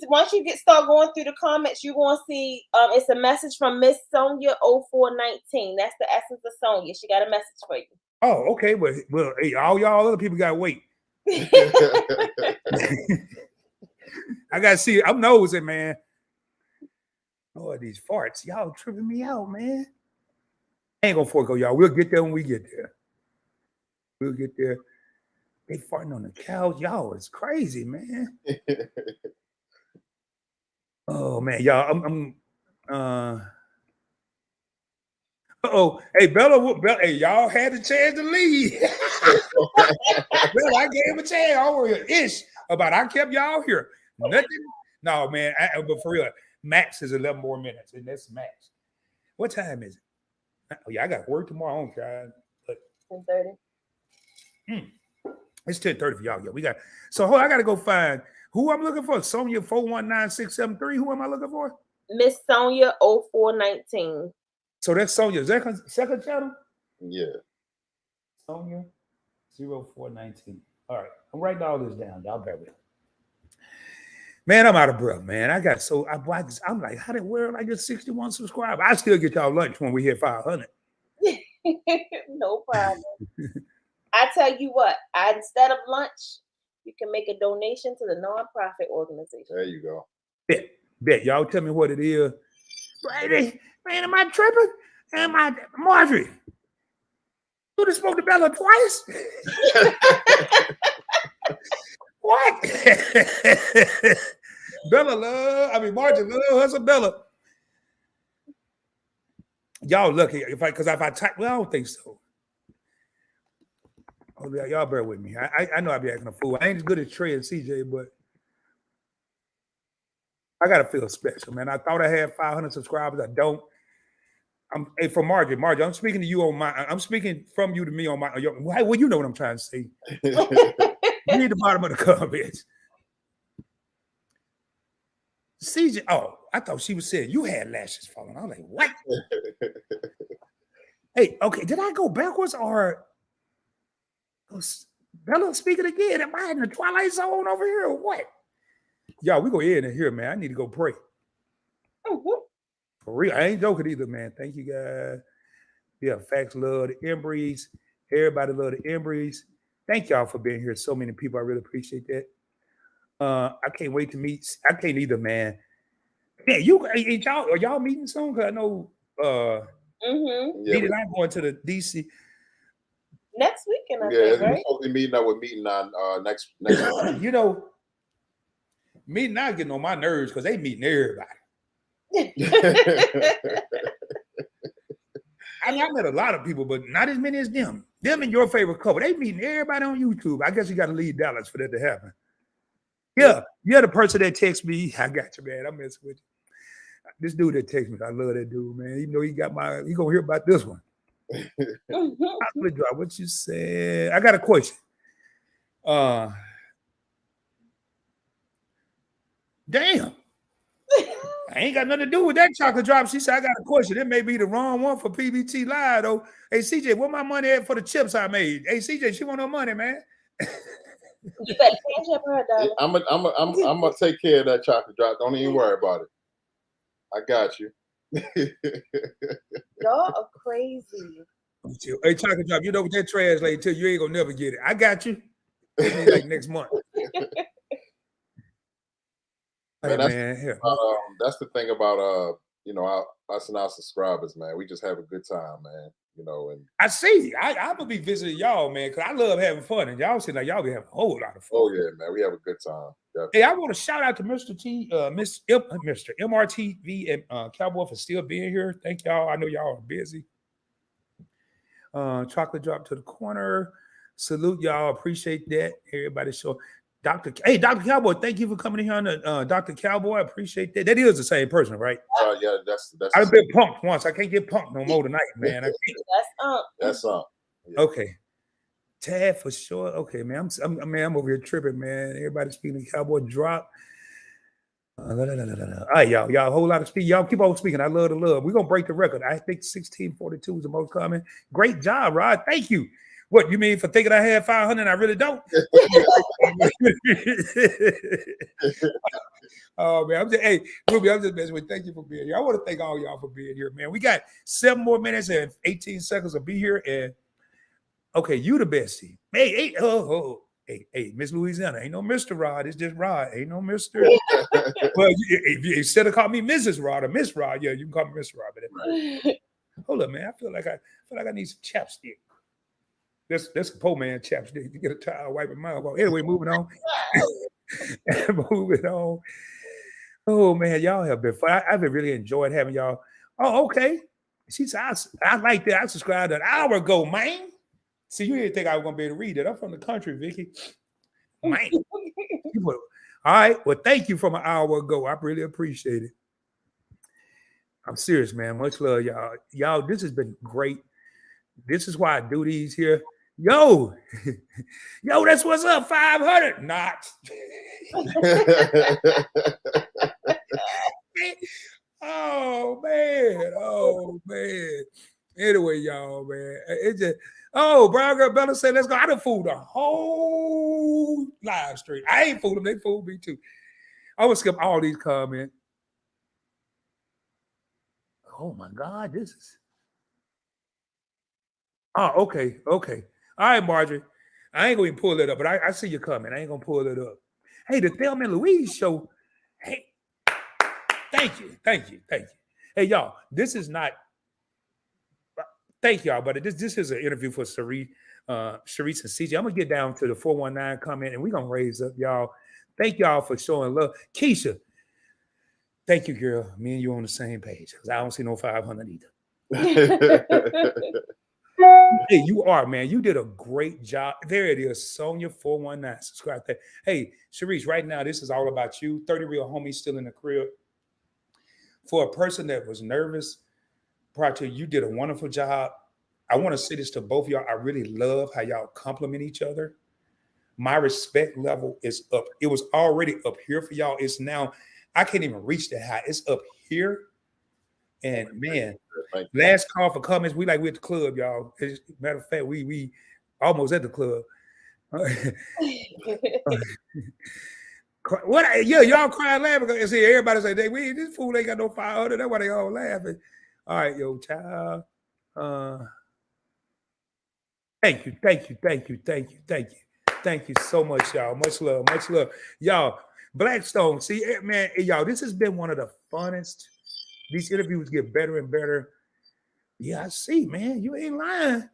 once you start going through the comments, you're gonna see it's a message from Miss Sonya 0419. That's the Essence of Sonya. She got a message for you. Oh, okay. Well, hey, all y'all other people gotta wait. I gotta see. I'm nosing, man. Oh, these farts, y'all tripping me out, man. I ain't gonna forego y'all. We'll get there when we get there. We'll get there. They farting on the couch. Y'all is crazy, man. Oh man, y'all. Hey, Bella, hey, y'all had the chance to leave. Bella, I gave him a chance. I don't worry ish about I kept y'all here. Nothing. No, man. But for real, max is 11 more minutes, and that's max. What time is it? Oh, yeah, I got work tomorrow. I don't care. 10:30. It's 10:30 for y'all. Yeah, we got. So I got to go find who I'm looking for. Sonya 419673. Who am I looking for? Miss Sonya 0419. So that's Sonya's second channel. Yeah. Sonya 0419. All right, I'm writing all this down. Y'all bear with me. Man, I'm out of breath, man. I'm like, how did where I get 61 subscribers? I still get y'all lunch when we hit 500. No problem. I tell you what, instead of lunch, you can make a donation to the nonprofit organization. There you go. Bet. Y'all tell me what it is. Man, am I tripping? Am I Marjorie? You done spoke to Bella twice? What? Marjorie love her some Bella. Y'all lucky if I type. Well, I don't think so. Oh, y'all bear with me. I know I be acting a fool. I ain't as good as Trey and CJ, but I gotta feel special, man. I thought I had 500 subscribers. I don't. Hey, from Margaret, I'm speaking to you on my. I'm speaking from you to me on my. Well, you know what I'm trying to say. Read the bottom of the comments. CJ, oh, I thought she was saying you had lashes falling. I was like, what? Hey, okay, did I go backwards or Bella speaking again? Am I in the Twilight Zone over here or what? Y'all, we go in here, man. I need to go pray. For real, I ain't joking either, man. Thank you, guys. Yeah, facts, love the Embrees. Everybody love the Embrees. Thank y'all for being here. So many people, I really appreciate that. I can't wait to meet. I can't either, man. Yeah, are y'all meeting soon? Cause I know Mm-hmm. I'm going to the DC next weekend. I Yeah, think, we're right? supposed to be meeting up with meeting on next. You know, me not getting on my nerves because they meeting everybody. I met a lot of people, but not as many as them. Them and your favorite couple, they meeting everybody on YouTube. I guess you got to leave Dallas for that to happen. Yeah, you're the person that texts me. I got you, man. I'm messing with you. This dude that texts me, I love that dude, man. Even though he gonna hear about this one. What you said? I got a question. Damn. I ain't got nothing to do with that chocolate drop. She said, I got a question. It may be the wrong one for PBT Live, though. Hey, CJ, where my money at for the chips I made? Hey, CJ, she want her money, man. You better catch up her, darling. I'm gonna take care of that chocolate drop. Don't even worry about it. I got you. Y'all are crazy. Hey, chocolate drop, you know what that translates to? You ain't gonna never get it. I got you. Like next month. Man, that's the thing about us and our subscribers, man. We just have a good time, man. And I see. I'm gonna be visiting y'all, man, because I love having fun, and y'all seem like y'all be having a whole lot of fun. Oh yeah, man, we have a good time. Definitely. Hey, I want to shout out to Mr. MRTV and Cowboy for still being here. Thank y'all. I know y'all are busy. Chocolate drop to the corner. Salute y'all. Appreciate that. Everybody show. Dr. Cowboy, thank you for coming here on the Dr. Cowboy. I appreciate that. That is the same person, right? Yeah, that's I've been punked once. I can't get punked no more tonight, man. That's Yeah. Okay. Tad for sure. Okay, man. I'm over here tripping, man. Everybody speaking Cowboy drop. All right, y'all. A whole lot of speed. Y'all keep on speaking. I love the love. We're gonna break the record. I think 1642 is the most common. Great job, Rod. Thank you. What you mean for thinking I had 500? I really don't. Oh man, Ruby, I'm just messing with you. Thank you for being here. I want to thank all y'all for being here, man. We got 7 more minutes and 18 seconds to be here. And okay, you the bestie. Hey, Miss Louisiana, ain't no Mr. Rod. It's just Rod. Ain't no Mr. Well, instead of calling me Mrs. Rod or Miss Rod, yeah, you can call me Mr. Rod. But hold up, man. I feel like I need some chapstick. That's a poor man chapstick. You get a towel, wipe your mouth off. Anyway, moving on. Moving on. Oh man, y'all have been fun. I've been really enjoyed having y'all. Oh, okay. She said, I like that. I subscribed an hour ago, man. See, you didn't think I was gonna be able to read it. I'm from the country, Vicky. Man. All right. Well, thank you from an hour ago. I really appreciate it. I'm serious, man. Much love, y'all. Y'all, this has been great. This is why I do these here. Yo, that's what's up. 500. Not. Oh man. Anyway, y'all, man. It's just Brown Girl Bella said, let's go. I done fooled the whole live stream. I ain't fooled them, they fooled me too. I would skip all these comments. Oh my God, this is. Oh, okay. All right, Marjorie. I ain't gonna pull it up, but I see you coming. I ain't gonna pull it up. Hey, the Thelma and Louise show. Hey, thank you. Hey, y'all, this is not. Thank y'all, but this is an interview for Shereese and CJ. I'm gonna get down to the 419 comment, and we're gonna raise up, y'all. Thank y'all for showing love, Keisha. Thank you, girl. Me and you on the same page because I don't see no 500 either. Hey, you are, man. You did a great job. There it is. Sonia419. Subscribe to that. Hey, Shereese, right now, this is all about you. 30 real homies still in the crib. For a person that was nervous prior to you did a wonderful job. I want to say this to both of y'all. I really love how y'all compliment each other. My respect level is up. It was already up here for y'all. It's now, I can't even reach that high. It's up here. And man, last call for comments. We at the club, y'all. Matter of fact, we almost at the club. What? Yeah, y'all crying laughing because see everybody say, this fool ain't got no 500. That's why they all laughing. All right, yo, child. Thank you so much, y'all. Much love, y'all. Blackstone, see, man, y'all, this has been one of the funnest. These interviews get better and better. Yeah, I see, man. You ain't lying.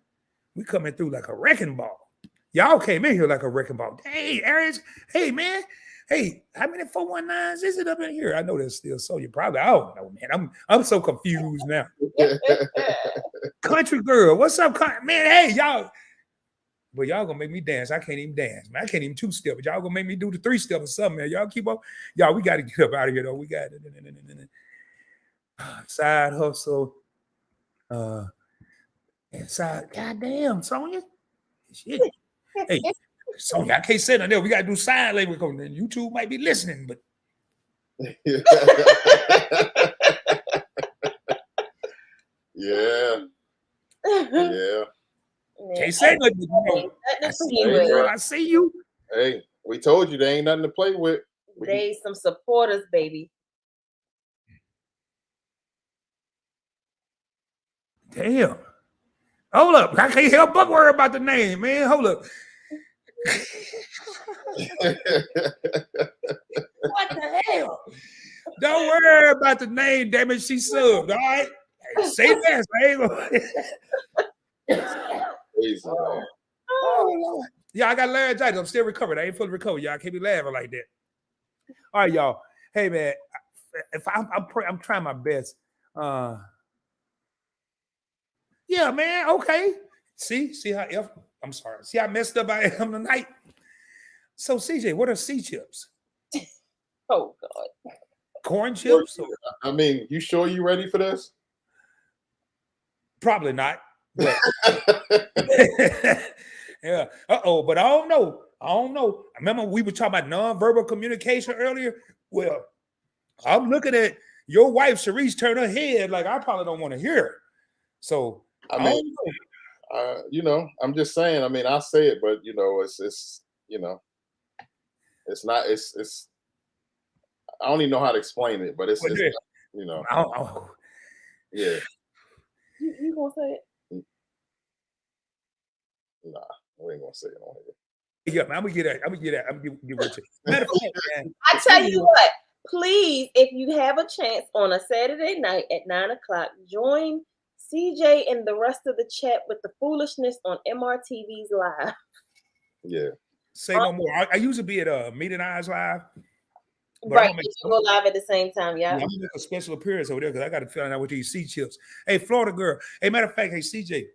We coming through like a wrecking ball. Y'all came in here like a wrecking ball. Hey, Aries. Hey, man. Hey, how many 419s is it up in here? I know there's still so you probably. I don't know, man. I'm so confused now. Country girl, what's up, man? Hey, y'all. But y'all gonna make me dance. I can't even dance, man. I can't even 2-step. But y'all gonna make me do the 3-step or something, man. Y'all keep up. Y'all, we got to get up out of here, though. We got side hustle. Side, goddamn, Sonia. Shit. Hey, Sonia, I can't say nothing there. We got to do side labor because YouTube might be listening, but. Yeah. Can't say nothing. I see you. Hey, we told you there ain't nothing to play with. They some supporters, baby. Damn. Hold up. I can't help but worry about the name, man. Hold up. What the hell? Don't worry about the name, damn it. She subbed, all right? Say that, oh, yeah, I got laryngitis. I'm still recovered. I ain't fully recovered. Y'all can't be laughing like that. All right, y'all. Hey, man, if I'm trying my best. Yeah, man. Okay. See how I'm sorry. See how messed up I am tonight. So, CJ, what are C chips? Oh God. Corn chips? I mean, you sure you ready for this? Probably not. But yeah. But I don't know. Remember we were talking about nonverbal communication earlier? Well, I'm looking at your wife, Shereese, turn her head like I probably don't want to hear her. So I mean, I'm just saying. I mean, I say it, but it's it's not. It's. I don't even know how to explain it, but it's yeah. Yeah. You gonna say it? Nah, we ain't gonna say it on here. Yeah, man, I'm gonna get that. I'm gonna get with you. Matter of fact, man, I tell you what, please, if you have a chance on a Saturday night at 9:00, join CJ and the rest of the chat with the foolishness on MRTV's Live. Yeah. Say no more. I usually be at Meeting Eyes Live. Right, you go live at the same time, yeah. I'm gonna make a special appearance over there because I got to find out what these C chips. Hey, Florida girl. Hey, matter of fact, hey CJ,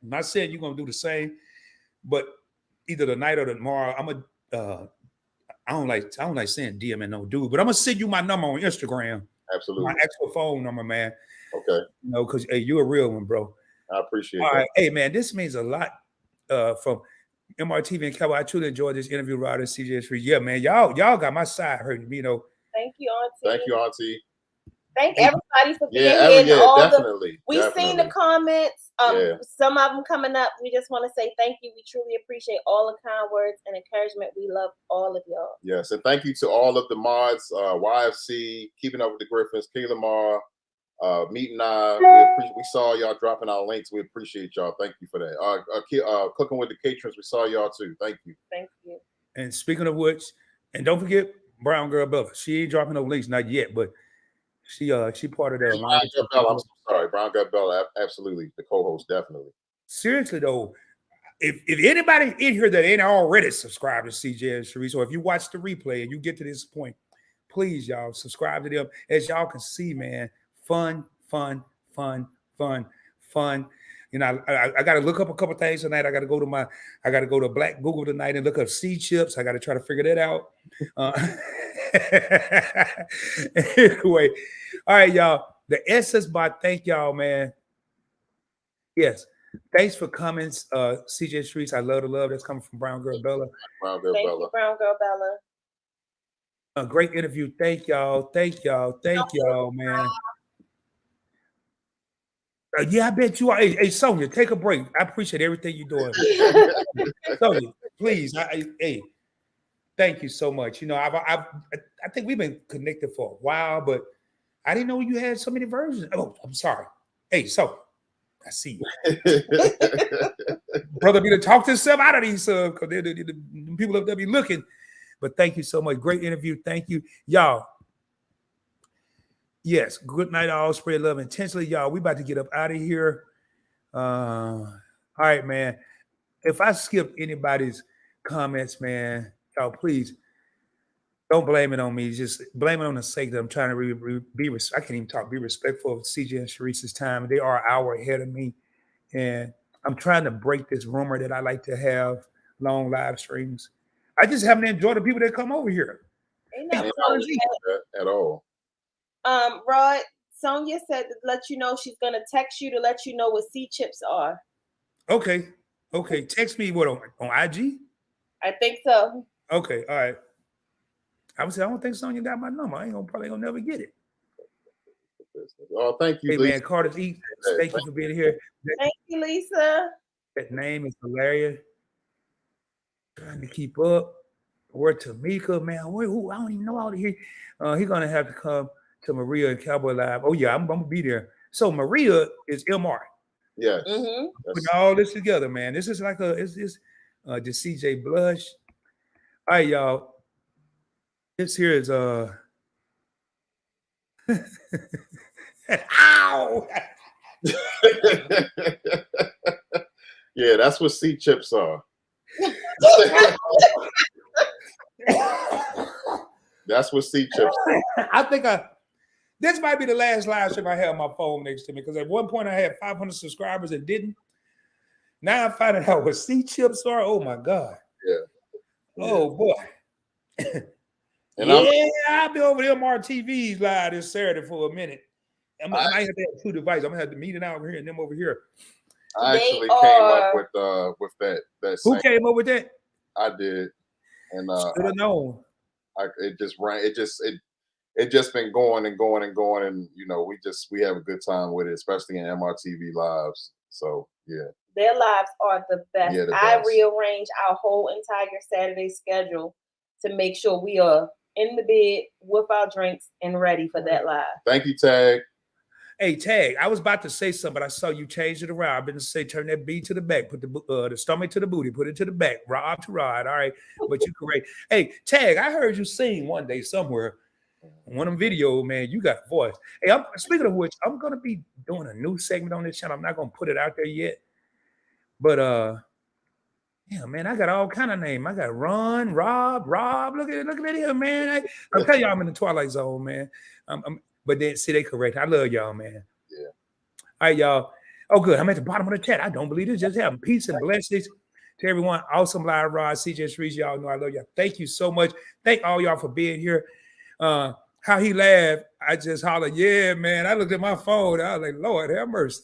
I'm not saying you're gonna do the same, but either tonight or tomorrow, I don't like saying DM and no dude, but I'm gonna send you my number on Instagram. Absolutely. My actual phone number, man. Okay. Because hey, you're a real one, bro. I appreciate it. All right, hey man, this means a lot from MRTV and Cowboy. I truly enjoyed this interview, Rod and CJ and Shereese. Yeah, man, y'all got my side hurting. Thank you, Auntie. Thank you, Auntie. Thank everybody for being here. Definitely. We've seen the comments. Some of them coming up. We just want to say thank you. We truly appreciate all the kind words and encouragement. We love all of y'all. Yes, and thank you to all of the mods, YFC, Keeping Up with the Griffins, Kayla Mar, Meet and I. We saw y'all dropping our links. We appreciate y'all. Thank you for that. Cooking with the Caterers, we saw y'all too. Thank you. Thank you. And speaking of which, and don't forget Brown Girl Bella. She ain't dropping no links, not yet, but she part of the Brown Girl Bella. I'm so sorry, Brown Girl Bella. Absolutely, the co-host, definitely. Seriously though, if anybody in here that ain't already subscribed to CJ and Shereese, or if you watch the replay and you get to this point, please y'all subscribe to them. As y'all can see, man, fun. You know, I got to look up a couple things tonight. I got to go to Black Google tonight and look up sea chips. I got to try to figure that out. Anyway, all right, y'all. The SS Bot, thank y'all, man. Yes. Thanks for coming, CJ and Shereese. I love the love that's coming from Brown Girl Bella. Brown Girl Thank Bella. you, Brown Girl Bella. A great interview. Thank y'all. Thank y'all. Thank y'all, man. Yeah, I bet you are. Hey, Sonia, take a break. I appreciate everything you're doing. Sonia, please. Hey, thank you so much. You know, I think we've been connected for a while, but I didn't know you had so many versions. Oh, I'm sorry. Hey, so I see you. Brother, be to talk to himself out of these because the people up there be looking. But thank you so much. Great interview. Thank you, y'all. Yes, good night, all. Spread love intentionally, y'all. We about to get up out of here. All right, man. If I skip anybody's comments, man, y'all, please don't blame it on me. Just blame it on the sake that I'm trying to be. I can't even talk. Be respectful of CJ and Shereese's time. They are an hour ahead of me, and I'm trying to break this rumor that I like to have long live streams. I just haven't enjoyed the people that come over here. Ain't nothing wrong with that at all. Rod, Sonia said to let you know she's gonna text you to let you know what sea chips are. Okay. Text me what on IG? I think so. Okay, all right. I would say I don't think Sonia got my number. I ain't probably gonna never get it. Oh, thank you, hey, Lisa. Man, Carter's Eat. Thank you for being here. Thank you, Lisa. That name is hilarious. Trying to keep up. Where Tamika, man, who I don't even know out here. He's gonna have to come to Maria and Cowboy Live. Oh yeah, I'm gonna be there. So Maria is MR. Yes. Mm-hmm. Putting all this together, man. This is like the CJ Blush. All right, y'all. This here is ow. Yeah, that's what sea chips are. That's what sea chips are. I think this might be the last live stream I have my phone next to me because at one point I had 500 subscribers and didn't. Now I'm finding out what sea chips are. Oh my God. Yeah. Oh boy. And I'll be over the MRTV's live this Saturday for a minute. I might have to have two devices. I'm gonna have to meet it out over here and them over here. I actually came up with that. Who came up with that? I did, and should have known. It just ran. It just been going and going and going, and you know we have a good time with it, especially in MRTV lives. So yeah, their lives are the best. Yeah, I rearrange our whole entire Saturday schedule to make sure we are in the bed with our drinks and ready for that live. Thank you, Tag. Hey, Tag, I was about to say something, but I saw you change it around. I've been to say turn that B to the back, put the stomach to the booty, put it to the back, Rob to Rod. All right, but you correct. Hey, Tag, I heard you sing one day somewhere. One of them videos, man, you got a voice. Hey, speaking of which, I'm gonna be doing a new segment on this channel. I'm not gonna put it out there yet, but yeah, man, I got all kind of names. I got Ron, Rob. Look at him, man. I'm telling y'all, I'm in the twilight zone, man. But then see, they correct. I love y'all, man. Yeah. All right, y'all. Oh, good. I'm at the bottom of the chat. I don't believe this just happened. Peace and blessings to everyone. Awesome live, Rod, CJ Shereese. Y'all know I love y'all. Thank you so much. Thank all y'all for being here. How he laughed, I just hollered, yeah, man. I looked at my phone. I was like, Lord, have mercy.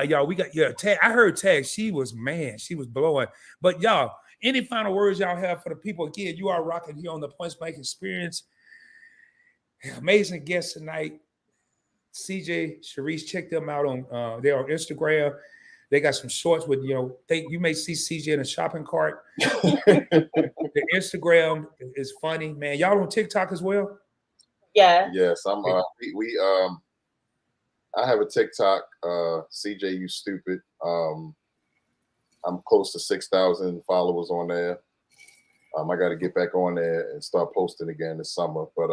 Y'all, we got Tag. I heard Tag. She was blowing. But y'all, any final words y'all have for the people? Again, you are rocking here on the Points Blank Experience. Amazing guest tonight. CJ, Shereese, check them out on they're on Instagram. They got some shorts with, you may see CJ in a shopping cart. The Instagram is funny, man. Y'all on TikTok as well? Yeah. Yes, I'm I have a TikTok, CJ You Stupid. I'm close to 6,000 followers on there. I got to get back on there and start posting again this summer. But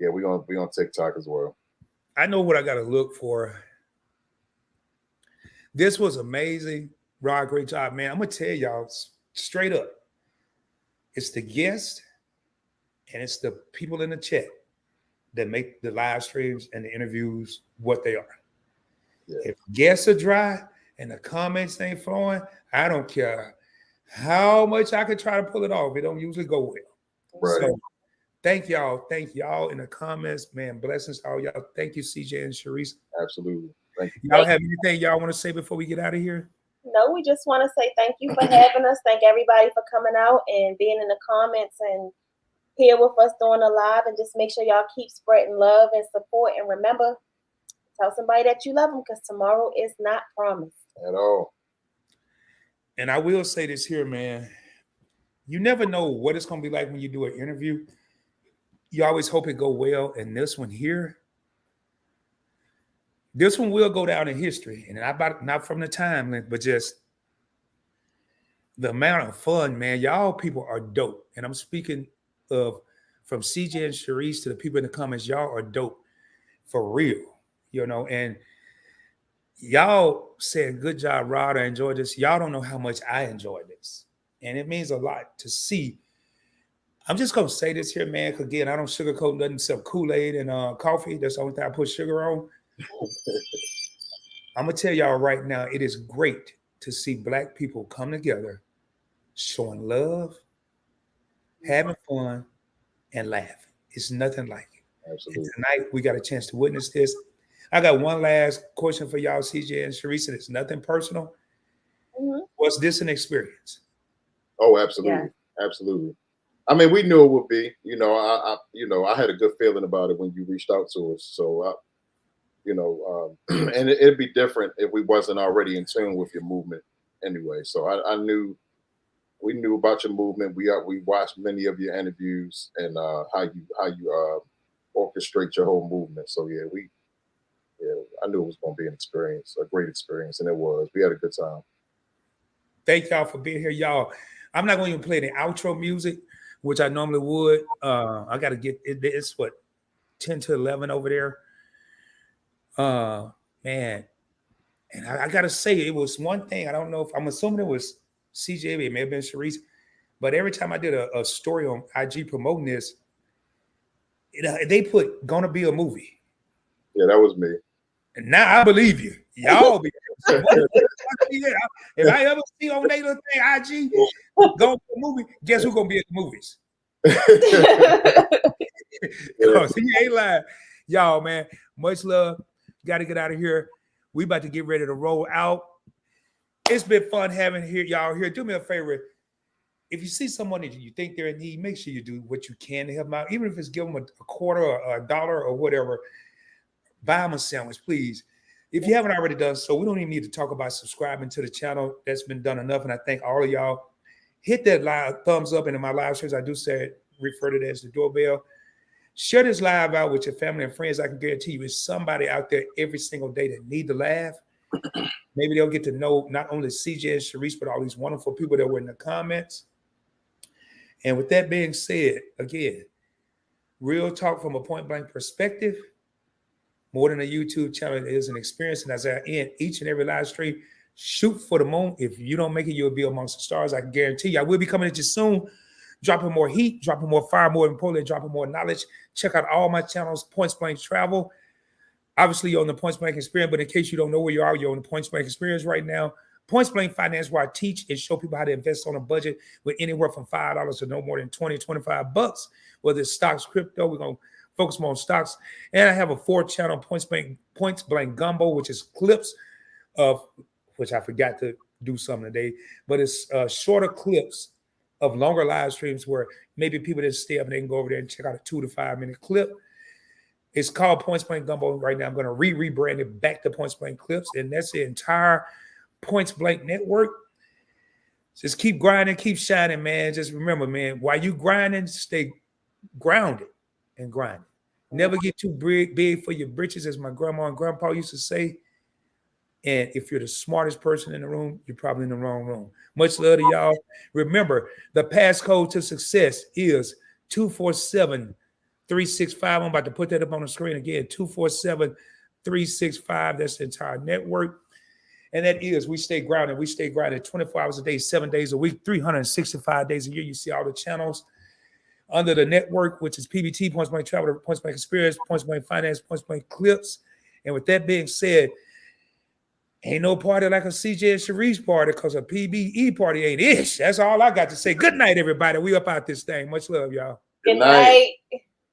yeah, we on TikTok as well. I know what I got to look for. This was amazing, Rod. Great job, man. I'm gonna tell y'all straight up. It's the guests and it's the people in the chat that make the live streams and the interviews what they are. Yeah. If guests are dry and the comments ain't flowing, I don't care how much I can try to pull it off. It don't usually go well. Right. So thank y'all in the comments, man. Blessings to all y'all. Thank you, CJ and Shereese. Absolutely. Thank you. Y'all have anything y'all want to say before we get out of here? No, we just want to say thank you for having us. Thank everybody for coming out and being in the comments and here with us doing a live. And just make sure y'all keep spreading love and support. And remember, tell somebody that you love them, because tomorrow is not promised At all. And I will say this here, man. You never know what it's going to be like when you do an interview. You always hope it go well. And this one will go down in history. And not from the time, but just the amount of fun, man. Y'all people are dope. And I'm speaking of from CJ and Shereese to the people in the comments. Y'all are dope for real, and y'all said, good job, Rod. I enjoyed this. Y'all don't know how much I enjoyed this. And it means a lot to see. I'm just going to say this here, man, because again, I don't sugarcoat nothing except Kool-Aid and coffee. That's the only thing I put sugar on. I'm going to tell y'all right now, it is great to see Black people come together, showing love, having fun, and laughing. It's nothing like it. Absolutely. And tonight, we got a chance to witness this. I got one last question for y'all, CJ and Shereese, and it's nothing personal. Mm-hmm. Was this an experience? Oh, absolutely. Yeah. Absolutely. I mean, we knew it would be. I had a good feeling about it when you reached out to us. So, and it'd be different if we wasn't already in tune with your movement anyway. So I knew, we knew about your movement. We watched many of your interviews and how you orchestrate your whole movement. So I knew it was going to be an experience, a great experience, and it was. We had a good time. Thank y'all for being here, y'all. I'm not going to even play the outro music, which I normally would. I got to get it. It's 10 to 11 over there. Man, and I got to say, it was one thing. I don't know if I'm assuming it was CJ, it may have been Shereese, but every time I did a story on IG promoting this, they put "gonna be a movie." Yeah, that was me. And now I believe you. Y'all be if I ever see on their little thing, IG going to a movie, guess who's gonna be at the movies? Because he ain't lying. Y'all, man, much love. Gotta get out of here. We about to get ready to roll out. It's been fun having y'all here. Do me a favor. If you see someone that you think they're in need, make sure you do what you can to help them out. Even if it's give them a quarter or a dollar or whatever, buy them a sandwich, please. If you haven't already done so, we don't even need to talk about subscribing to the channel. That's been done enough. And I thank all of y'all. Hit that live thumbs up. And in my live shows, I do say refer to that as the doorbell. Share this live out with your family and friends. I can guarantee you there's somebody out there every single day that need to laugh. Maybe they'll get to know not only CJ and Shereese, but all these wonderful people that were in the comments. And with that being said, again, real talk from a point blank perspective, more than a YouTube channel, it is an experience. And as I end each and every live stream, shoot for the moon. If you don't make it, you'll be amongst the stars. I can guarantee you. I will be coming at you soon, dropping more heat, dropping more fire, more importantly, dropping more knowledge. Check out all my channels, Points Blank Travel. Obviously, you're on the Points Blank Experience, but in case you don't know where you are, you're on the Points Blank Experience right now. Points Blank Finance, where I teach and show people how to invest on a budget with anywhere from $5 to no more than $20, $25. Whether it's stocks, crypto, we're going to focus more on stocks. And I have a 4-channel Points Blank Gumbo, which is clips of, which I forgot to do something today, but it's shorter clips of longer live streams where maybe people that stay up and they can go over there and check out a 2 to 5 minute clip. It's called Points Blank Gumbo right now. I'm going to rebrand it back to Points Blank Clips, and that's the entire Points Blank network. Just keep grinding, keep shining, man. Just remember, man, while you grinding, stay grounded and grinding. Never get too big for your britches, as my grandma and grandpa used to say. And if you're the smartest person in the room, you're probably in the wrong room. Much love to y'all. Remember, the passcode to success is 247-365. I'm about to put that up on the screen again. 247-365. That's the entire network. And that is, we stay grounded. We stay grounded 24 hours a day, 7 days a week, 365 days a year. You see all the channels under the network, which is PBT, Points Blank Travel, Points Blank Experience, Points Blank Finance, Points Blank Clips. And with that being said, Ain't no party like a CJ and Shereese party because a PBE party ain't ish. That's all I got to say. Good night, everybody. We up out this thing. Much love, y'all. Good night.